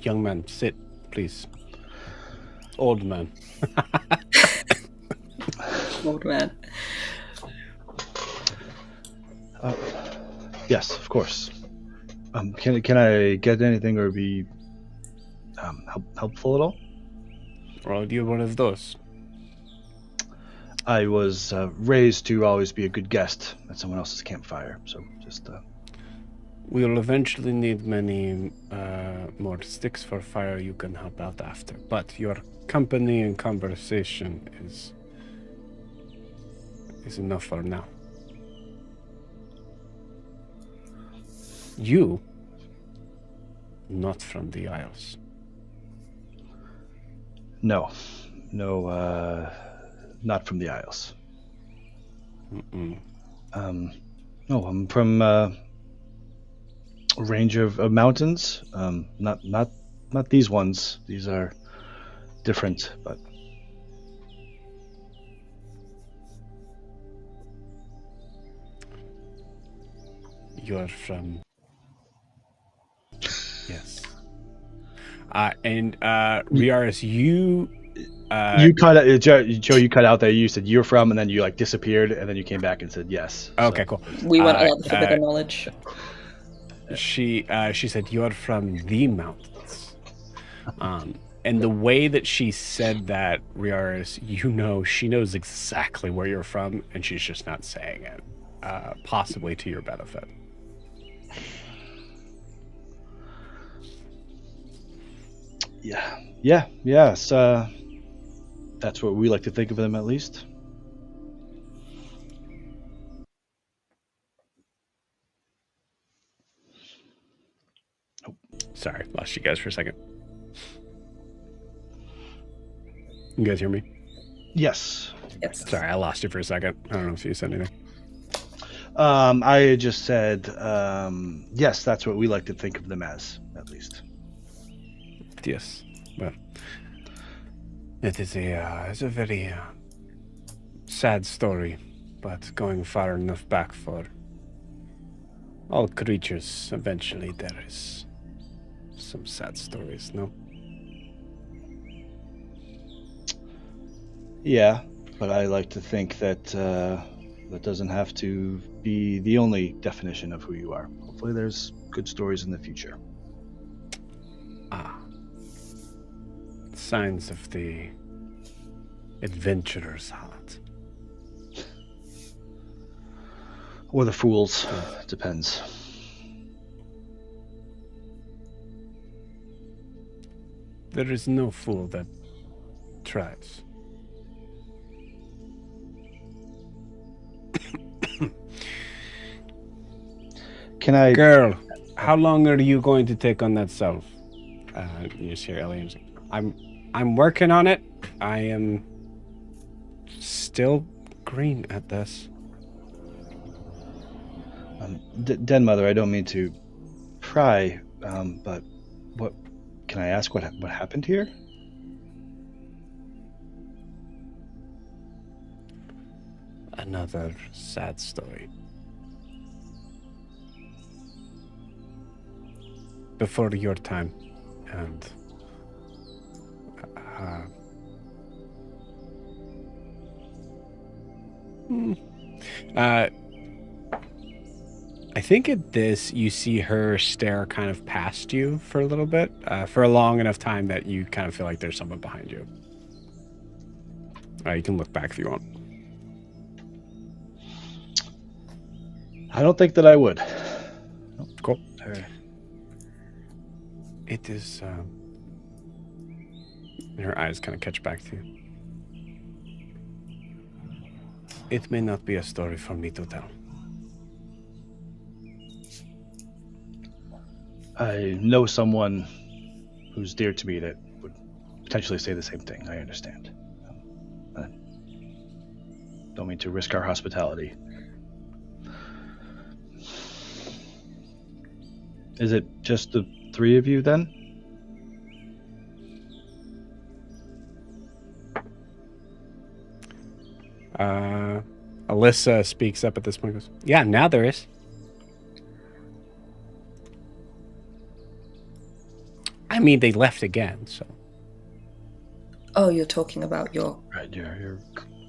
Young man, sit, please. Old man. Old man. Yes, of course. Can I get anything or be helpful at all? Well, you're one of those. I was raised to always be a good guest at someone else's campfire, so just... We'll eventually need many more sticks for fire. You can help out after. But your company and conversation is enough for now. You, not from the Isles. No, not from the Isles. Mm-mm. No, I'm from a range of mountains. Not these ones. These are different, but You're from... Yes. And Riaris, you cut out, Joe. You cut out there. You said you're from, and then you like disappeared, and then you came back and said yes. Okay, cool. We went a lot for bigger knowledge. She said you're from the mountains, and the way that she said that, Riaris, she knows exactly where you're from, and she's just not saying it, possibly to your benefit. Yes. That's what we like to think of them, at least. Oh, sorry, lost you guys for a second. You guys hear me? Yes. Sorry, I lost you for a second. I don't know if you said anything. I just said yes. That's what we like to think of them as, at least. Yes. Well, it is it's a very sad story, but going far enough back for all creatures, eventually there is some sad stories, no? Yeah, but I like to think that that doesn't have to be the only definition of who you are. Hopefully there's good stories in the future. Signs of the adventurer's heart. Or the fools. Depends. There is no fool that tries. Can I... Girl, how long are you going to take on that self? You just hear Elliot say, I'm working on it. I am still green at this. Den Mother, I don't mean to pry, but what... Can I ask what happened here? Another sad story. Before your time, and I think at this you see her stare kind of past you for a little bit, for a long enough time that you kind of feel like there's someone behind you. You can look back if you want. I don't think that I would. Cool. It is. And her eyes kind of catch back to you. It may not be a story for me to tell. I know someone who's dear to me that would potentially say the same thing. I understand. Don't mean to risk our hospitality. Is it just the three of you then? Alyssa speaks up at this point and goes, yeah, now there is. I mean, they left again, so. Oh, you're talking about your Right, your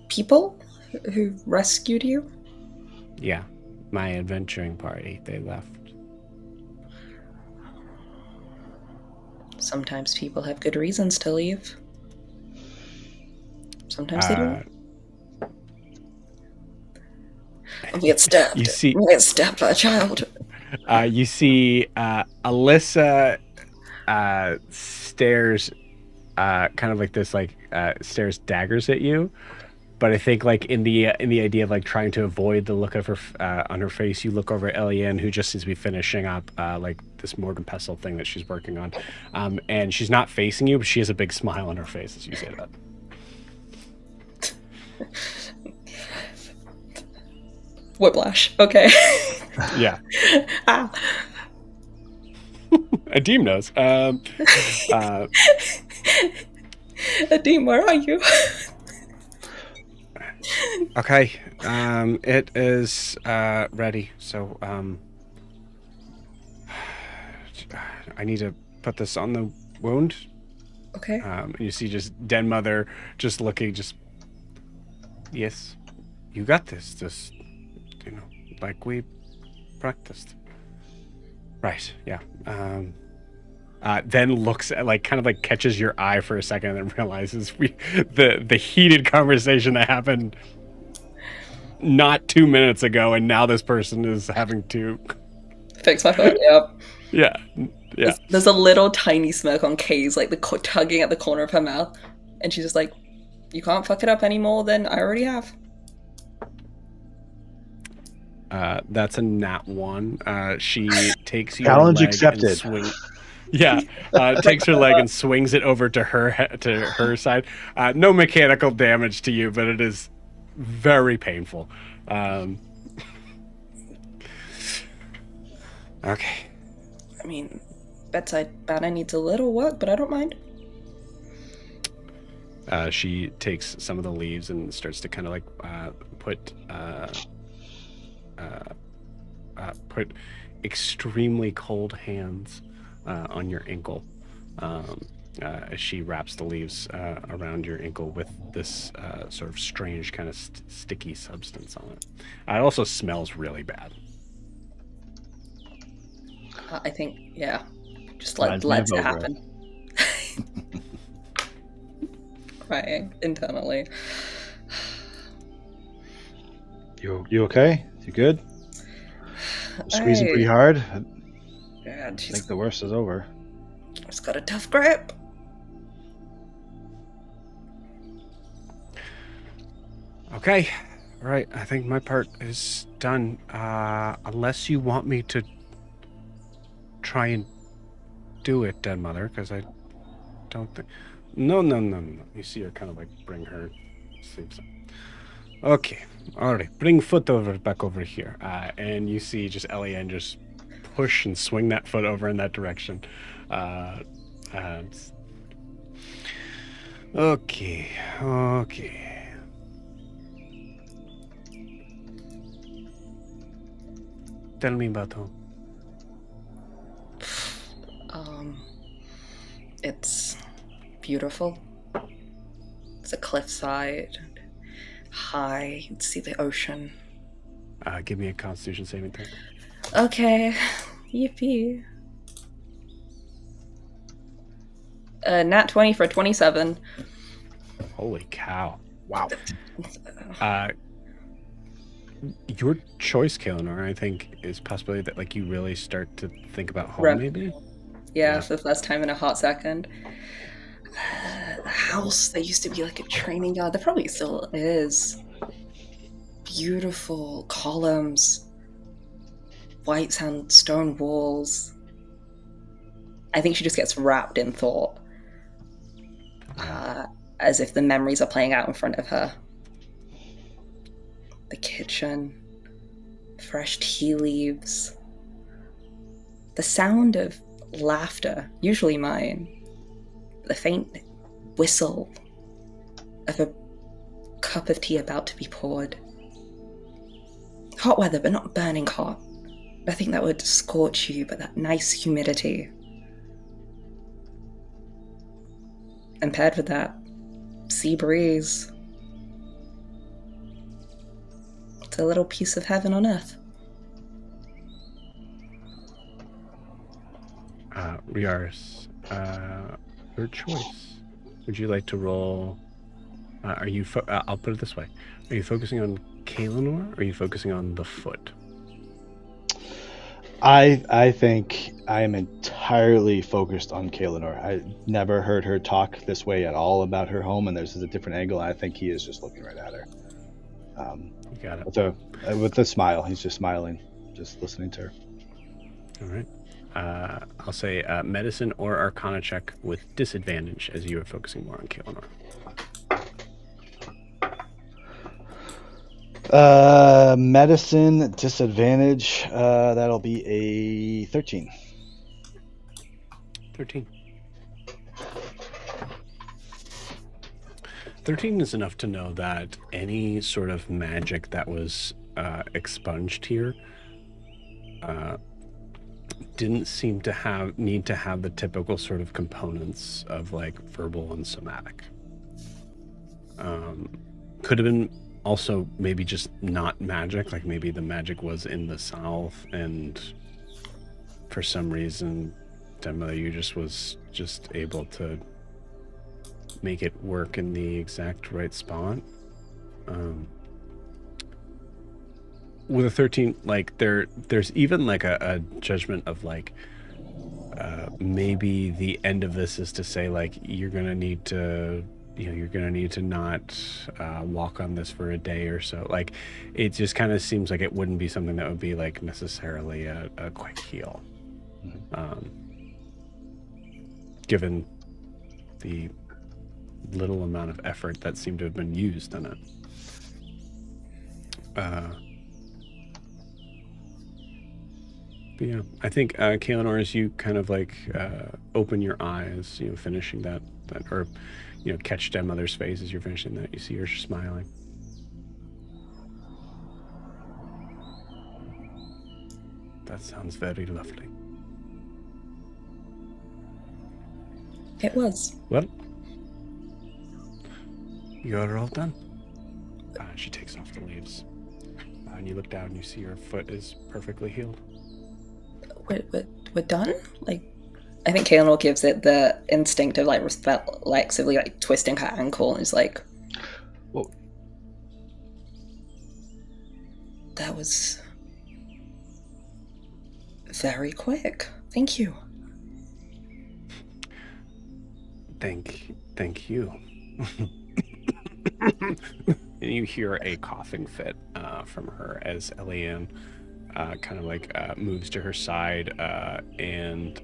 people who rescued you? Yeah, my adventuring party, they left. Sometimes people have good reasons to leave. Sometimes they don't. We get stabbed. We get stabbed by a child. You see Alyssa stares kind of like this, stares daggers at you. But I think like in the idea of like trying to avoid the look of her on her face, you look over at Eliane, who just seems to be finishing up like this Morgan pestle thing that she's working on, and she's not facing you, but she has a big smile on her face as you say that. Whiplash. Okay. Yeah. Adim knows. Adim, where are you? Okay. It is ready. So I need to put this on the wound. Okay. And you see just Den Mother just looking, just yes, you got this. Just like we practiced. Right. Yeah. Then looks at kind of catches your eye for a second and then realizes the heated conversation that happened not 2 minutes ago, and now this person is having to fix my foot. Yep. Yeah. Yeah. There's a little tiny smirk on Kay's, like tugging at the corner of her mouth, and she's just like, "You can't fuck it up any more than I already have." That's a nat 1. She takes your challenge leg accepted. And takes her leg and swings it over to her side. No mechanical damage to you, but it is very painful. Okay. I mean, bedside banner needs a little work, but I don't mind. She takes some of the leaves and starts to kind of like put extremely cold hands on your ankle. As she wraps the leaves around your ankle with this sort of strange kind of sticky substance on it. It also smells really bad. I think, yeah, just Reminds me let's of it Ogre. happen. Crying internally. You okay? You good? Squeezing pretty hard. I Yeah, think the worst is over. She's got a tough grip. Okay, all right. I think my part is done. Unless you want me to try and do it, Dead Mother, because I don't think... No. You see her kind of like bring her sleeves up. Okay, all right. Bring foot back over here. And you see just Eliane just push and swing that foot over in that direction. Okay. Tell me about home. It's beautiful. It's a cliffside, high. You'd see the ocean. Give me a Constitution saving throw. Okay, yippee. Nat 20 for 27. Holy cow! Wow. Your choice, Kaelinor, I think, is possibly that like you really start to think about home, maybe. Yeah, for the first time in a hot second. The house that used to be like a training yard, there probably still is. Beautiful columns, white sandstone walls. I think she just gets wrapped in thought, as if the memories are playing out in front of her. The kitchen, fresh tea leaves, the sound of laughter, usually mine, the faint whistle of a cup of tea about to be poured. Hot weather, but not burning hot. Nothing that would scorch you, but that nice humidity. And paired with that sea breeze, it's a little piece of heaven on earth. Riaris, your choice. Would you like to roll? Are you? I'll put it this way: are you focusing on Kaelinor, or are you focusing on the foot? I think I am entirely focused on Kaelinor. I never heard her talk this way at all about her home, and there's a different angle. I think he is just looking right at her. You got it. With a smile. He's just smiling, just listening to her. All right. I'll say medicine or arcana check with disadvantage as you are focusing more on Kaelinor. Medicine disadvantage. That'll be a 13. 13. 13 is enough to know that any sort of magic that was expunged here didn't seem to need to have the typical sort of components of like verbal and somatic. Could have been also maybe just not magic, like maybe the magic was in the south and for some reason Demla, you was able to make it work in the exact right spot. With a 13, like there's even like a judgment of like maybe the end of this is to say like you're gonna need to not walk on this for a day or so. Like it just kind of seems like it wouldn't be something that would be like necessarily a quick heal, given the little amount of effort that seemed to have been used on it. But yeah, I think Kaelinor, as you kind of like open your eyes, finishing that or catch Dead Mother's face as you're finishing that, you see her smiling. That sounds very lovely. It was. Well, you're all done. She takes off the leaves. And you look down and you see her foot is perfectly healed. We're done? Like, I think Kaelinor gives it the instinctive, like, reflexively, like, twisting her ankle and is like, Whoa. That was very quick. Thank you. Thank you. And you hear a coughing fit from her as Eliane kind of like moves to her side and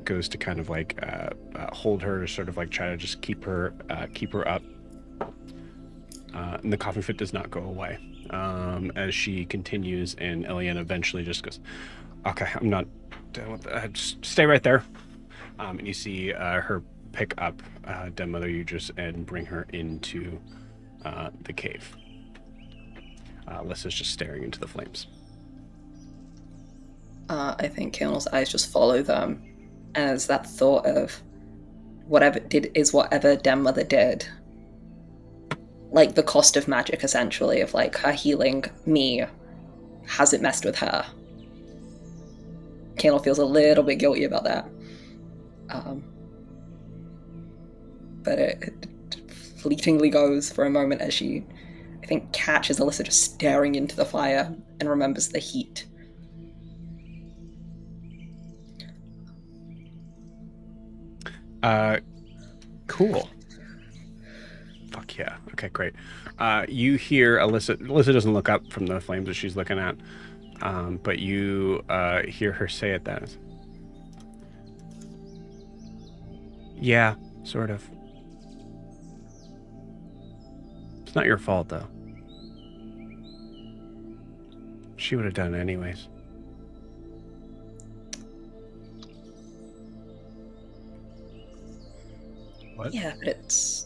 goes to kind of like hold her to sort of like try to just keep her up. And the coughing fit does not go away as she continues, and Eliane eventually just goes, "Okay, I'm not dealing with that. Just stay right there." And you see her pick up Dead Mother Yudris and bring her into the cave. Alyssa's just staring into the flames. I think Kaelin's eyes just follow them as that thought of whatever Dead Mother did. Like the cost of magic, essentially, of like her healing me, has it messed with her? Kaelin feels a little bit guilty about that. But it fleetingly goes for a moment as she, I think, catches Alyssa just staring into the fire and remembers the heat. Cool. Fuck yeah. Okay, great. You hear Alyssa. Alyssa doesn't look up from the flames that she's looking at, but you hear her say it that. Yeah, sort of. It's not your fault, though. She would have done it anyways. What? Yeah, but it's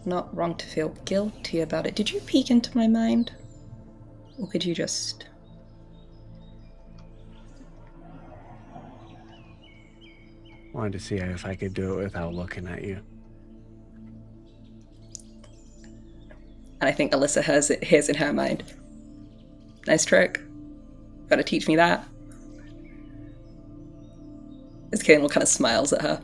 not wrong to feel guilty about it. Did you peek into my mind? Or could you just... Wanted to see if I could do it without looking at you. And I think Alyssa hears in her mind, nice trick. Gotta teach me that. As Kaelin kind of smiles at her.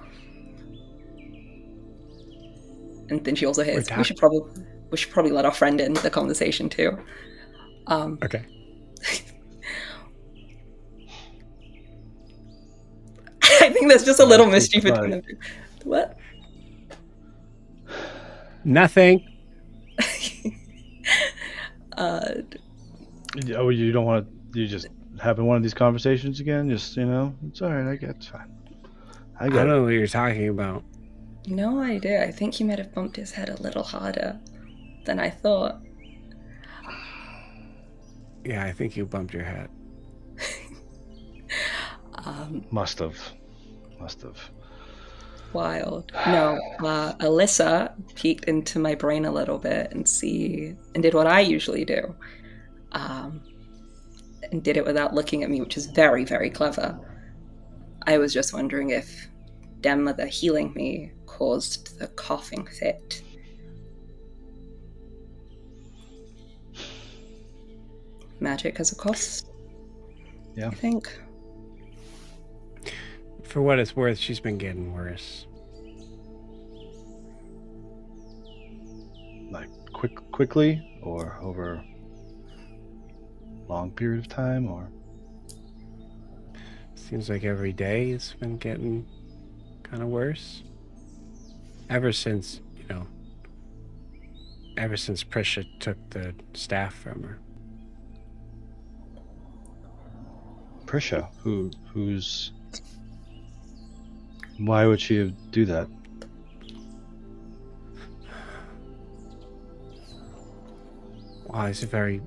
And then she also hears, we should probably let our friend in the conversation too. Okay. I think there's just a little mystery between them. What? Nothing. Oh, you don't want to? You just having one of these conversations again? Just it's all right. I get it's fine. I don't know what you're talking about. No idea. I think he might have bumped his head a little harder than I thought. Yeah, I think you bumped your head. Must have. Wild. No, Alyssa peeked into my brain a little bit and did what I usually do. And did it without looking at me, which is very, very clever. I was just wondering if Dead Mother healing me caused the coughing fit. Magic has a cost. Yeah. I think. For what it's worth, she's been getting worse. Like quickly, or over a long period of time, or? Seems like every day it's been getting kind of worse. Ever since Prisha took the staff from her. Prisha? Who's... Why would she do that? Well, it's a very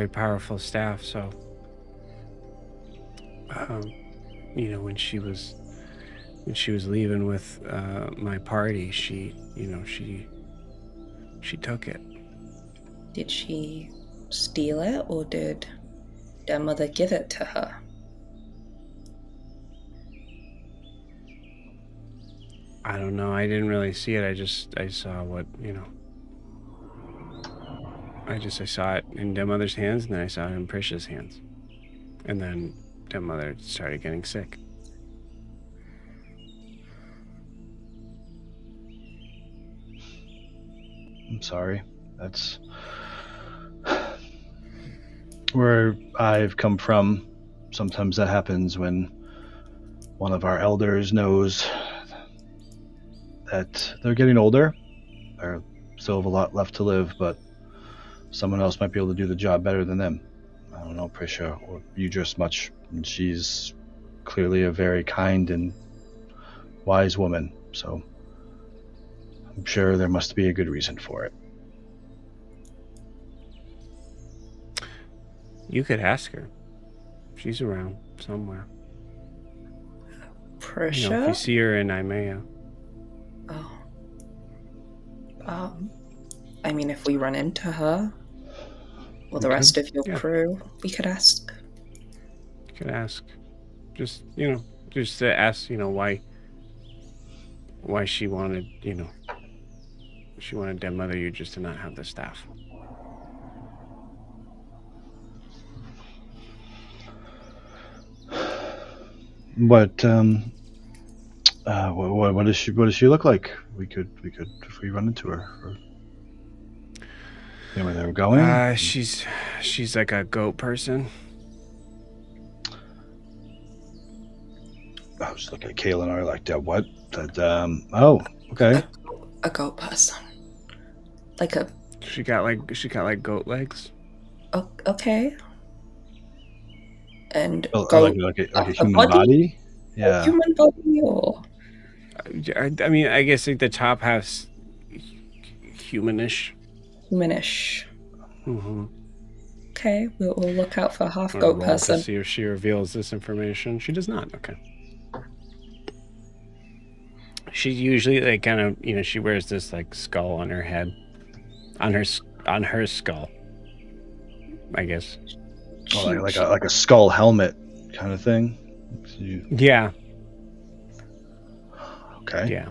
powerful staff, so when she was leaving with my party, she took it. Did she steal it, or did their mother give it to her? I don't know. I didn't really see it. I saw what, I saw it in their mother's hands, and then I saw it in Prisha's hands. And then their mother started getting sick. I'm sorry. That's where I've come from. Sometimes that happens when one of our elders knows that they're getting older. They still have a lot left to live, but someone else might be able to do the job better than them. I don't know Prisha or you just much, and she's clearly a very kind and wise woman, so I'm sure there must be a good reason for it. You could ask her. She's around somewhere. Prisha? If you see her in Imea. Oh. I mean, if we run into her, or the rest of your crew, we could ask. You could ask. Just to ask, why she wanted, she wanted their mother you just to not have the staff. What does she look like? We could if we run into her. You know where they were going? She's like a goat person. I was looking at Kayla and I like that. What? Oh, okay. A goat person. Like a. She got like goat legs. Oh, okay. And goat, like a human body. Yeah. A human body, or. I mean, I guess like the top half's humanish. Humanish. Mm-hmm. Okay, we'll look out for half goat person. To see if she reveals this information. She does not. Okay. She usually like kind of she wears this like skull on her head, on her skull. I guess. Oh, like a skull helmet kind of thing. Yeah. Okay. Yeah.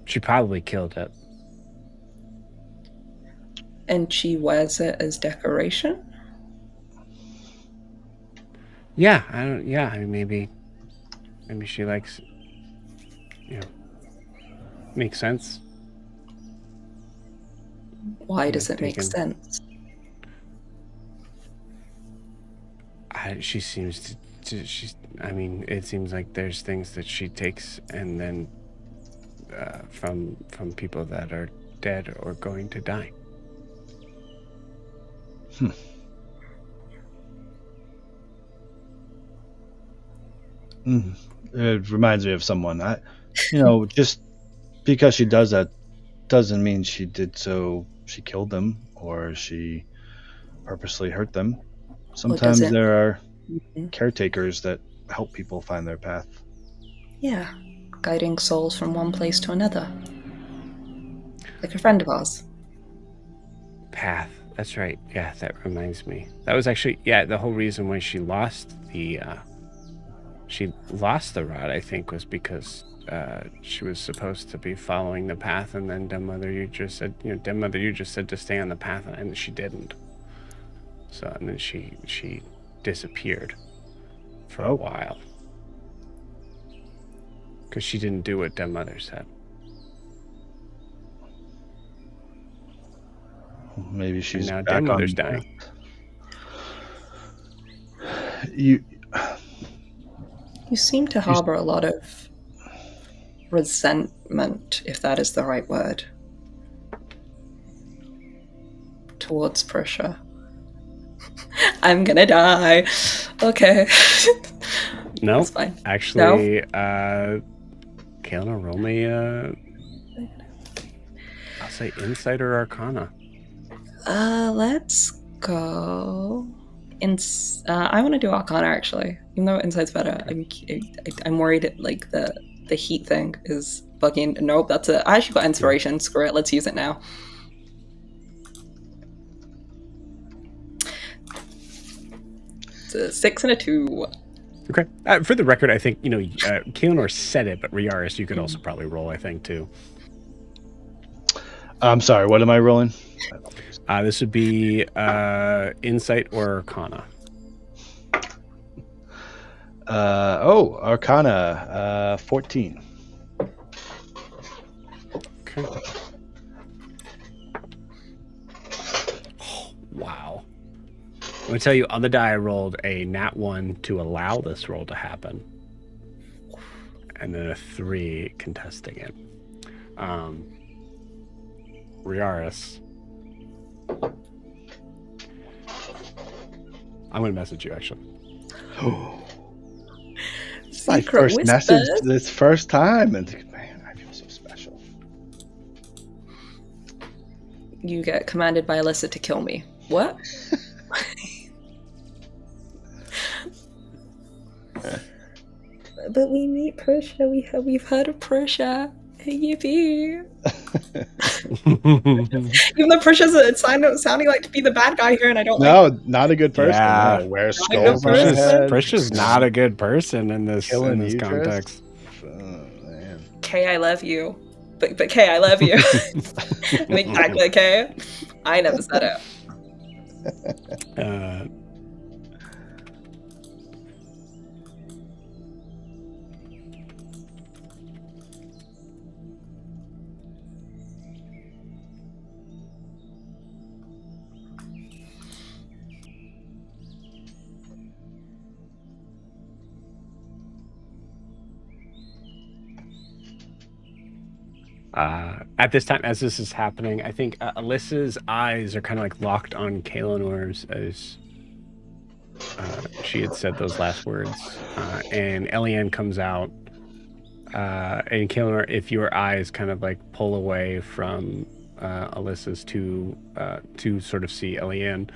She probably killed it. And she wears it as decoration? Yeah, I mean, maybe she likes, makes sense. Why does it make sense? She seems to it seems like there's things that she takes and then from people that are dead or going to die. It reminds me of someone. Just because she does that doesn't mean she killed them or she purposely hurt them. Sometimes there are caretakers that help people find their path. Yeah, guiding souls from one place to another. Like a friend of ours. Path. That's right. Yeah, that reminds me. That was actually the whole reason why she lost the rod, I think, was because she was supposed to be following the path, and then Mother you just said to stay on the path, and she didn't. So and then she disappeared for a while because she didn't do what Mother said. Maybe she's and now back Mother's on dying. You seem to harbor a lot of resentment, if that is the right word, towards Prisha. I'm gonna die. Okay. No, that's fine. Actually, Kaelina, roll me I'll say Insight or Arcana. Let's go I want to do Arcana actually, even though Insight's better. I'm worried like the heat thing is bugging. Nope, that's it. I actually got inspiration. Screw it, let's use it now. It's a 6 and a 2. Okay. For the record, I think Kaelinor said it, but Riaris, you could also probably roll. I think too. I'm sorry. What am I rolling? This would be Insight or Arcana. Arcana, 14. Okay. Oh, wow. I'm going to tell you, on the die, I rolled a nat 1 to allow this roll to happen. And then a 3 contesting it. Riaris. I'm going to message you, actually. It's my first message this first time. And man, I feel so special. You get commanded by Alyssa to kill me. What? But we meet Prussia. We've heard of Prussia. Yippee! Even though Prushia's sounding like to be the bad guy here, and I don't. Not a good person. Yeah. No, wear skulls on his head. Prushia's not a good person in this context. Oh, man. Kay, I love you, but Kay, I love you. Exactly, Kay. I never said it. At this time, as this is happening, I think Alyssa's eyes are kind of like locked on Kaelinor's as she had said those last words. And Eliane comes out. And Kaelinor, if your eyes kind of like pull away from Alyssa's to sort of see Eliane,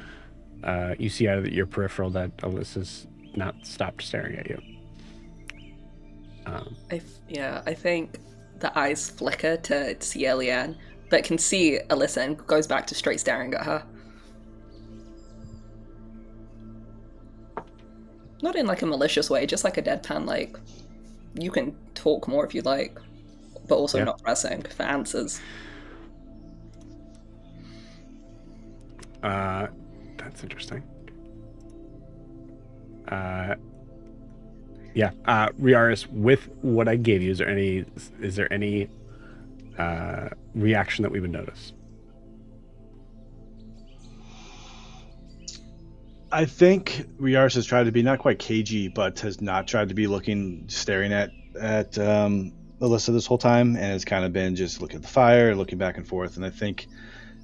you see out of your peripheral that Alyssa's not stopped staring at you. I think the eyes flicker to see Eliane, but can see Alyssa and goes back to straight staring at her. Not in like a malicious way, just like a deadpan, like, you can talk more if you like, but also not pressing for answers. That's interesting. Riaris, with what I gave you, is there any reaction that we would notice? I think Riaris has tried to be not quite cagey, but has not tried to be staring at Alyssa this whole time, and has kind of been just looking at the fire, looking back and forth. And I think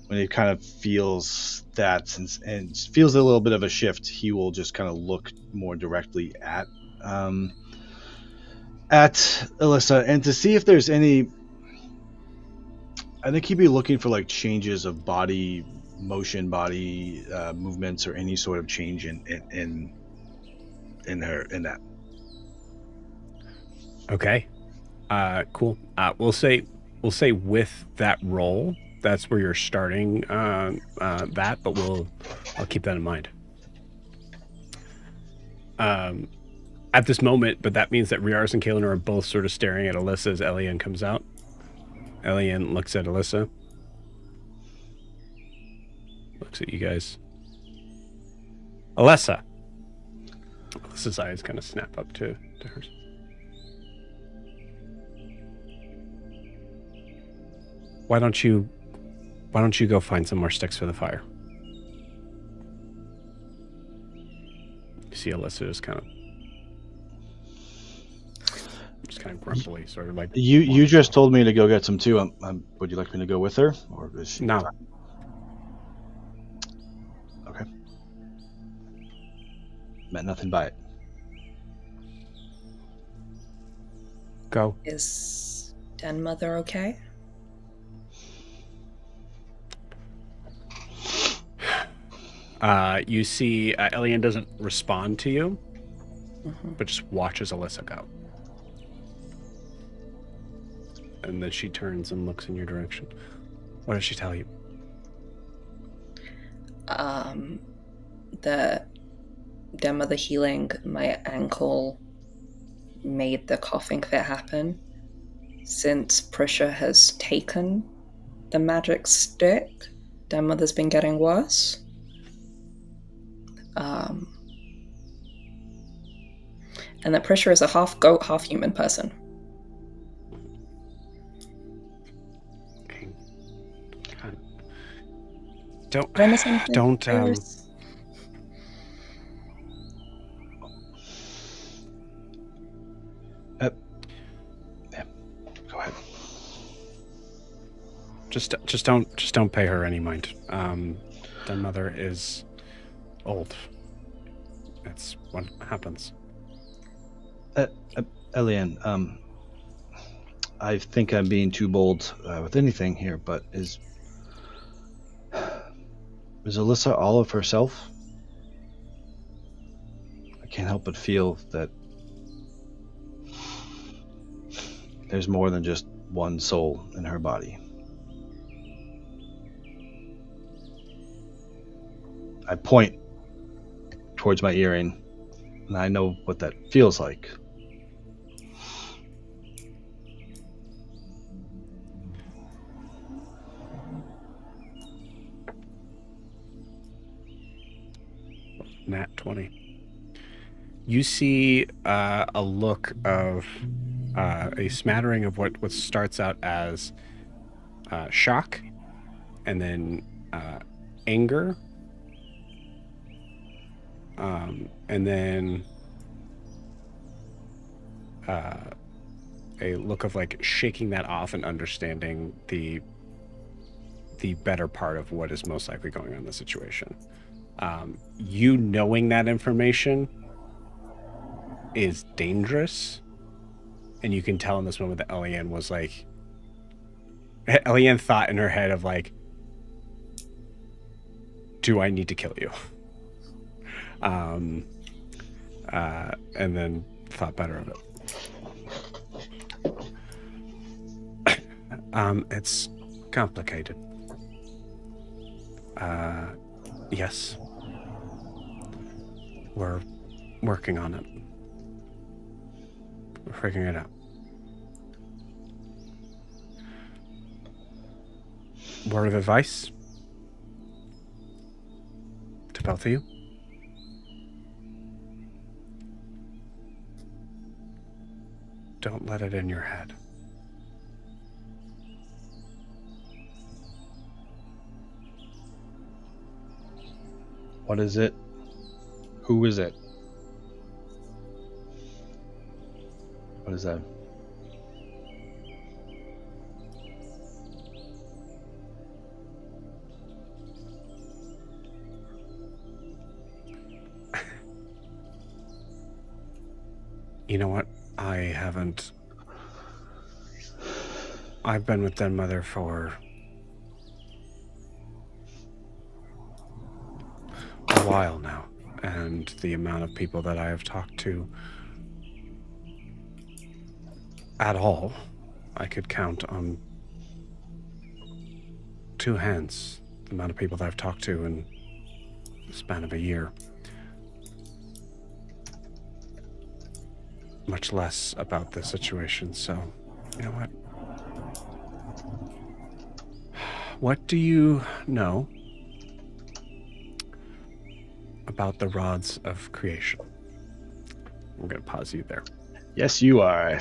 when he kind of feels that and feels a little bit of a shift, he will just kind of look more directly at Alyssa, and to see if there's any. I think he'd be looking for like changes of body motion, body movements, or any sort of change in that. Okay, cool. We'll say with that roll, that's where you're starting that, but I'll keep that in mind. At this moment, but that means that Riaris and Kaelinor are both sort of staring at Alyssa as Eliane comes out. Eliane looks at Alyssa. Looks at you guys. Alyssa's eyes kind of snap up to hers. Why don't you go find some more sticks for the fire? You see Alyssa is kind of grumpily, sort of like. You just told me to go get some too. Would you like me to go with her, or is she? No. Okay. Meant nothing by it. Go. Is Den Mother okay? You see Elian doesn't respond to you, Mhm. but just watches Alyssa go. And then she turns and looks in your direction. What does she tell you? The demo the healing my ankle made the coughing fit happen. Since Prisha has taken the magic stick, their mother's been getting worse. And that Prisha is a half goat, half human person. Okay. Did I miss anything? Don't. Go ahead. Just don't pay her any mind. The mother is old. That's what happens. Elian, I think I'm being too bold with anything here, but is Alyssa all of herself? I can't help but feel that there's more than just one soul in her body. I point towards my earring, and I know what that feels like. Nat 20. You see a look of a smattering of what starts out as shock, and then anger, and then a look of like shaking that off and understanding the better part of what is most likely going on in the situation. You knowing that information is dangerous, and you can tell in this moment that Elian was like, Elian thought in her head of like, do I need to kill you? And then thought better of it. It's complicated. Yes. We're working on it. We're figuring it out. Word of advice to both of you. Don't let it in your head. What is it? Who is it? What is that? You know what? I've been with Den Mother for a while now, and the amount of people that I have talked to at all, I could count on two hands the amount of people that I've talked to in the span of a year. Much less about this situation, so you know what? What do you know about the rods of creation? I'm going to pause you there. Yes, you are.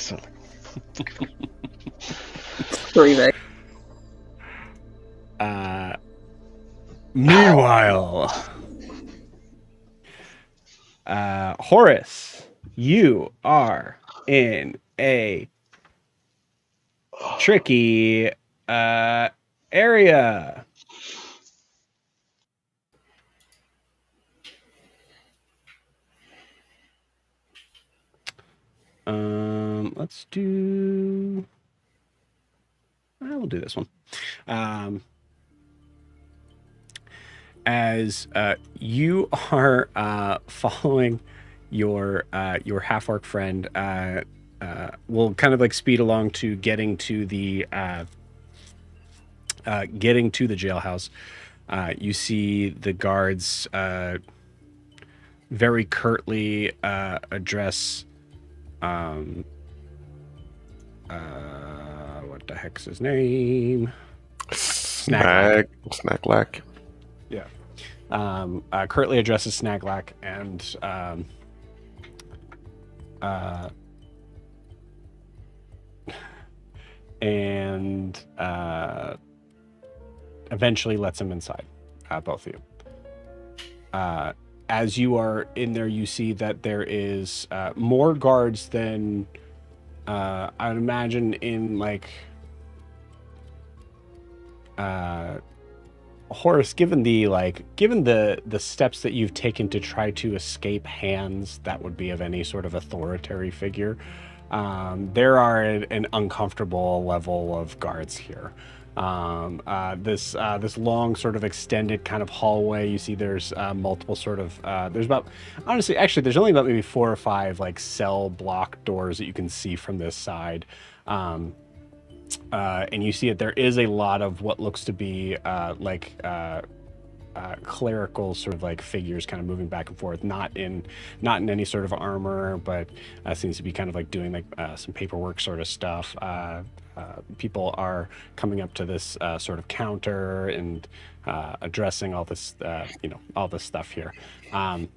Breathing. Meanwhile, Horace, you are in a tricky area. Let's do. We'll do this one. as you are following your half-orc friend, will kind of like speed along to getting to the jailhouse. You see the guards very curtly address what the heck's his name? Snaglak. Yeah. Curtly addresses Snaglak and eventually lets him inside, both of you. As you are in there, you see that there is more guards than I would imagine in like Horace, given the steps that you've taken to try to escape hands that would be of any sort of authoritative figure, there are an uncomfortable level of guards here. This long sort of extended kind of hallway, you see there's multiple sort of there's about, honestly, actually there's only about maybe 4 or 5 like cell block doors that you can see from this side. And you see that there is a lot of what looks to be clerical sort of like figures kind of moving back and forth, not in any sort of armor, but seems to be kind of like doing like some paperwork sort of stuff. People are coming up to this sort of counter and addressing all this, all this stuff here. I'd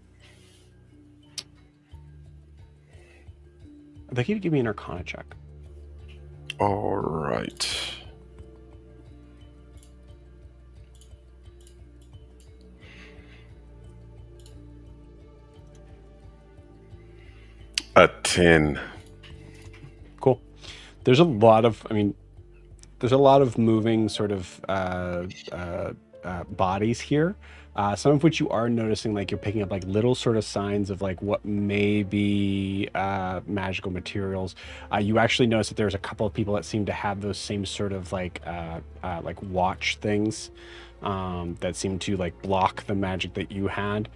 like you to give me an Arcana check. All right. A 10. Cool. There's a lot of moving sort of bodies here. Some of which you are noticing, like you're picking up like little sort of signs of like what may be magical materials. You actually notice that there's a couple of people that seem to have those same sort of like watch things that seem to like block the magic that you had.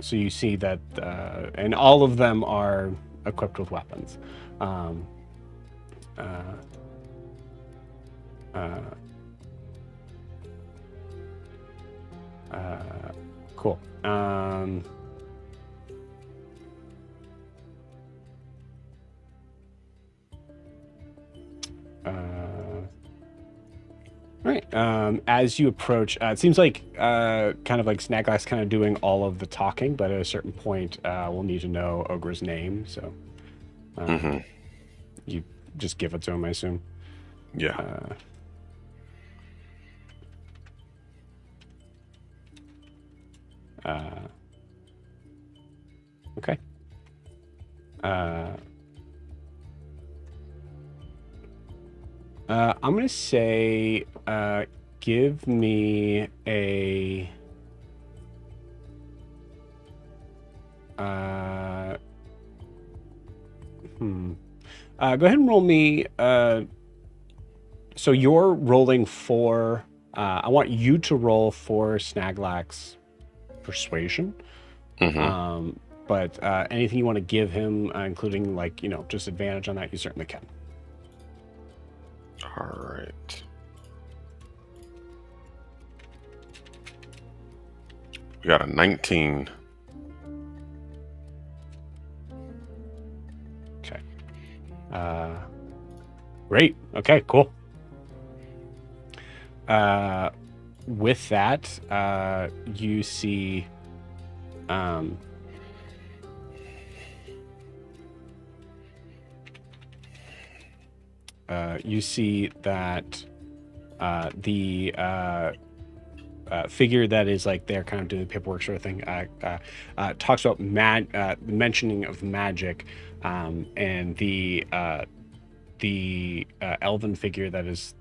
So you see that, and all of them are equipped with weapons. Cool. All right. As you approach, it seems like kind of like Snaglak's kind of doing all of the talking, but at a certain point, we'll need to know Ogre's name. So you just give it to him, I assume. Yeah. Okay. I'm gonna say, give me a. Go ahead and roll me. So you're rolling for. I want you to roll for Snaglak's persuasion. But anything you want to give him, including like just advantage on that, you certainly can. All right. We got a 19. Okay. Great. Okay, cool. With that, you see that the figure that is like they're kind of doing the paperwork sort of thing talks about mentioning of magic, and the elven figure that is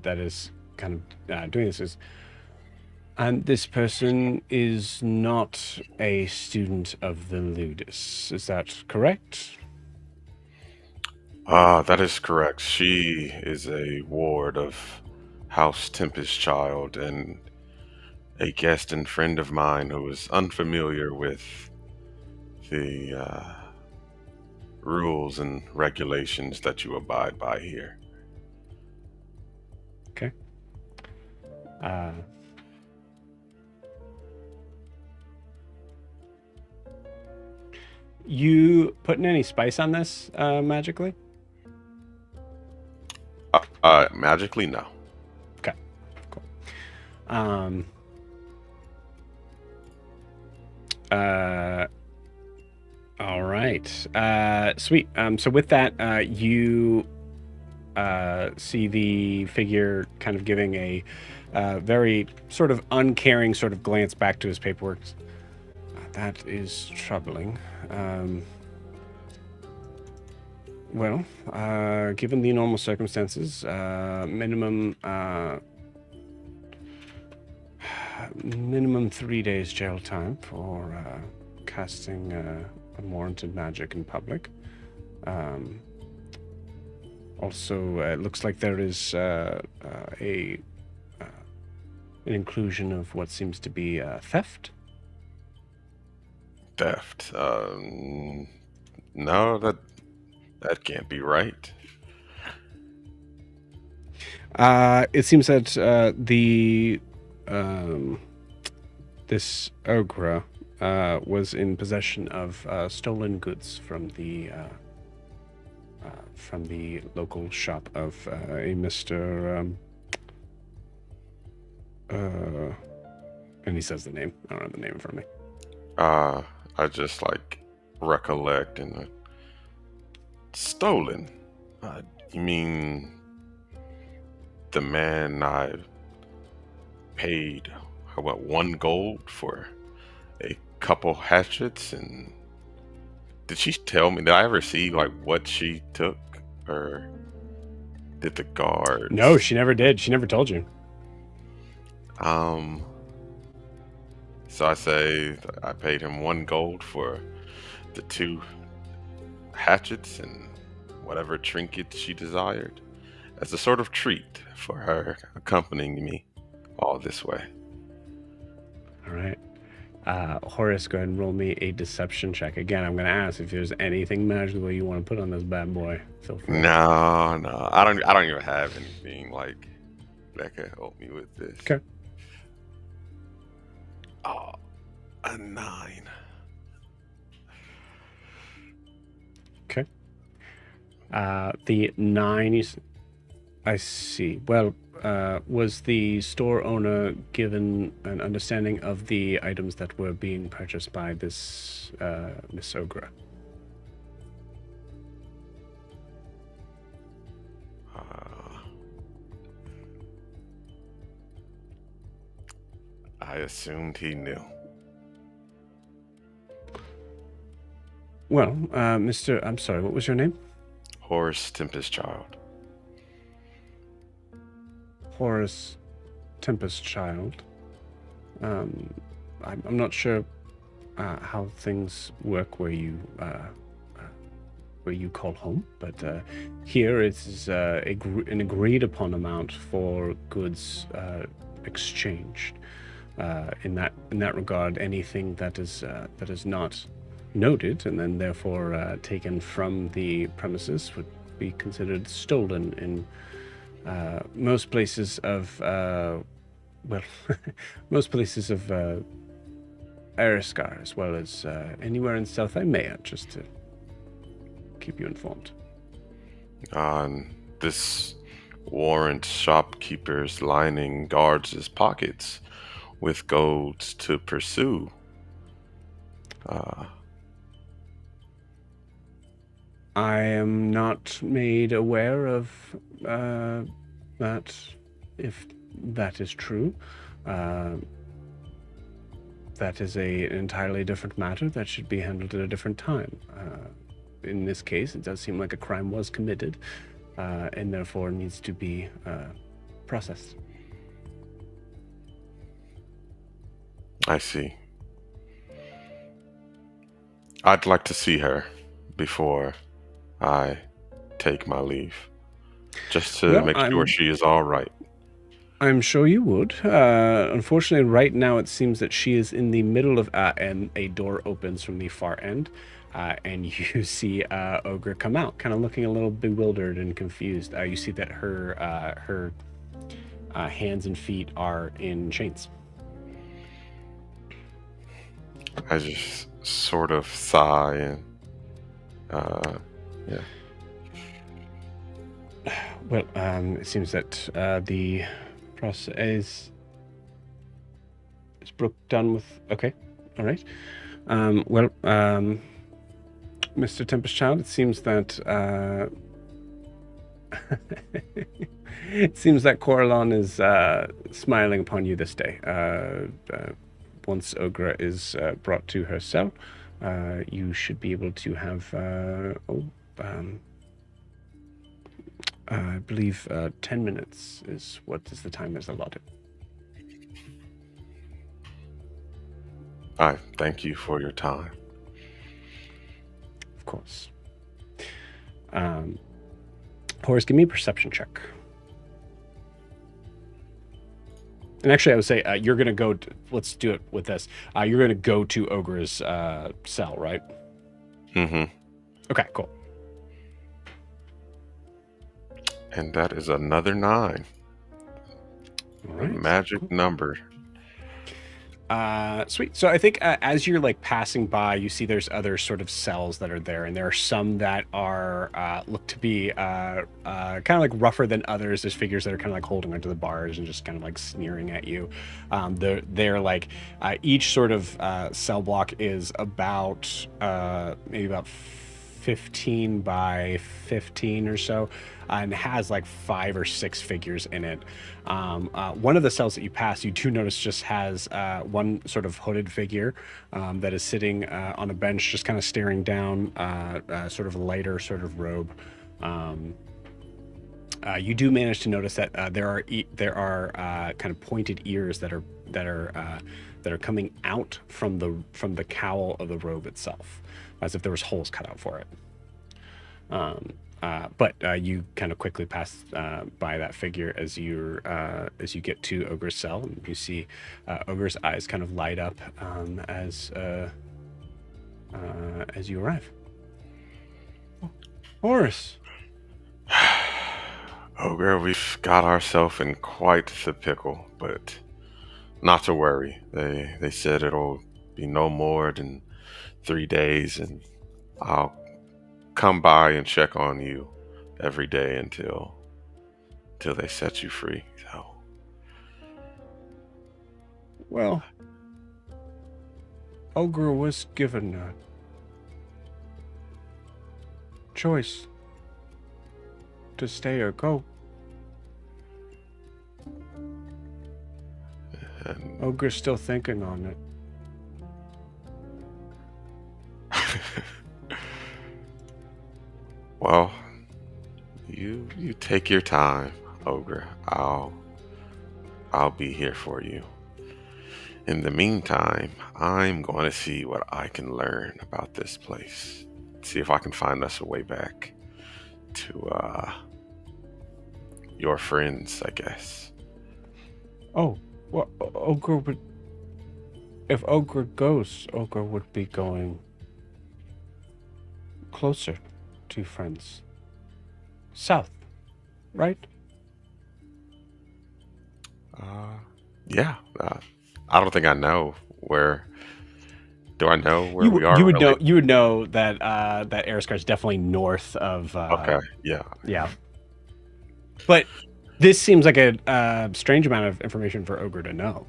kind of doing this is, and this person is not a student of the Ludus. Is that correct? That is correct. She is a ward of House Tempest Child and a guest and friend of mine who is unfamiliar with the rules and regulations that you abide by here. Okay. You putting any spice on this magically? Magically, no. Okay, cool. All right. Sweet. So with that, you see the figure kind of giving a very sort of uncaring sort of glance back to his paperwork. That is troubling. Well, given the normal circumstances, minimum 3 days jail time for casting unwarranted magic in public. Also, it looks like there is an inclusion of what seems to be theft. Theft? No, that can't be right. It seems that this ogre was in possession of stolen goods from the local shop of a Mr. And he says the name. I don't have the name in front of me. I just recollect and stolen. You mean the man I paid 1 gold for a couple hatchets? And did she tell me? Did I ever see what she took, or did the guards? No, she never did. She never told you. So I say I paid him 1 gold for the 2 hatchets and whatever trinkets she desired, as a sort of treat for her accompanying me all this way. All right. Horace, go ahead and roll me a deception check. Again, I'm going to ask if there's anything magical you want to put on this bad boy. Feel free. No, I don't even have anything that could help me with this. Okay. Oh, a 9. Okay. The 9 is... I see. Well, was the store owner given an understanding of the items that were being purchased by this Miss Ogra? I assumed he knew. Well, Mr. I'm sorry, what was your name? Horace Tempestchild. Horace Tempestchild. I'm not sure how things work where you call home, but here it is an agreed upon amount for goods exchanged. In that regard, anything that is not noted and then therefore taken from the premises would be considered stolen in most places of most places of Ariskar, as well as anywhere in South Imea, just to keep you informed. This warrant shopkeeper's lining guards his pockets with golds to pursue. I am not made aware of that, if that is true. That is an entirely different matter that should be handled at a different time. In this case, it does seem like a crime was committed, and therefore needs to be processed. I see. I'd like to see her before I take my leave, just to make sure she is all right. I'm sure you would. Unfortunately, right now it seems that she is in the middle of, and a door opens from the far end, and you see Ogre come out, kind of looking a little bewildered and confused. You see that her hands and feet are in chains. I just sort of sigh and, yeah. Well, it seems that the process is Brooke done with. Okay, all right. Well, Mr. Tempest Child, it seems that it seems that Coralon is smiling upon you this day. Once Ogre is brought to her cell, you should be able to have. I believe 10 minutes is what is the time is allotted. I thank you for your time. Of course. Horace, give me a perception check. And actually, I would say you're going to go... let's do it with this. You're going to go to Ogre's cell, right? Mm-hmm. Okay, cool. And that is another 9. All right. Magic number. Sweet. So I think as you're like passing by, you see there's other sort of cells that are there, and there are some that are look to be kind of like rougher than others. There's figures that are kind of like holding onto the bars and just kind of like sneering at you. They're like each sort of cell block is about maybe about 15 by 15 or so, and has like 5 or 6 figures in it. One of the cells that you pass, you do notice just has one sort of hooded figure that is sitting on a bench, just kind of staring down, sort of a lighter sort of robe. You do manage to notice that there are kind of pointed ears that are coming out from the cowl of the robe itself, as if there was holes cut out for it. But you kind of quickly pass by that figure as you get to Ogre's cell, and you see Ogre's eyes kind of light up as you arrive. Horace. Ogre, we've got ourselves in quite the pickle, but not to worry. They said it'll be no more than 3 days, and I'll come by and check on you every day until they set you free. So, well, Ogre was given a choice to stay or go. and Ogre's still thinking on it. well, you take your time, Ogre. I'll be here for you. In the meantime, I'm going to see what I can learn about this place. See if I can find us a way back to your friends, I guess. Oh, well, Ogre would... if Ogre goes, Ogre would be going closer to friends. South, right? Yeah. I don't think I know where. Do I know where You we are? you would really? know. You would know that that Eriscar is definitely north of. Okay. Yeah. Yeah. But this seems like a strange amount of information for Ogre to know.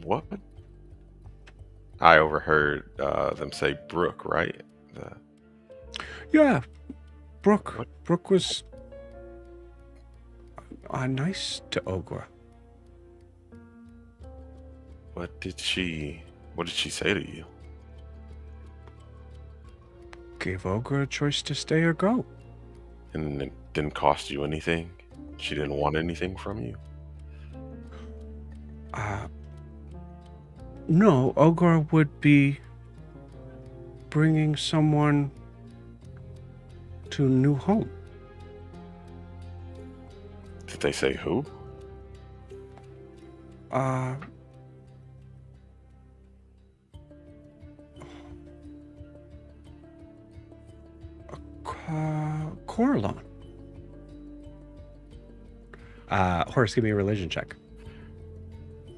What? I overheard them say Brooke, right? Yeah, Brooke. Brooke was nice to Ogre. What did she say to you? Gave Ogre a choice to stay or go. And it didn't cost you anything? She didn't want anything from you? No, Ogre would be bringing someone to a new home. Did they say who? Coralon. Horace, give me a religion check.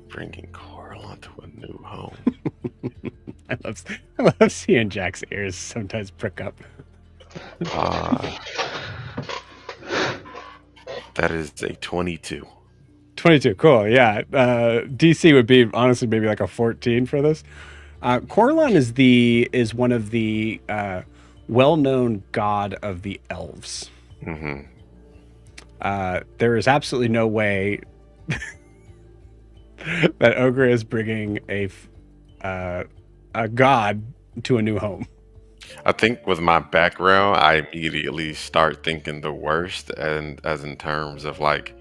Bringing Coralon to a new home. I love seeing Jack's ears sometimes prick up. That is a 22. 22, cool. Yeah, DC would be honestly maybe like a 14 for this. Coralon is one of the well-known god of the elves. Mm-hmm. There is absolutely no way that Ogre is bringing a god to a new home. I think with my background, I immediately start thinking the worst, and as in terms of like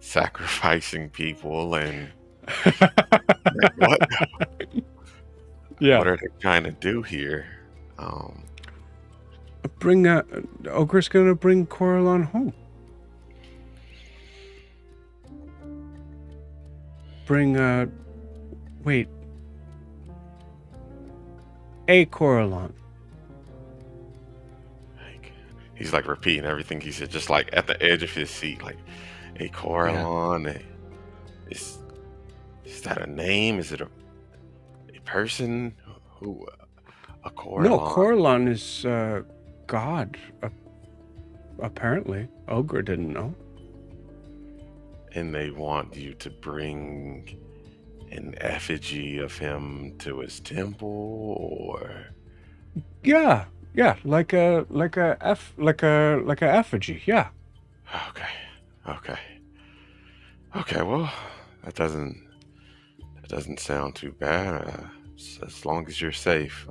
sacrificing people and like, what? Yeah. What are they trying to do here? Ogre's gonna bring Coralon home. Wait. A Coralon. He's like repeating everything he said, just like at the edge of his seat, like a Coralon. Yeah. Is that a name? Is it a person? Who? A Coralon? No, Coralon is God. Apparently, Ogre didn't know. And they want you to bring an effigy of him to his temple, or yeah, like a effigy. Yeah. Okay. Well, that doesn't sound too bad. As long as you're safe.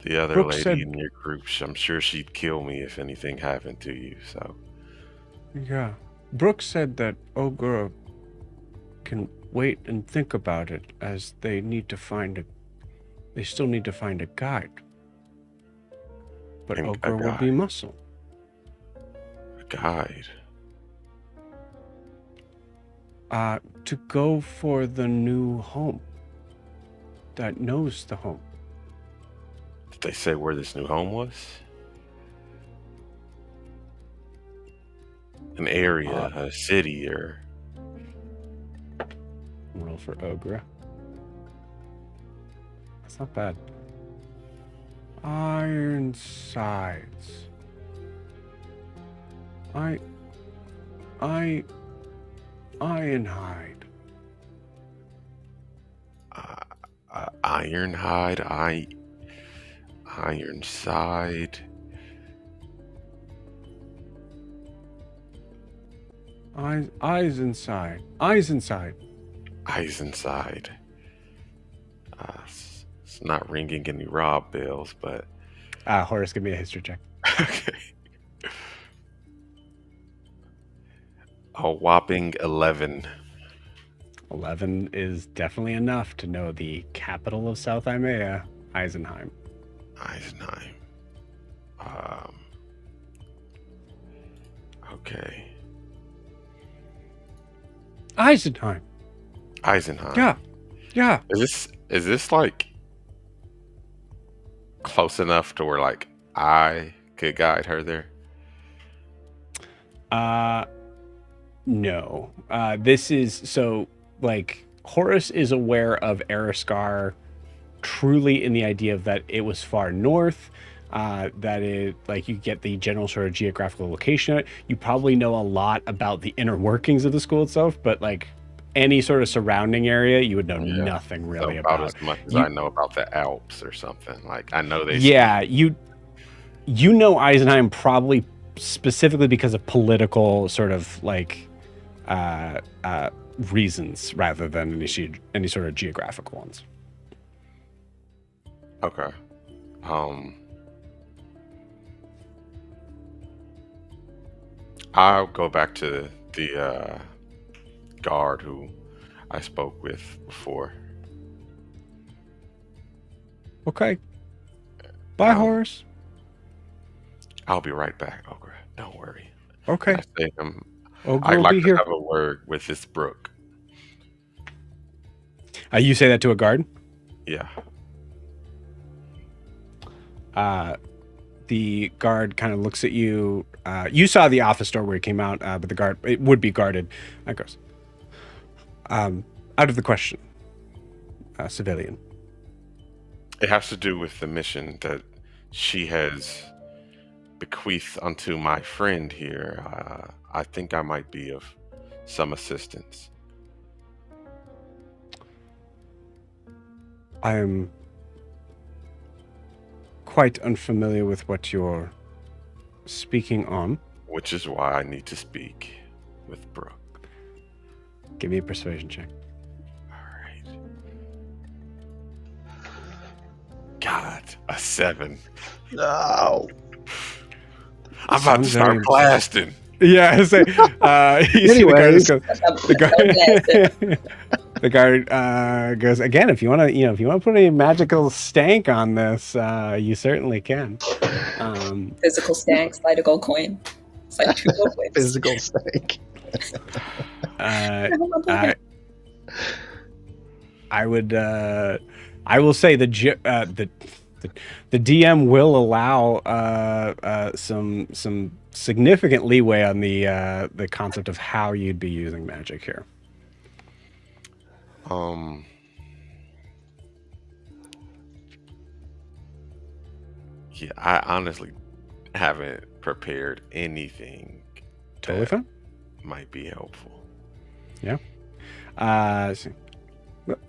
The other Brooke lady said, in your group, I'm sure she'd kill me if anything happened to you. So. Yeah. Brooke said that Ogre can wait and think about it, as they still need to find a guide. But Ogre will be muscle. A guide? To go for the new home. That knows the home. Did they say where this new home was? An area, a city, or... Roll for Ogre. That's not bad. Ironsides. Ironhide. Ironhide, Ironside. Eyes inside. It's not ringing any Rob bells, but... Horace, give me a history check. Okay. A whopping 11. 11 is definitely enough to know the capital of South Imea, Eisenheim. Okay. Eisenheim. Yeah. Is this like close enough to where like I could guide her there? No. This is so like Horace is aware of Eriskar truly in the idea of that it was far north. That it like you get the general sort of geographical location. You probably know a lot about the inner workings of the school itself, but like any sort of surrounding area, you would know nothing really about. As much as I know about the Alps or something. Like I know they. Yeah, you know Eisenheim probably specifically because of political sort of like reasons rather than any sort of geographical ones. Okay. I'll go back to the guard who I spoke with before. Okay. Bye, Horace. I'll be right back, Ogre. Don't worry. Okay. I say Ogre I'd will like be to here. have a word with this Brook. You say that to a guard? Yeah. The guard kind of looks at you. You saw the office door where he came out, but the guard, it would be guarded. That goes. Out of the question, civilian. It has to do with the mission that she has bequeathed unto my friend here. I think I might be of some assistance. I am quite unfamiliar with what you're speaking on. Which is why I need to speak with Brooke. Give me a persuasion check. All right. God, a 7. No. I'm about to start blasting. Yeah, I say. Anyways. The guard goes again. If you want to, put a magical stank on this, you certainly can. Physical stank, slide a gold coin. Slide 2 gold coins. Physical stank. I will say the DM will allow some significant leeway on the concept of how you'd be using magic here. Yeah, I honestly haven't prepared anything. Totally fine. Might be helpful. Yeah.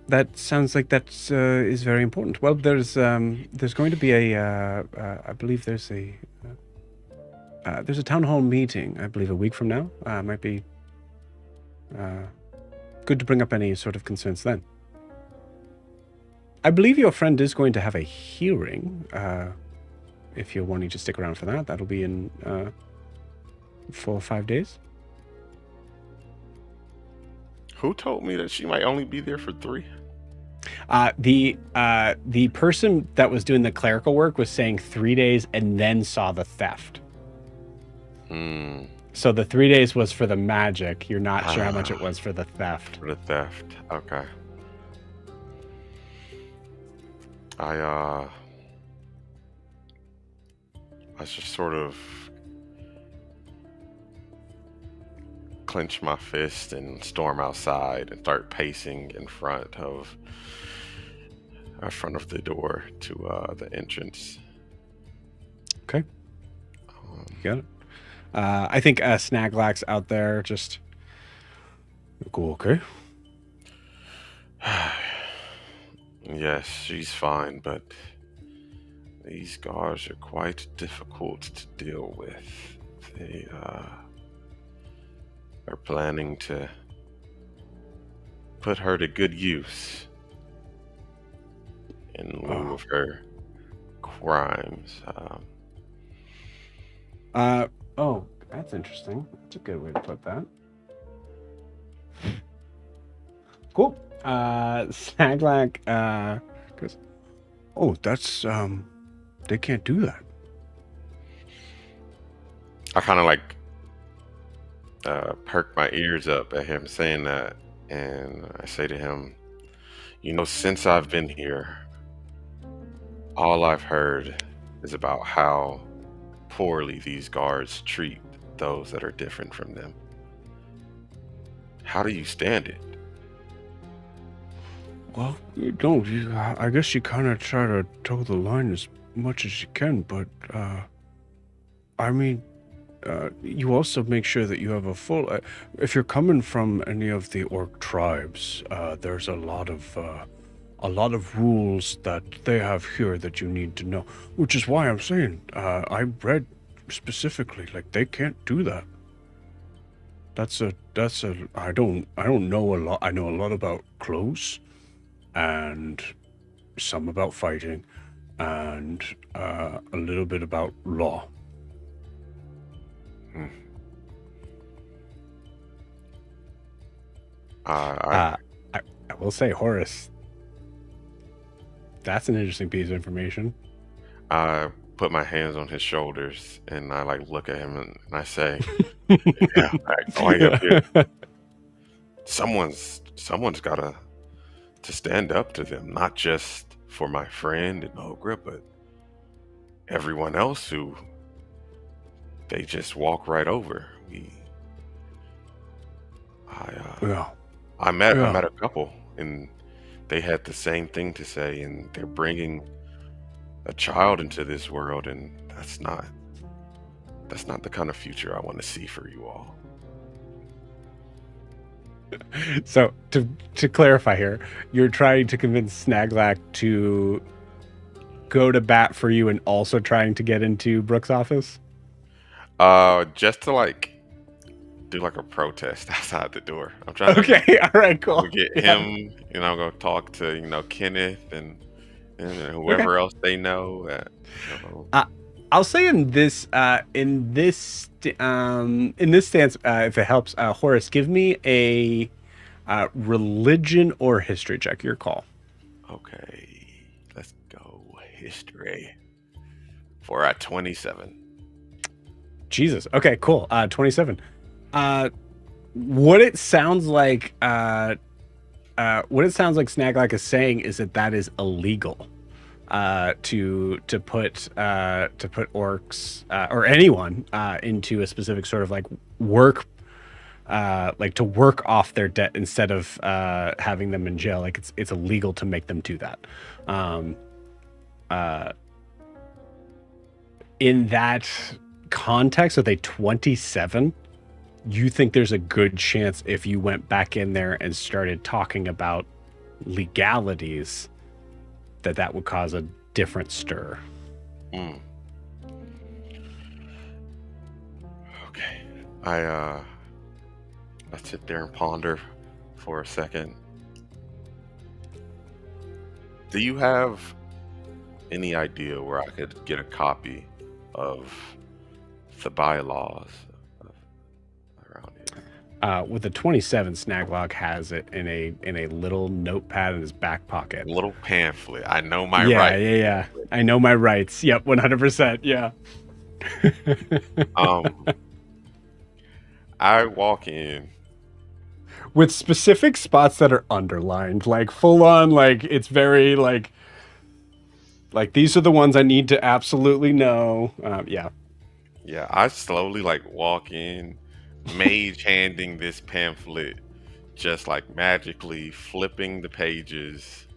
That sounds like that is very important. Well, there's going to be I believe there's a town hall meeting. I believe a week from now. Might be good to bring up any sort of concerns then. I believe your friend is going to have a hearing. If you're wanting to stick around for that, that'll be in 4 or 5 days. Who told me that she might only be there for 3? The person that was doing the clerical work was saying 3 days and then saw the theft. So the 3 days was for the magic. You're not sure how much it was for the theft. For the theft. Okay. I just sort of clench my fist and storm outside and start pacing in front of the door to the entrance. Okay. You got it. I think Snaglack's out there just go okay. Yes, she's fine, but these guards are quite difficult to deal with. They are planning to put her to good use in lieu of her crimes. Oh, that's interesting. That's a good way to put that. Cool. Snaglack goes, oh, that's they can't do that. I kind of like perk my ears up at him saying that, and I say to him, since I've been here, all I've heard is about how poorly these guards treat those that are different from them. How do you stand it? Well, you don't. I guess you kind of try to toe the line as much as you can, but I mean, you also make sure that you have a full. If you're coming from any of the orc tribes, there's a lot of rules that they have here that you need to know. Which is why I'm saying I read specifically like they can't do that. I don't know a lot. I know a lot about clothes, and some about fighting, and a little bit about law. I will say, Horace, that's an interesting piece of information. I put my hands on his shoulders and I like look at him and I say, "Yeah, going up here. Someone's got to stand up to them, not just for my friend and Ogre, but everyone else who they just walk right over." I met a couple and they had the same thing to say, and they're bringing a child into this world, and that's not the kind of future I want to see for you all. So to clarify here, you're trying to convince Snaglak to go to bat for you and also trying to get into Brooke's office? Just to like do like a protest outside the door. I'm trying to all right, cool. get him, go talk to, Kenneth and whoever else they know. I'll say in this stance, if it helps, Horace, give me a religion or history check. Your call. Okay, let's go history for a 27. Jesus. Okay, cool. 27. What it sounds like Snaglak is saying is that is illegal. To put orcs or anyone into a specific sort of like work, like to work off their debt instead of having them in jail. Like it's illegal to make them do that. In that context, with a 27, you think there's a good chance if you went back in there and started talking about legalities that would cause a different stir. Okay. I sit there and ponder for a second. Do you have any idea where I could get a copy of the bylaws around here? With the 27, Snaglok has it in a little notepad in his back pocket. A little pamphlet. I know my rights. Yeah. I know my rights. Yep, 100%. Yeah. I walk in with specific spots that are underlined, like full on, like it's very like these are the ones I need to absolutely know. Yeah. I slowly like walk in, mage handing this pamphlet, just like magically flipping the pages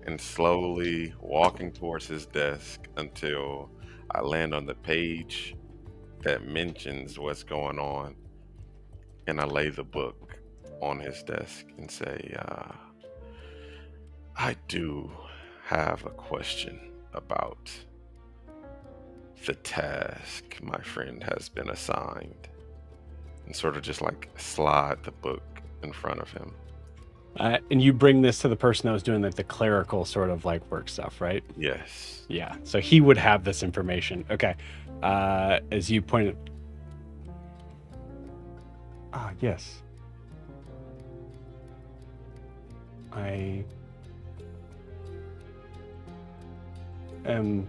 and slowly walking towards his desk until I land on the page that mentions what's going on, and I lay the book on his desk and say, I do have a question about the task my friend has been assigned, and sort of just like slide the book in front of him. And you bring this to the person that was doing like the clerical sort of like work stuff, right? Yes. Yeah. So he would have this information. Okay. As you pointed. Yes. I am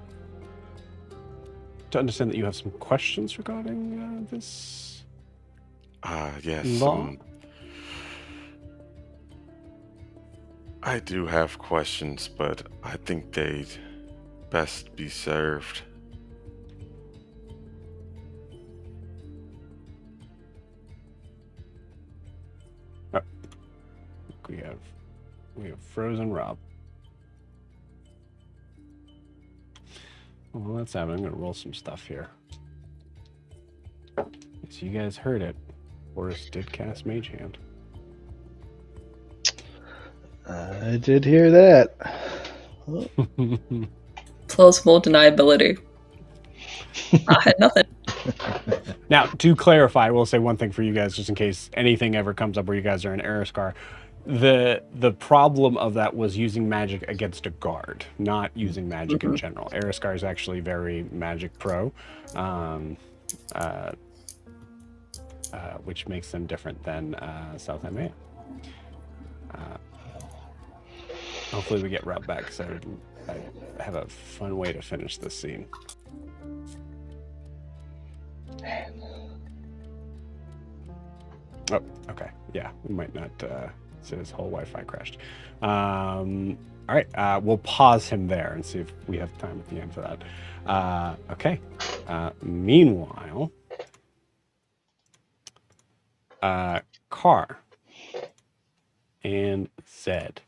to understand that you have some questions regarding this. Yes. Law? I do have questions, but I think they'd best be served. We have Frozen Rob. Well, let's have it. I'm going to roll some stuff here. So you guys heard it. Horace did cast Mage Hand. I did hear that. Plausible deniability. I had nothing. Now, to clarify, we'll say one thing for you guys, just in case anything ever comes up where you guys are in Ariscar. The problem of that was using magic against a guard, not using magic in general. Ariscar is actually very magic pro, which makes them different than South MA. Hopefully we get Rob back, because I would I have a fun way to finish this scene. Oh, okay. Yeah, we might not. So his whole Wi-Fi crashed. All right, we'll pause him there and see if we have time at the end for that. Okay. Meanwhile, Car and Zed.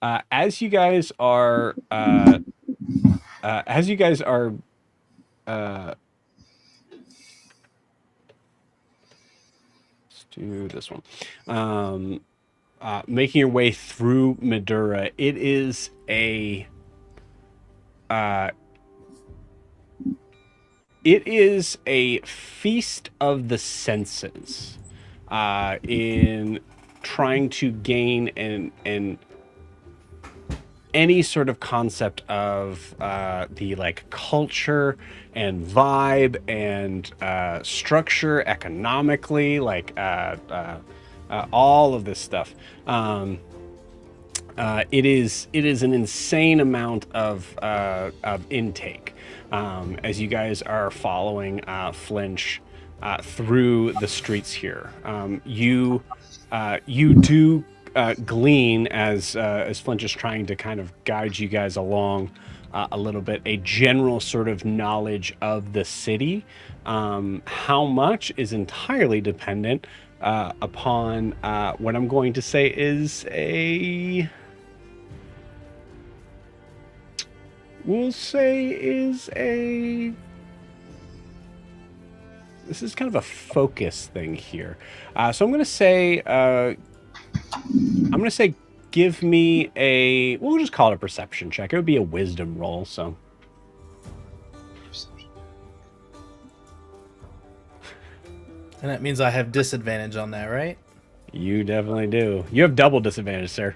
As you guys are, let's do this one. Making your way through Madura, it is a feast of the senses in trying to gain an any sort of concept of the like culture and vibe and structure economically, like all of this stuff. It is an insane amount of intake as you guys are following Flinch through the streets here. You do glean as Flinch is trying to kind of guide you guys along a little bit, a general sort of knowledge of the city. How much is entirely dependent upon what I'm going to say is this is kind of a focus thing here. So I'm going to say give me we'll just call it a perception check. It would be a wisdom roll, so. And that means I have disadvantage on that, right? You definitely do. You have double disadvantage, sir.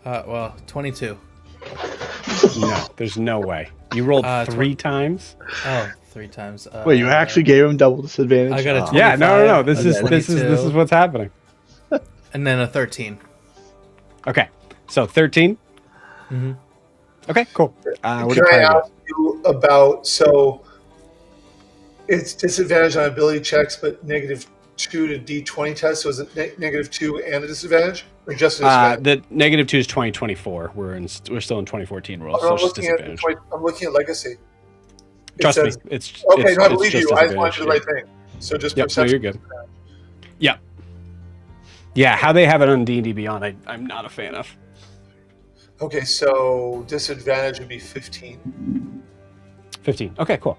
Well, 22. No, there's no way. You rolled 3 times? Oh, 3 times. Wait, you actually gave him double disadvantage? I got a 25. Yeah, no. This is what's happening. And then a 13. Okay, so 13. Mm-hmm. Okay, cool. Can I ask you about, so it's disadvantage on ability checks, but -2 to D20 tests, so is it -2 and a disadvantage? Or just a disadvantage? The -2 is 2024. We're still in 2014 rules. So I'm looking at Legacy. Trust me, it's okay. It's, no, I believe you. I just want to do the right thing. So just perception. No, you're good. Yep. Yeah, how they have it on D&D Beyond, I'm not a fan of. Okay, so disadvantage would be 15. 15. Okay, cool.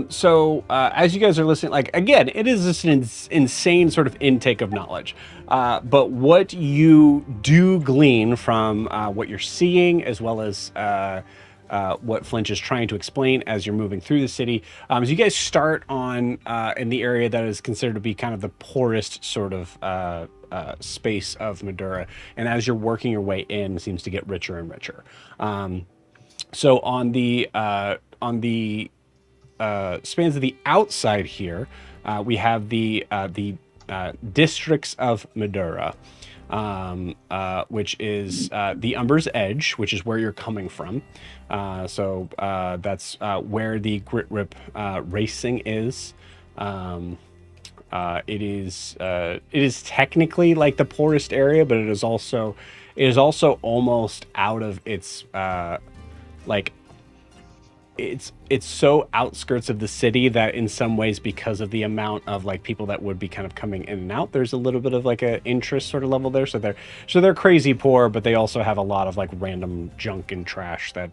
So as you guys are listening, like, again, it is just an insane sort of intake of knowledge. But what you do glean from what you're seeing, as well as what Flinch is trying to explain as you're moving through the city, as you guys start on in the area that is considered to be kind of the poorest sort of space of Madura, and as you're working your way in, it seems to get richer and richer. So on the spans of the outside here, we have the districts of Madura, which is the Umber's Edge, which is where you're coming from. So that's where the Grit Rip racing is. It is technically like the poorest area, but it is also almost out of its like it's so outskirts of the city that in some ways, because of the amount of like people that would be kind of coming in and out, there's a little bit of like a interest sort of level there. So they're crazy poor, but they also have a lot of like random junk and trash that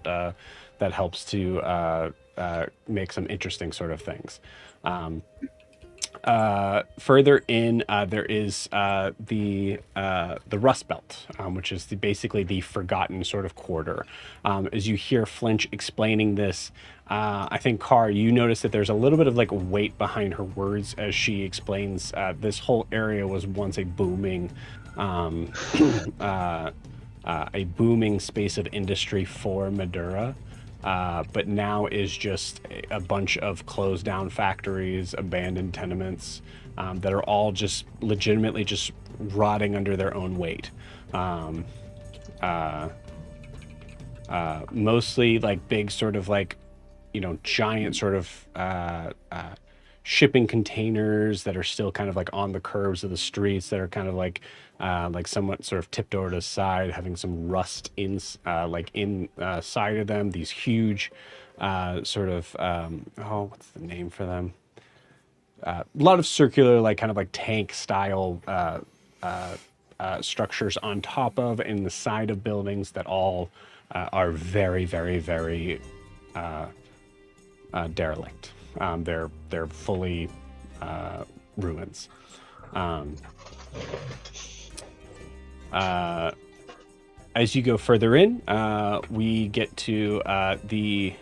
helps to make some interesting sort of things. Further in, there is the Rust Belt, which is basically the forgotten sort of quarter. As you hear Flinch explaining this, I think, Car, you notice that there's a little bit of like weight behind her words as she explains this whole area was once a booming space of industry for Madura. But now is just a bunch of closed down factories, abandoned tenements that are all just legitimately just rotting under their own weight. mostly like big sort of like, giant sort of shipping containers that are still kind of like on the curves of the streets that are kind of like somewhat sort of tipped over to the side, having some rust inside of them. These huge sort of what's the name for them? A lot of circular, like kind of like tank style structures on top of and the side of buildings that all are very, very, very derelict. They're fully ruins. As you go further in, we get to the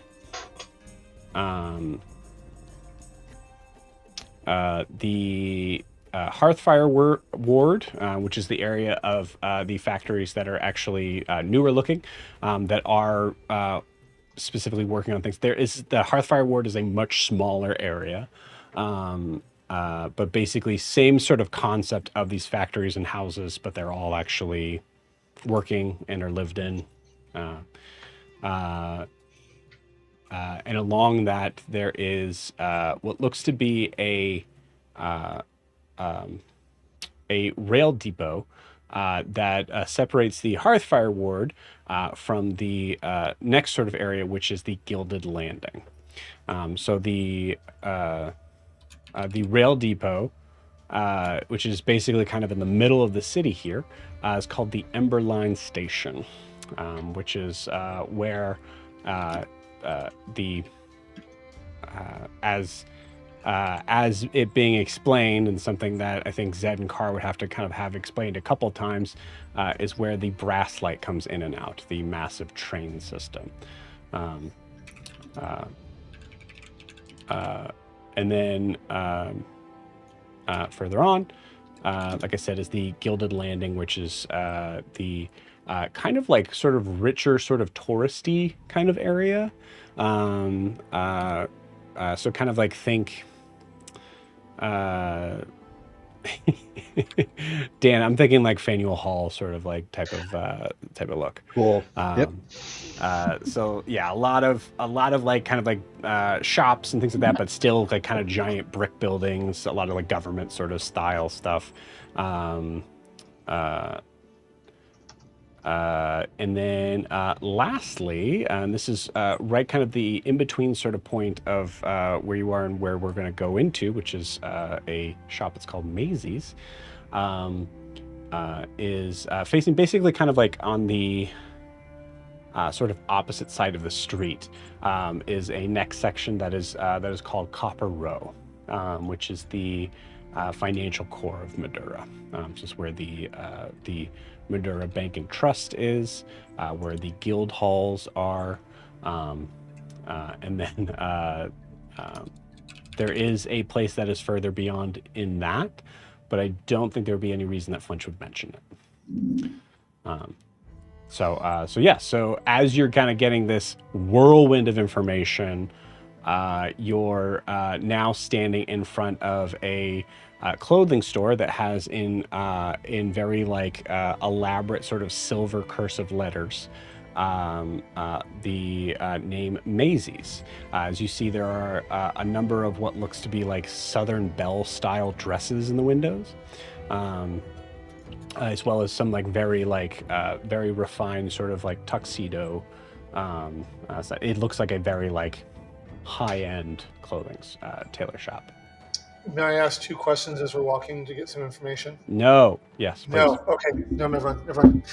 Hearthfire Ward, which is the area of the factories that are actually newer looking, that are specifically working on things. The Hearthfire Ward is a much smaller area, but basically same sort of concept of these factories and houses, but they're all actually working and are lived in. And along that, there is what looks to be a rail depot that separates the Hearthfire Ward from the next sort of area, which is the Gilded Landing. So the rail depot, which is basically kind of in the middle of the city here, is called the Emberline Station, which is where as it being explained, and something that I think Zed and Carr would have to kind of have explained a couple of times, is where the brass light comes in and out, the massive train system. And then further on, like I said, is the Gilded Landing, which is the kind of like sort of richer, sort of touristy kind of area. So kind of like think Dan, I'm thinking like Faneuil Hall sort of like type of look. Cool. Yep. So yeah, a lot of like kind of like shops and things like that, but still like kind of giant brick buildings, a lot of like government sort of style stuff. And then lastly, and this is right kind of the in-between sort of point of where you are and where we're going to go into, which is a shop that's called Maisie's, is facing basically kind of like on the sort of opposite side of the street, is a next section that is called Copper Row, which is the financial core of Madura. This is where the Madura Bank and Trust is, where the guild halls are, and then there is a place that is further beyond in that, but I don't think there would be any reason that Flinch would mention it. So as you're kind of getting this whirlwind of information, you're now standing in front of a clothing store that has in very like elaborate sort of silver cursive letters the name Maisie's. As you see, there are a number of what looks to be like Southern Belle style dresses in the windows, as well as some like very refined sort of like tuxedo. So it looks like a very like high-end clothing tailor shop. May I ask 2 questions as we're walking to get some information? No. Yes. Please. No. Okay. No, never mind.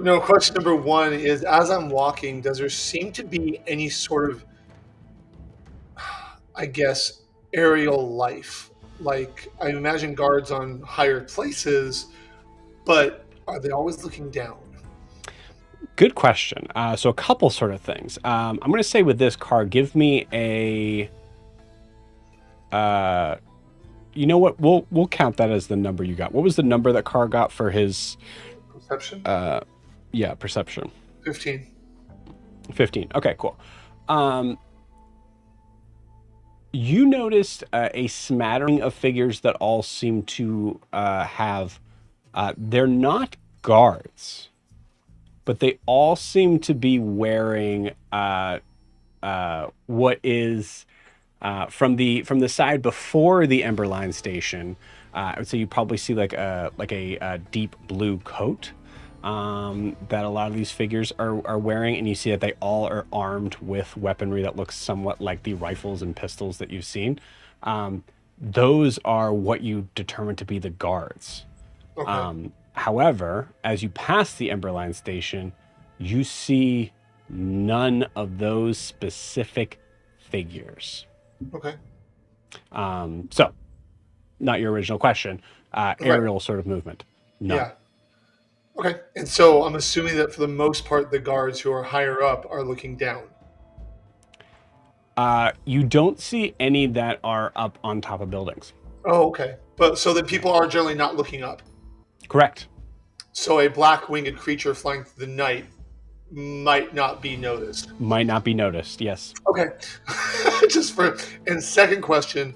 No, question number 1 is, as I'm walking, does there seem to be any sort of, I guess, aerial life? Like, I imagine guards on higher places, but are they always looking down? Good question. So a couple sort of things. I'm going to say with this car, give me a... you know what? We'll count that as the number you got. What was the number that Carr got for his perception? Yeah, perception. 15. 15. Okay, cool. You noticed a smattering of figures that all seem to have. They're not guards. but they all seem to be wearing what is from the side before the Emberline station. I would say you probably see like a deep blue coat that a lot of these figures are wearing, and you see that they all are armed with weaponry that looks somewhat like the rifles and pistols that you've seen. Those are what you determine to be the guards. Okay. However, as you pass the Emberline station, you see none of those specific figures. Okay. So, not your original question. Aerial sort of movement. No. Yeah. Okay. And so I'm assuming that for the most part, the guards who are higher up are looking down. You don't see any that are up on top of buildings. Oh, okay. But so that people are generally not looking up. Correct. So a black winged creature flying through the night might not be noticed. Might not be noticed, yes. Okay. And second question,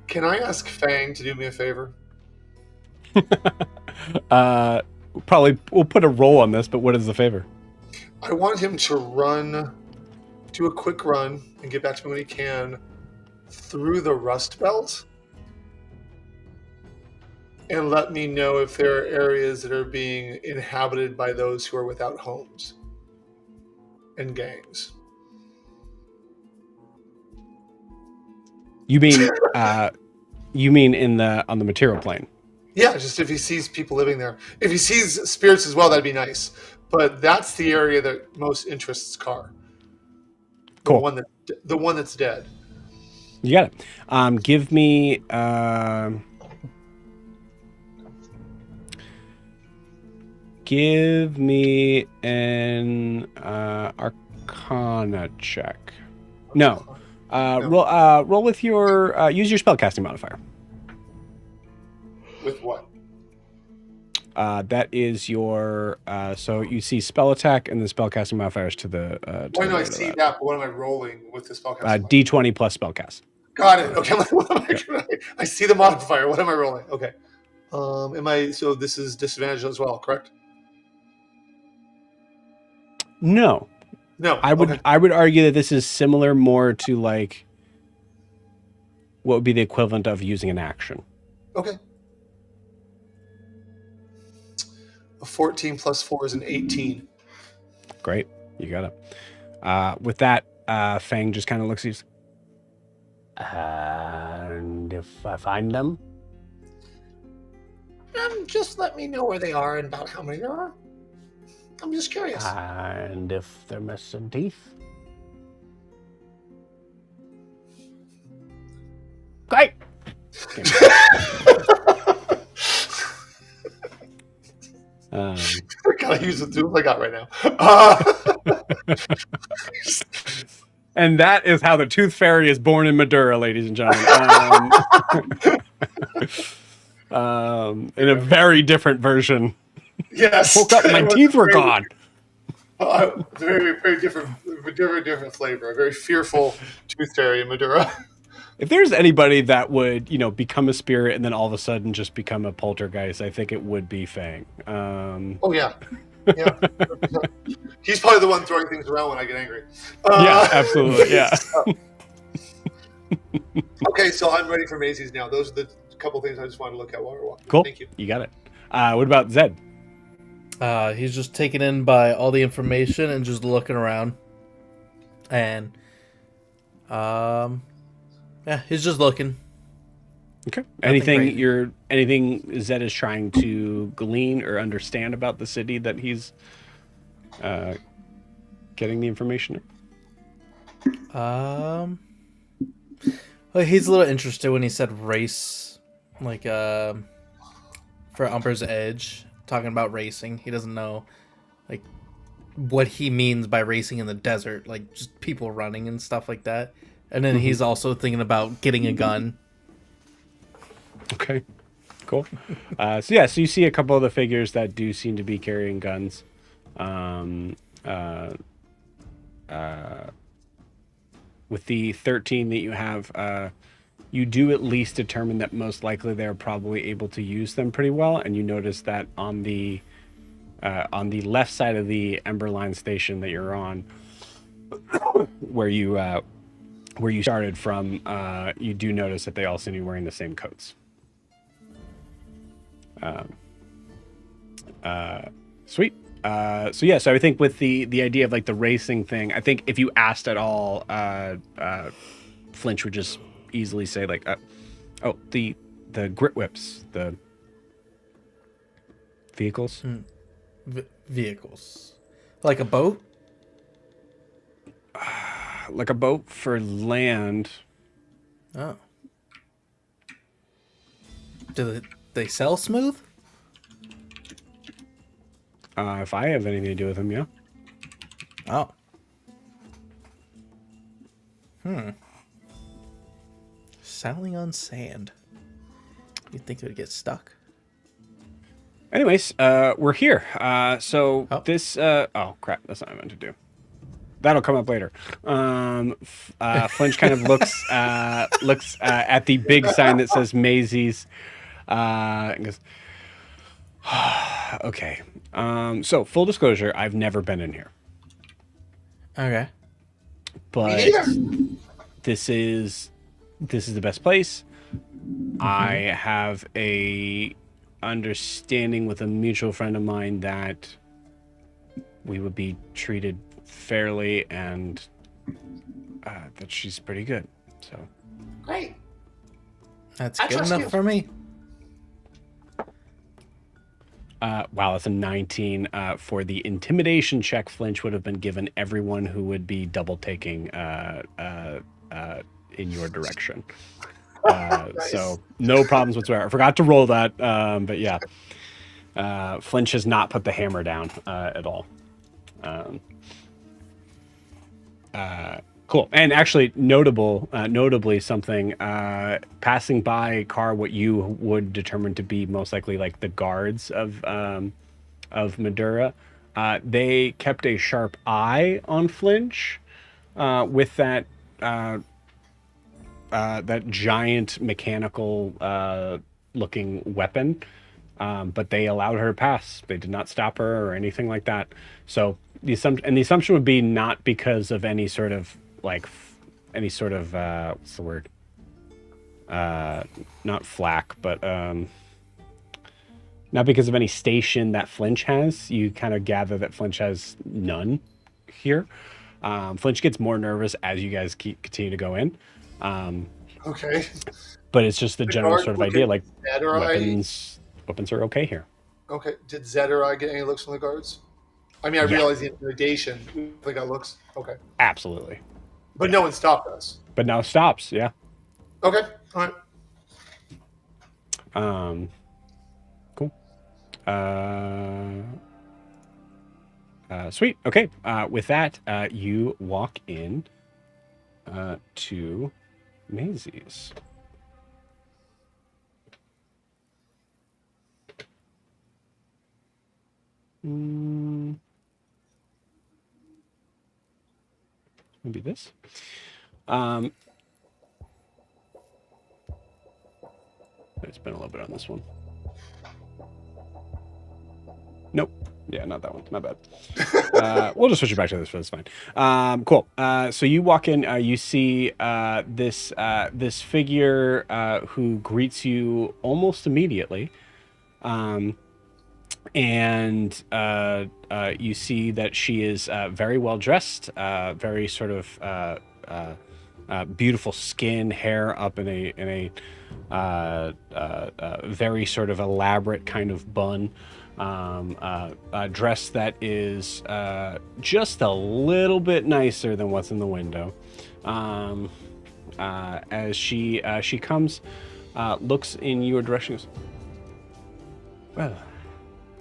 can I ask Fang to do me a favor? Probably we'll put a roll on this, but what is the favor? I want him to do a quick run and get back to me when he can through the Rust Belt and let me know if there are areas that are being inhabited by those who are without homes and gangs. You mean on the material plane? Yeah, just if he sees people living there. If he sees spirits as well, that'd be nice. But that's the area that most interests Carr. Cool. The one that's dead. You got it. Give me an Arcana check. No. Roll with your use your spellcasting modifier. With what? That is your so you see spell attack and the spellcasting modifiers to the. Why do I see that? But what am I rolling with the spellcasting? D20 plus spellcast. Got it. Okay. I see the modifier. What am I rolling? Okay. So this is disadvantage as well, correct? No. I would argue that this is similar more to like what would be the equivalent of using an action. Okay. A 14 plus 4 is an 18. Great. You got it. With that, Fang just kind of looks at you. And if I find them? Just let me know where they are and about how many there are. I'm just curious. And if they're missing teeth? Great. Gotta use the tools I got right now. And that is how the Tooth Fairy is born in Madura, ladies and gentlemen. In a very different version. Yes. Woke up, my teeth were gone. Very, very different flavor. A very fearful Tooth Fairy in Madura. If there's anybody that would, become a spirit and then all of a sudden just become a poltergeist, I think it would be Fang. Oh yeah. He's probably the one throwing things around when I get angry. Yeah, absolutely. Yeah. Okay, so I'm ready for Maisie's now. Those are the couple things I just wanted to look at while we're walking. Cool. Thank you. You got it. What about Zed? He's just taken in by all the information and just looking around. And, he's just looking. Okay. Anything Zed is trying to glean or understand about the city that he's getting the information in? Well, he's a little interested when he said race, like for Umber's Edge, talking about racing. He doesn't know like what he means by racing in the desert, like just people running and stuff like that. And then he's also thinking about getting a gun. Okay, cool. So you see a couple of the figures that do seem to be carrying guns. With the 13 that you have, you do at least determine that most likely they're probably able to use them pretty well. And you notice that on the on the left side of the Emberline station that you're on, where you started from, you do notice that they all seem to be wearing the same coats. Sweet. So I think with the idea of like the racing thing, I think if you asked at all, Flinch would just easily say like, the grit whips, the vehicles. Vehicles, like a boat. Like a boat for land. Oh. Do they sell smooth? If I have anything to do with them, yeah. Oh. Sailing on sand. You'd think it would get stuck. Anyways, we're here. This... oh, crap. That's not what I meant to do. That'll come up later. Flinch kind of looks at the big sign that says Maisie's and goes, okay. So, full disclosure, I've never been in here. Okay. But this is the best place. I have a understanding with a mutual friend of mine that we would be treated fairly and that she's pretty good. So Great. That's I good trust enough you. for me. Wow, that's a 19 for the intimidation check. Flinch would have been given everyone who would be double taking in your direction. Nice. So no problems whatsoever. I forgot to roll that, but yeah, Flinch has not put the hammer down at all. Cool. And actually, notably something, passing by a car, what you would determine to be most likely like the guards of Madura, they kept a sharp eye on Flinch with that giant mechanical looking weapon. But they allowed her to pass. They did not stop her or anything like that. So the assumption would be not because of any sort of what's the word? Not flack, but not because of any station that Flinch has. You kind of gather that Flinch has none here. Flinch gets more nervous as you guys continue to go in. Okay. But it's just the general guard sort of look idea, at like Zed or weapons are okay here. Okay. Did Zed or I get any looks from the guards? I mean, I realize the intimidation. We got looks. Okay. Absolutely. But no one stopped us. But now it stops, yeah. Okay. All right. Cool. Sweet. Okay. With that, you walk in to Maisie's. Maybe this. Let's spend a little bit on this one. Nope. Yeah, not that one. My bad. We'll just switch it back to this one. It's fine. Cool. So you walk in. You see this figure who greets you almost immediately, and you see that she is very well dressed, very sort of beautiful skin, hair up in a very sort of elaborate kind of bun. A dress that is just a little bit nicer than what's in the window. As she comes, looks in your direction. Goes, well,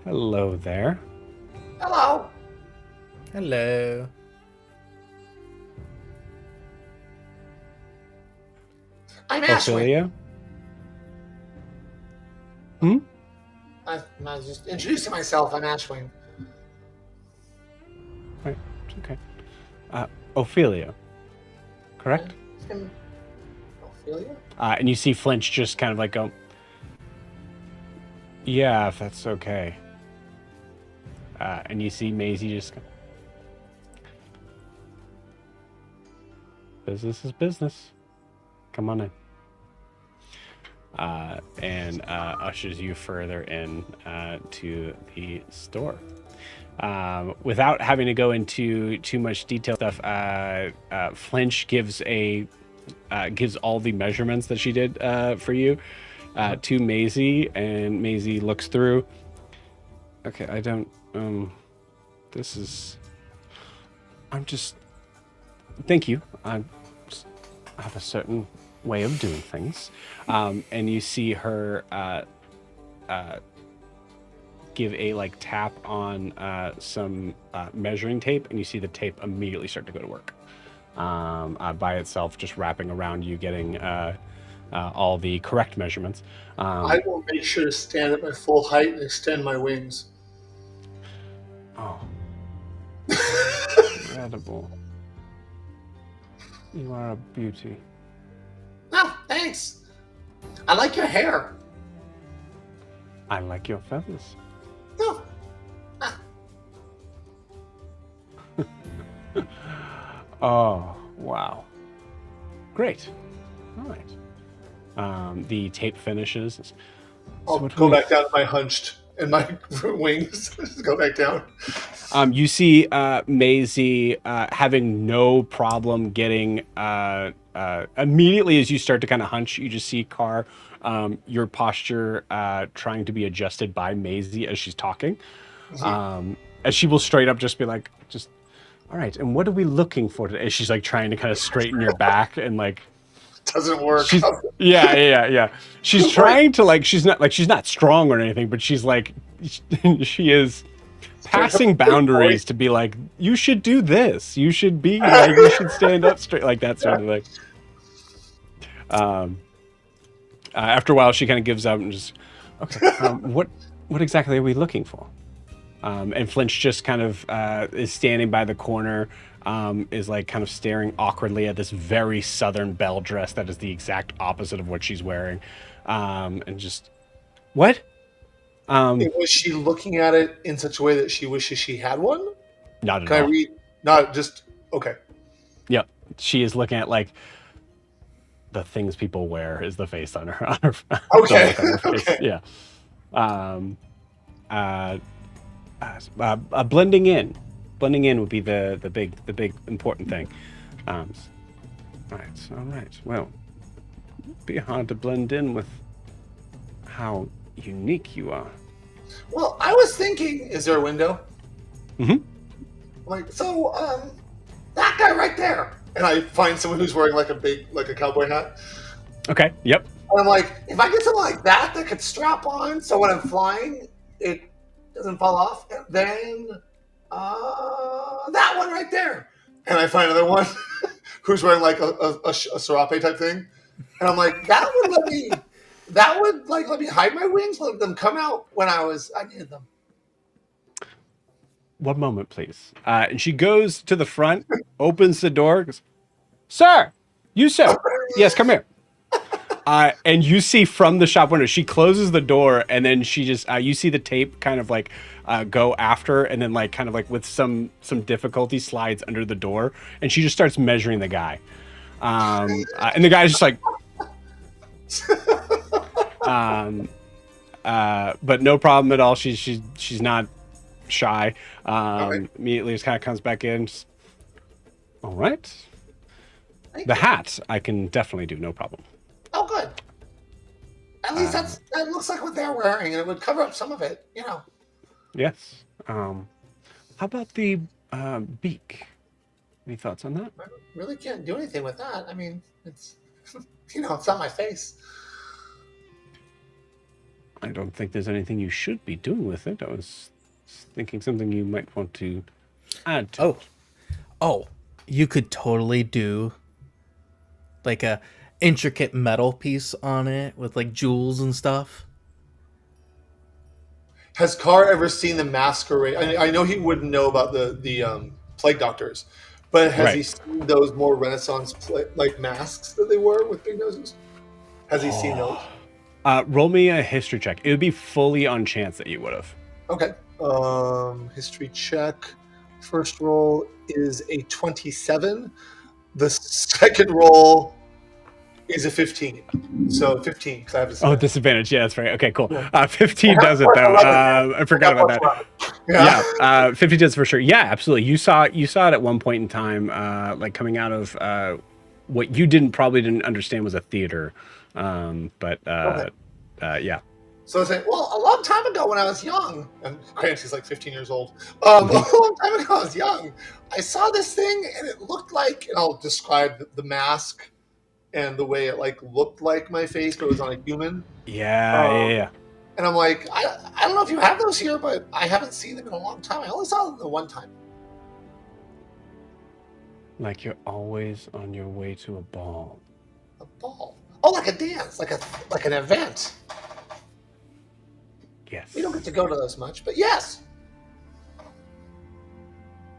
hello there. Hello. Hello. I'm Ashwin. Ophelia? Hmm? I was just introducing myself. I'm Ashwin. Right. Okay. Ophelia. Correct? Ophelia? And you see Flinch just kind of like go, yeah, if that's okay. and you see Maisie just go, business is business. Come on in. And ushers you further in to the store. Without having to go into too much detail stuff, Flinch gives all the measurements that she did for you to Maisie, and Maisie looks through. Okay, I don't. Thank you. I have a certain way of doing things, and you see her give a tap on some measuring tape, and you see the tape immediately start to go to work by itself, just wrapping around you, getting all the correct measurements. I will make sure to stand at my full height and extend my wings. Oh, incredible! You are a beauty. Oh, thanks. I like your hair. I like your feathers. Oh. Oh, wow. Great. All right. The tape finishes. I'll go back down to my hunched and my wings. Just go back down. You see Maisie having no problem getting immediately as you start to kind of hunch, you just see Carr, your posture trying to be adjusted by Maisie as she's talking. As she will straight up just be like, all right, and what are we looking for today? She's like trying to kind of straighten your back and like doesn't work. Yeah. She's trying to she's not strong or anything, but she's like she is passing boundaries to be like, you should do this. You should be like, you should stand up straight, like that sort of thing. After a while, she kind of gives up and just, okay, what exactly are we looking for? And Flinch just kind of is standing by the corner, is like kind of staring awkwardly at this very southern belle dress that is the exact opposite of what she's wearing, and just, what? Was she looking at it in such a way that she wishes she had one? Not at Can all. I read? Not just okay. Yep, she is looking at like the things people wear is the face on her. Okay. On her face. Okay. Yeah. Blending in would be the big important thing. All right. Well, it'd be hard to blend in with how unique you are. Well, I was thinking, is there a window? Mm-hmm. That guy right there. And I find someone who's wearing like a cowboy hat. Okay. Yep. And I'm like, if I get something like that could strap on, so when I'm flying, it doesn't fall off, and then that one right there. And I find another one who's wearing like a serape type thing, and I'm like, that would let me hide my wings, let them come out when I needed them. One moment, please. And she goes to the front, opens the door, goes, "Sir, you sir, yes, come here." And you see from the shop window, she closes the door, and then she just you see the tape kind of like go after, and then like kind of like with some difficulty slides under the door, and she just starts measuring the guy, and the guy's just like, but no problem at all. She's not shy. Right. Immediately just kind of comes back in. Just, all right. The hat I can definitely do, no problem. Oh, good. At least that looks like what they're wearing, and it would cover up some of it, you know. Yes. How about the beak? Any thoughts on that? I really can't do anything with that. I mean, it's it's on my face. I don't think there's anything you should be doing with it. I was thinking something you might want to add to. Oh, you could totally do like a intricate metal piece on it with like jewels and stuff. Has Carr ever seen the masquerade? I know he wouldn't know about the plague doctors, but has he seen those more Renaissance masks that they wore with big noses? Has he seen those? Roll me a history check. It would be fully on chance that you would have. Okay. History check. First roll is a 27. The second roll is a 15. So 15 because I have Oh, disadvantage. Yeah, that's right. Okay, cool. 15 does it though. I forgot about that. Yeah, 50 does for sure. Yeah, absolutely. You saw it at one point in time, like coming out of what you probably didn't understand was a theater. Yeah. So I say, well, a long time ago when I was young, and Clancy's like 15 years old. A long time ago I was young, I saw this thing and it looked like, and I'll describe the mask and the way it like looked like my face, but it was on a human. Yeah. And I'm like, I don't know if you have those here, but I haven't seen them in a long time. I only saw them the one time. Like you're always on your way to a ball. A ball? Oh, like a dance, like an event. Yes. We don't get to go to those much, but yes.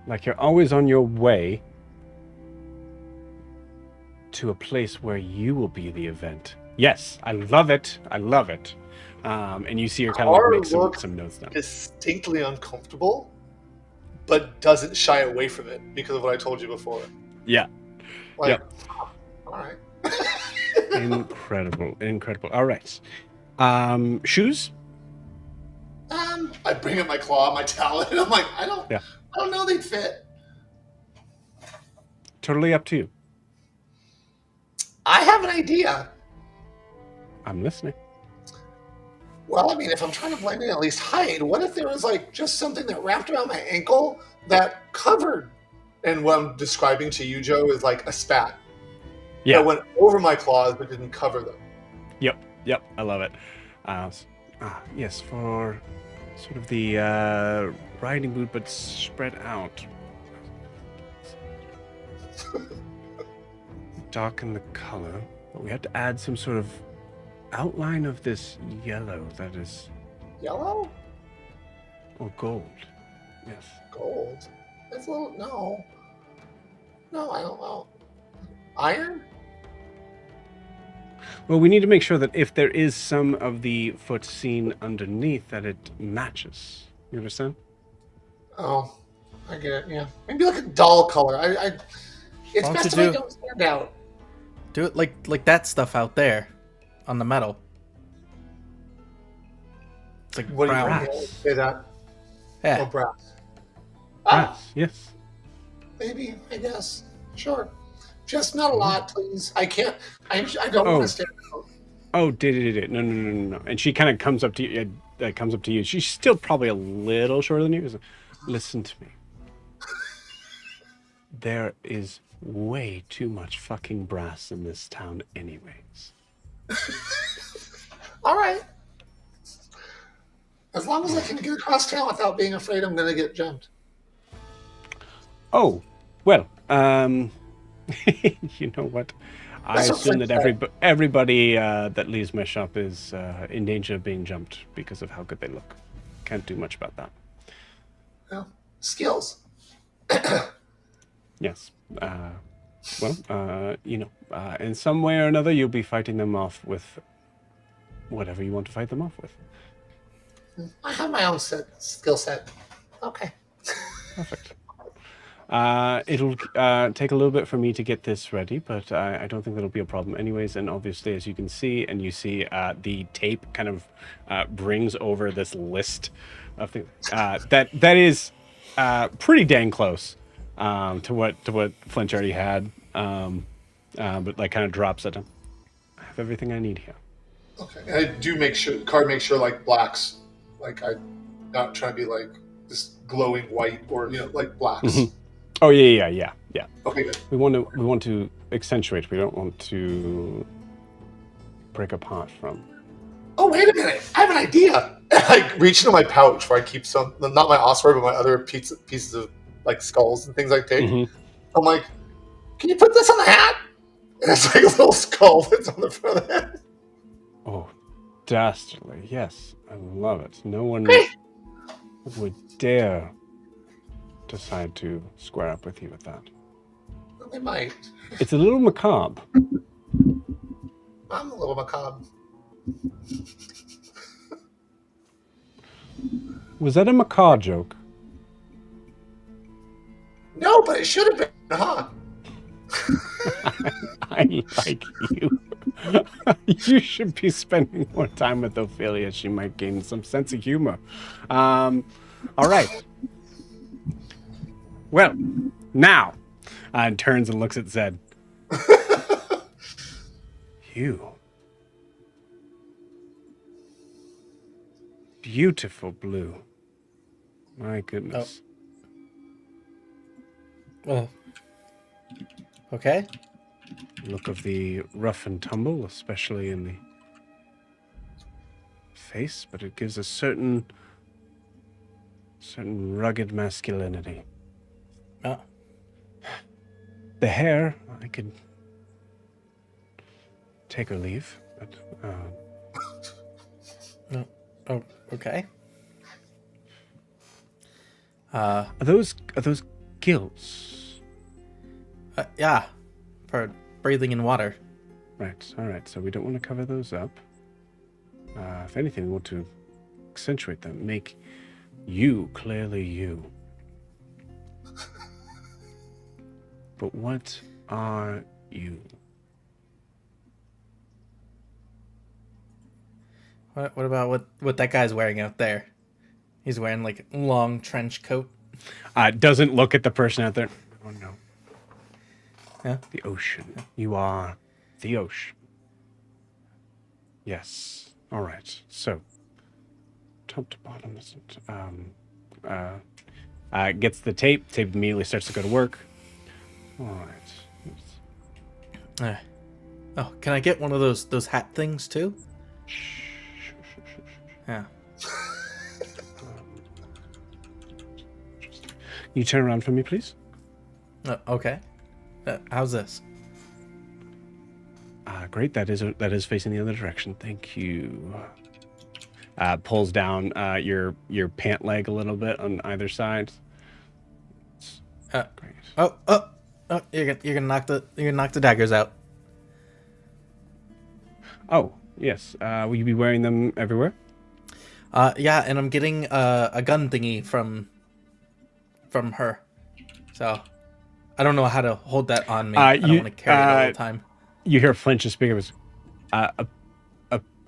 Like you're always on your way to a place where you will be the event. Yes, I love it. And you see her kind of like make some notes down. Distinctly uncomfortable, but doesn't shy away from it because of what I told you before. Yeah. Like, all right. Incredible. All right. Shoes? I bring up my claw, my talon, and I'm like, I don't know they'd fit. Totally up to you. I have an idea. I'm listening. Well, I mean, if I'm trying to blend in at least height, what if there was like just something that wrapped around my ankle that covered? And what I'm describing to you, Joe, is like a spat. Yeah. That went over my claws but didn't cover them. Yep. I love it. Yes, for sort of the riding boot, but spread out. Darken the color, but we have to add some sort of outline of this yellow that is... Yellow? Or gold. Yes. Gold? That's a little... No, I don't know. Iron? Well, we need to make sure that if there is some of the foot seen underneath, that it matches. You understand? Oh, I get it, yeah. Maybe like a dull color. It's best if I don't stand out. Do it like that stuff out there on the metal. It's like what brown. Do you say that? Yeah. Or brass. Brass, yes. Maybe, I guess. Sure. Just not a lot, please. I can't. I don't want to stand out. Oh, did. No. And she kind of comes up to you. She's still probably a little shorter than you. Listen to me. There is way too much fucking brass in this town anyways. All right. As long as I can get across town without being afraid I'm going to get jumped. Oh, well, you know what? I assume that everybody that leaves my shop is in danger of being jumped because of how good they look. Can't do much about that. Well, skills. Yes. In some way or another, you'll be fighting them off with whatever you want to fight them off with. I have my own skill set. Okay. Perfect. It'll take a little bit for me to get this ready, but I don't think that'll be a problem anyways. And obviously, as you can see, the tape kind of brings over this list of things that is pretty dang close to what Flinch already had, but like kind of drops it. I have everything I need here. Okay. And I do make sure like blacks, like I'm not trying to be like this glowing white or like blacks. Mm-hmm. Oh yeah. Okay, good. We want to accentuate. We don't want to break apart from. Oh, wait a minute! I have an idea. I reach into my pouch where I keep some, not my osprey, but my other pieces of like skulls and things I take. Mm-hmm. I'm like, can you put this on the hat? And it's like a little skull that's on the front of the hat. Oh, dastardly! Yes, I love it. No one would dare decide to square up with you with that. Well, they might. It's a little macabre. I'm a little macabre. Was that a macaw joke? No, but it should have been, huh? I like you. You should be spending more time with Ophelia. She might gain some sense of humor. All right. Well, now, turns and looks at Zed. You. Beautiful blue. My goodness. Okay. Look of the rough and tumble, especially in the face, but it gives a certain rugged masculinity. Oh. The hair, I could take or leave, but No. Oh, okay. are those gills? Yeah, for breathing in water. Right. All right. So we don't want to cover those up. If anything, we want to accentuate them, make you clearly you. But what are you? What about what that guy's wearing out there? He's wearing like a long trench coat. Doesn't look at the person out there. Oh no. Yeah. The ocean. You are the ocean. Yes. All right. So, top to bottom isn't. Gets the tape. Tape immediately starts to go to work. All right. Oh, can I get one of those hat things too? Yeah. You turn around for me, please. Okay. How's this? Great. That is facing the other direction. Thank you. Pulls down your pant leg a little bit on either side. Great. Oh! You're gonna knock the daggers out. Oh yes. Will you be wearing them everywhere? Yeah, and I'm getting a gun thingy from her, so I don't know how to hold that on me. I don't want to carry it all the time. You hear Flinch just speak. It was a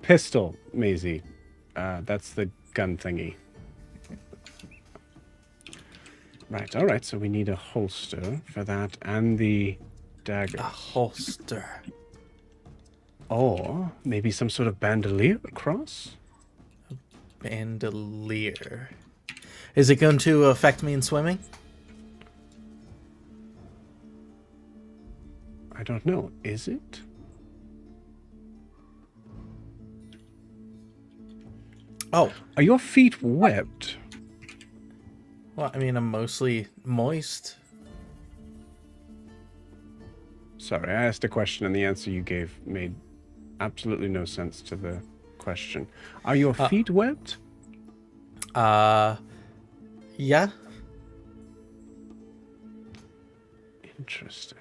pistol, Maisie. That's the gun thingy. Right. All right. So we need a holster for that and the dagger. A holster. Or maybe some sort of bandolier across. Bandolier. Is it going to affect me in swimming? I don't know. Is it? Oh. Are your feet wet? Well, I mean, I'm mostly moist. Sorry, I asked a question and the answer you gave made absolutely no sense to the question. Are your feet wet? Yeah. Interesting.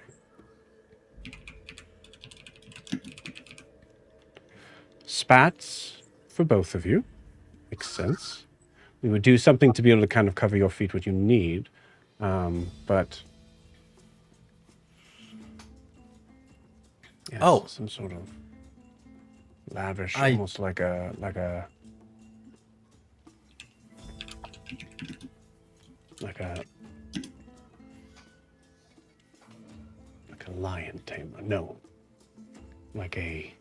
Spats for both of you. Makes sense. We would do something to be able to kind of cover your feet what you need. But yes, some sort of lavish, almost like a lion tamer. No. Like a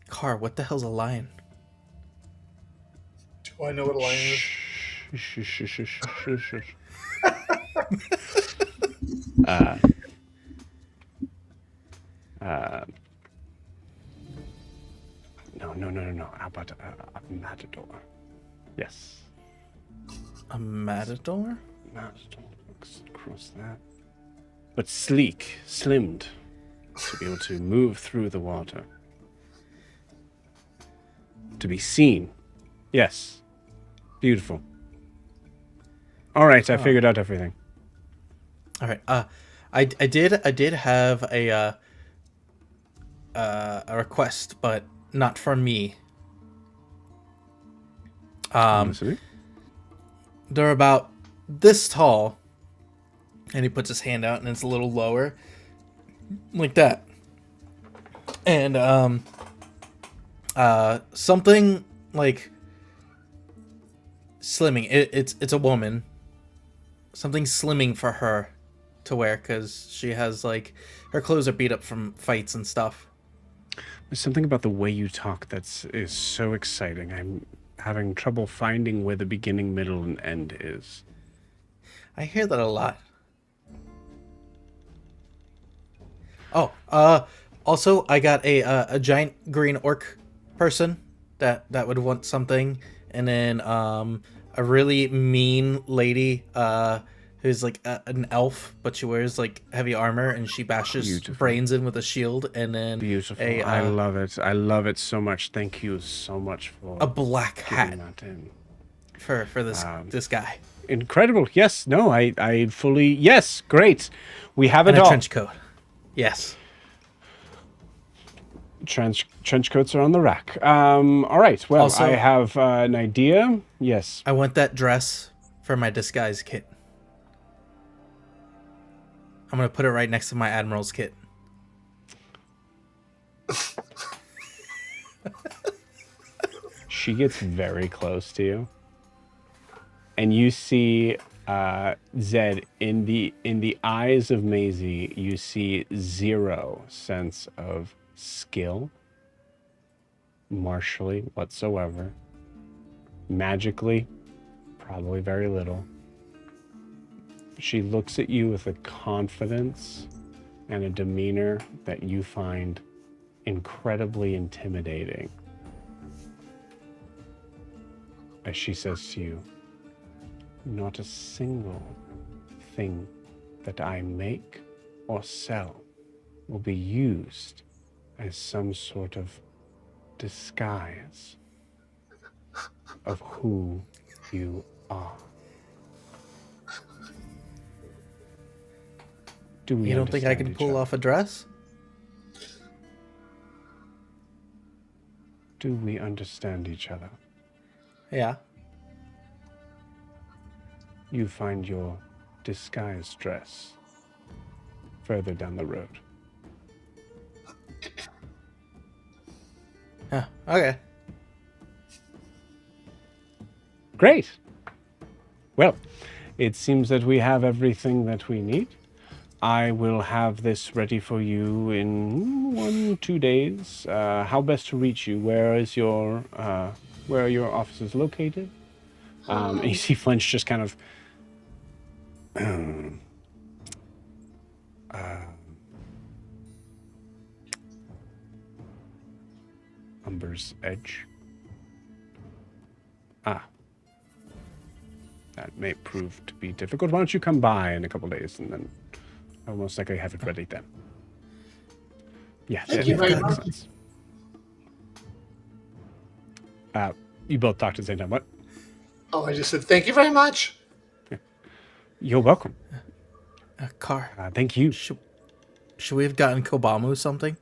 Car, what the hell's a lion? Do I know what a lion is? No. How about a matador? Yes. A matador? Matador looks across that. But sleek, slimmed, to be able to move through the water. To be seen. Yes. Beautiful. All right, I figured out everything. All right. I did have a request, but not from me. I'm listening. They're about this tall, and he puts his hand out, and it's a little lower, like that. And something like slimming. It's a woman. Something slimming for her to wear because she has like her clothes are beat up from fights and stuff. There's something about the way you talk is so exciting. I'm having trouble finding where the beginning, middle, and end is. I hear that a lot. Oh, also I got a giant green orc person that would want something, and then a really mean lady who's like an elf, but she wears like heavy armor and she bashes brains in with a shield, and then beautiful. I love it. I love it so much. Thank you so much for a black hat that in. for this guy. Incredible. Yes. No. I fully. Yes. Great. We have and it a all. Trench coat. Yes. Trench coats are on the rack. All right. Well, also, I have an idea. Yes. I want that dress for my disguise kit. I'm gonna put it right next to my admiral's kit. She gets very close to you, and you see Zed in the eyes of Maisie. You see zero sense of skill, martially whatsoever. Magically, probably very little. She looks at you with a confidence and a demeanor that you find incredibly intimidating. As she says to you, not a single thing that I make or sell will be used as some sort of disguise of who you are. You don't think I can pull off a dress? Do we understand each other? Yeah. You find your disguise dress further down the road. Huh. Okay. Great. Well, it seems that we have everything that we need. I will have this ready for you in 1-2 days. How best to reach you? Where are your offices located? And you see Flinch just kind of Umber's Edge. That may prove to be difficult. Why don't you come by in a couple days, and then I'll most likely have it ready then. Yes, Thank you very much. Sense. You both talked at the same time. What? Oh, I just said thank you very much. You're welcome. Car. Thank you. Should we have gotten Kobamu something?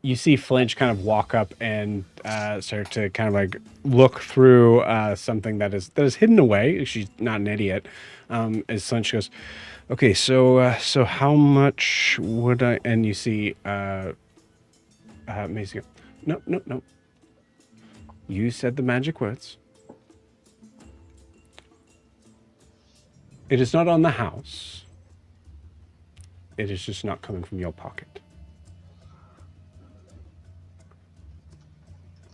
You see Flinch kind of walk up and start to kind of like look through something that is hidden away. She's not an idiot. As Flinch goes, okay, so how much would I? And you see Maisie go, no. You said the magic words. It is not on the house. It is just not coming from your pocket.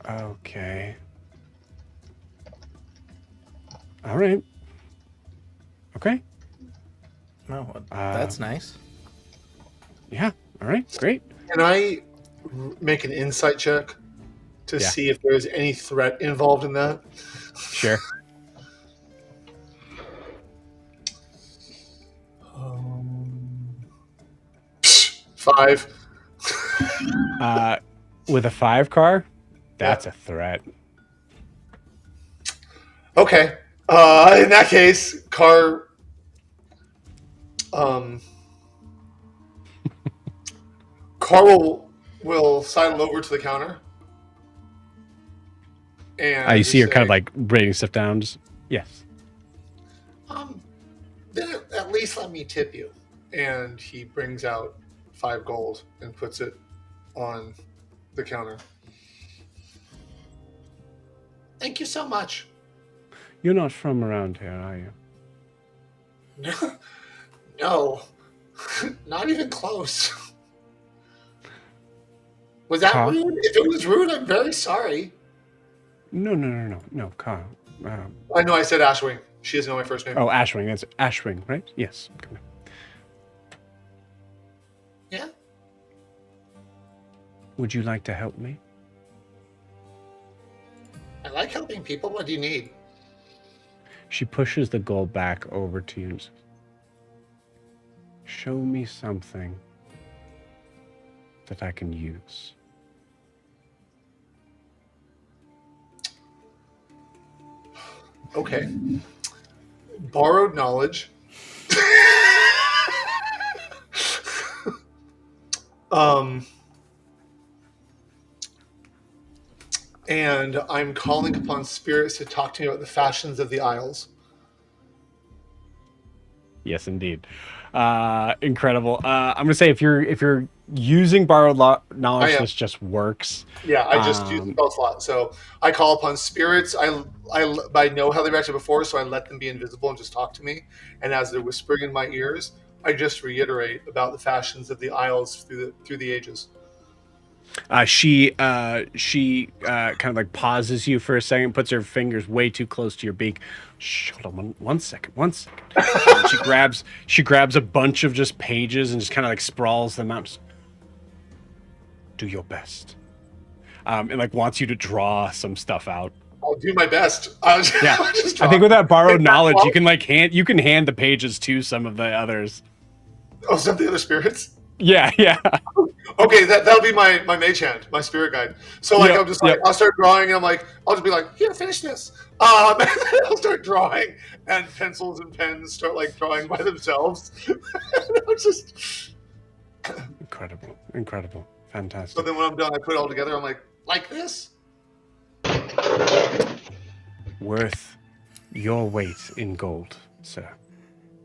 Okay. All right. Okay. No, that's nice. Yeah. All right. Great. Can I make an insight check to see if there's any threat involved in that? Sure. 5. With a 5 car, that's a threat. Okay. In that case, Car Car will will sidle over to the counter. And you see her kind of like writing stuff down. Yes. Then at least let me tip you. And he brings out 5 gold and puts it on the counter. Thank you so much. You're not from around here, are you? No. Not even close. Was that rude? If it was rude, I'm very sorry. No, Carl. I know I said Ashwing. She doesn't know my first name. Oh, Ashwing. That's Ashwing, right? Yes. Come on. Yeah. Would you like to help me? I like helping people. What do you need? She pushes the gold back over to you and says, show me something that I can use. Okay. Borrowed knowledge. And I'm calling upon spirits to talk to me about the fashions of the Isles. Yes, indeed. Incredible. I'm gonna say if you're using borrowed knowledge, this just works. Yeah, I just use the spell slot. So I call upon spirits. I know how they reacted before, so I let them be invisible and just talk to me. And as they're whispering in my ears, I just reiterate about the fashions of the Isles through the ages. She kind of like pauses you for a second, puts her fingers way too close to your beak. Shh, hold on one second. She grabs a bunch of just pages and just kind of like sprawls them out. Just, do your best. And like wants you to draw some stuff out. I'll do my best. I think with that borrowed knowledge, you can like hand the pages to some of the others. Oh, some of the other spirits? Yeah. Okay, that'll be my mage hand, my spirit guide. So like I'm just like I'll start drawing and I'll just be like, here, finish this. And I'll start drawing and pencils and pens start like drawing by themselves. It's just incredible. Fantastic. So then when I'm done, I put it all together, I'm like this? Worth your weight in gold, sir.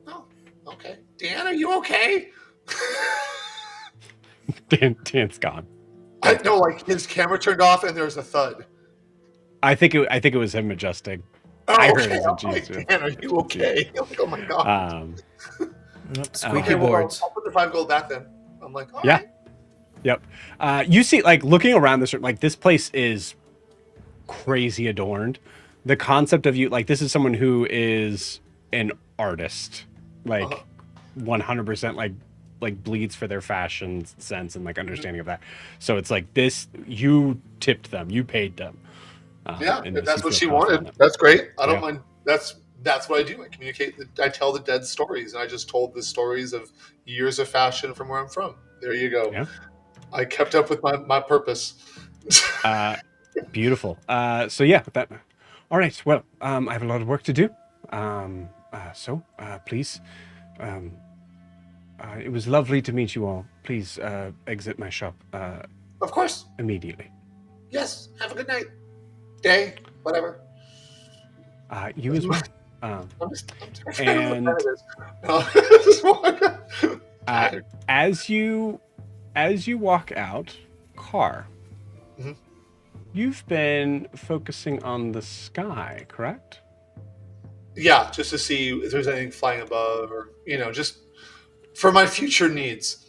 Oh, okay. Dan, are you okay? Dan's gone. I know, like his camera turned off and there's a thud. I think it was him adjusting. Oh, I okay. heard it. Like, Dan, are you okay? I'm like, oh my god. Squeaky boards. I'll put the 5 gold back then. I'm like, all yeah. right. Yep. You see, like looking around this, like this place is crazy adorned. The concept of you, like this is someone who is an artist, like 100%, like bleeds for their fashion sense and like understanding of that. So it's like this, you tipped them, you paid them. If that's what she wanted. That's great. I don't mind. That's what I do. I communicate. I tell the dead stories, and I just told the stories of years of fashion from where I'm from. There you go. Yeah. I kept up with my purpose. Beautiful. So yeah, that. All right. Well, I have a lot of work to do. So please. It was lovely to meet you all. Please exit my shop. Of course. Immediately. Yes. Have a good night. Day. Whatever. You as well. As you walk out, Car, you've been focusing on the sky, correct? Yeah, just to see if there's anything flying above, or just for my future needs.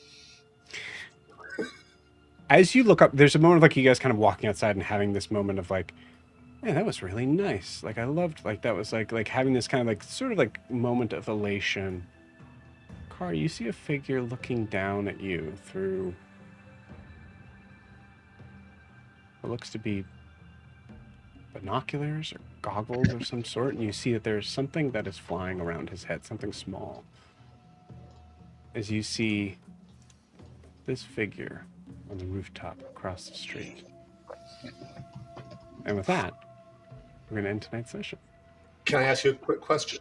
As you look up, there's a moment of like you guys kind of walking outside and having this moment of like, man, that was really nice. Like I loved, like that was like having this kind of like sort of like moment of elation. Car, you see a figure looking down at you through what looks to be binoculars or goggles of some sort, and you see that there's something that is flying around his head, something small. As you see this figure on the rooftop across the street. And with that, we're going to end tonight's session. Can I ask you a quick question?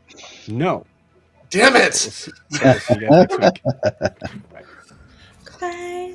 No. Damn it! We'll see you guys next week. Bye. Bye.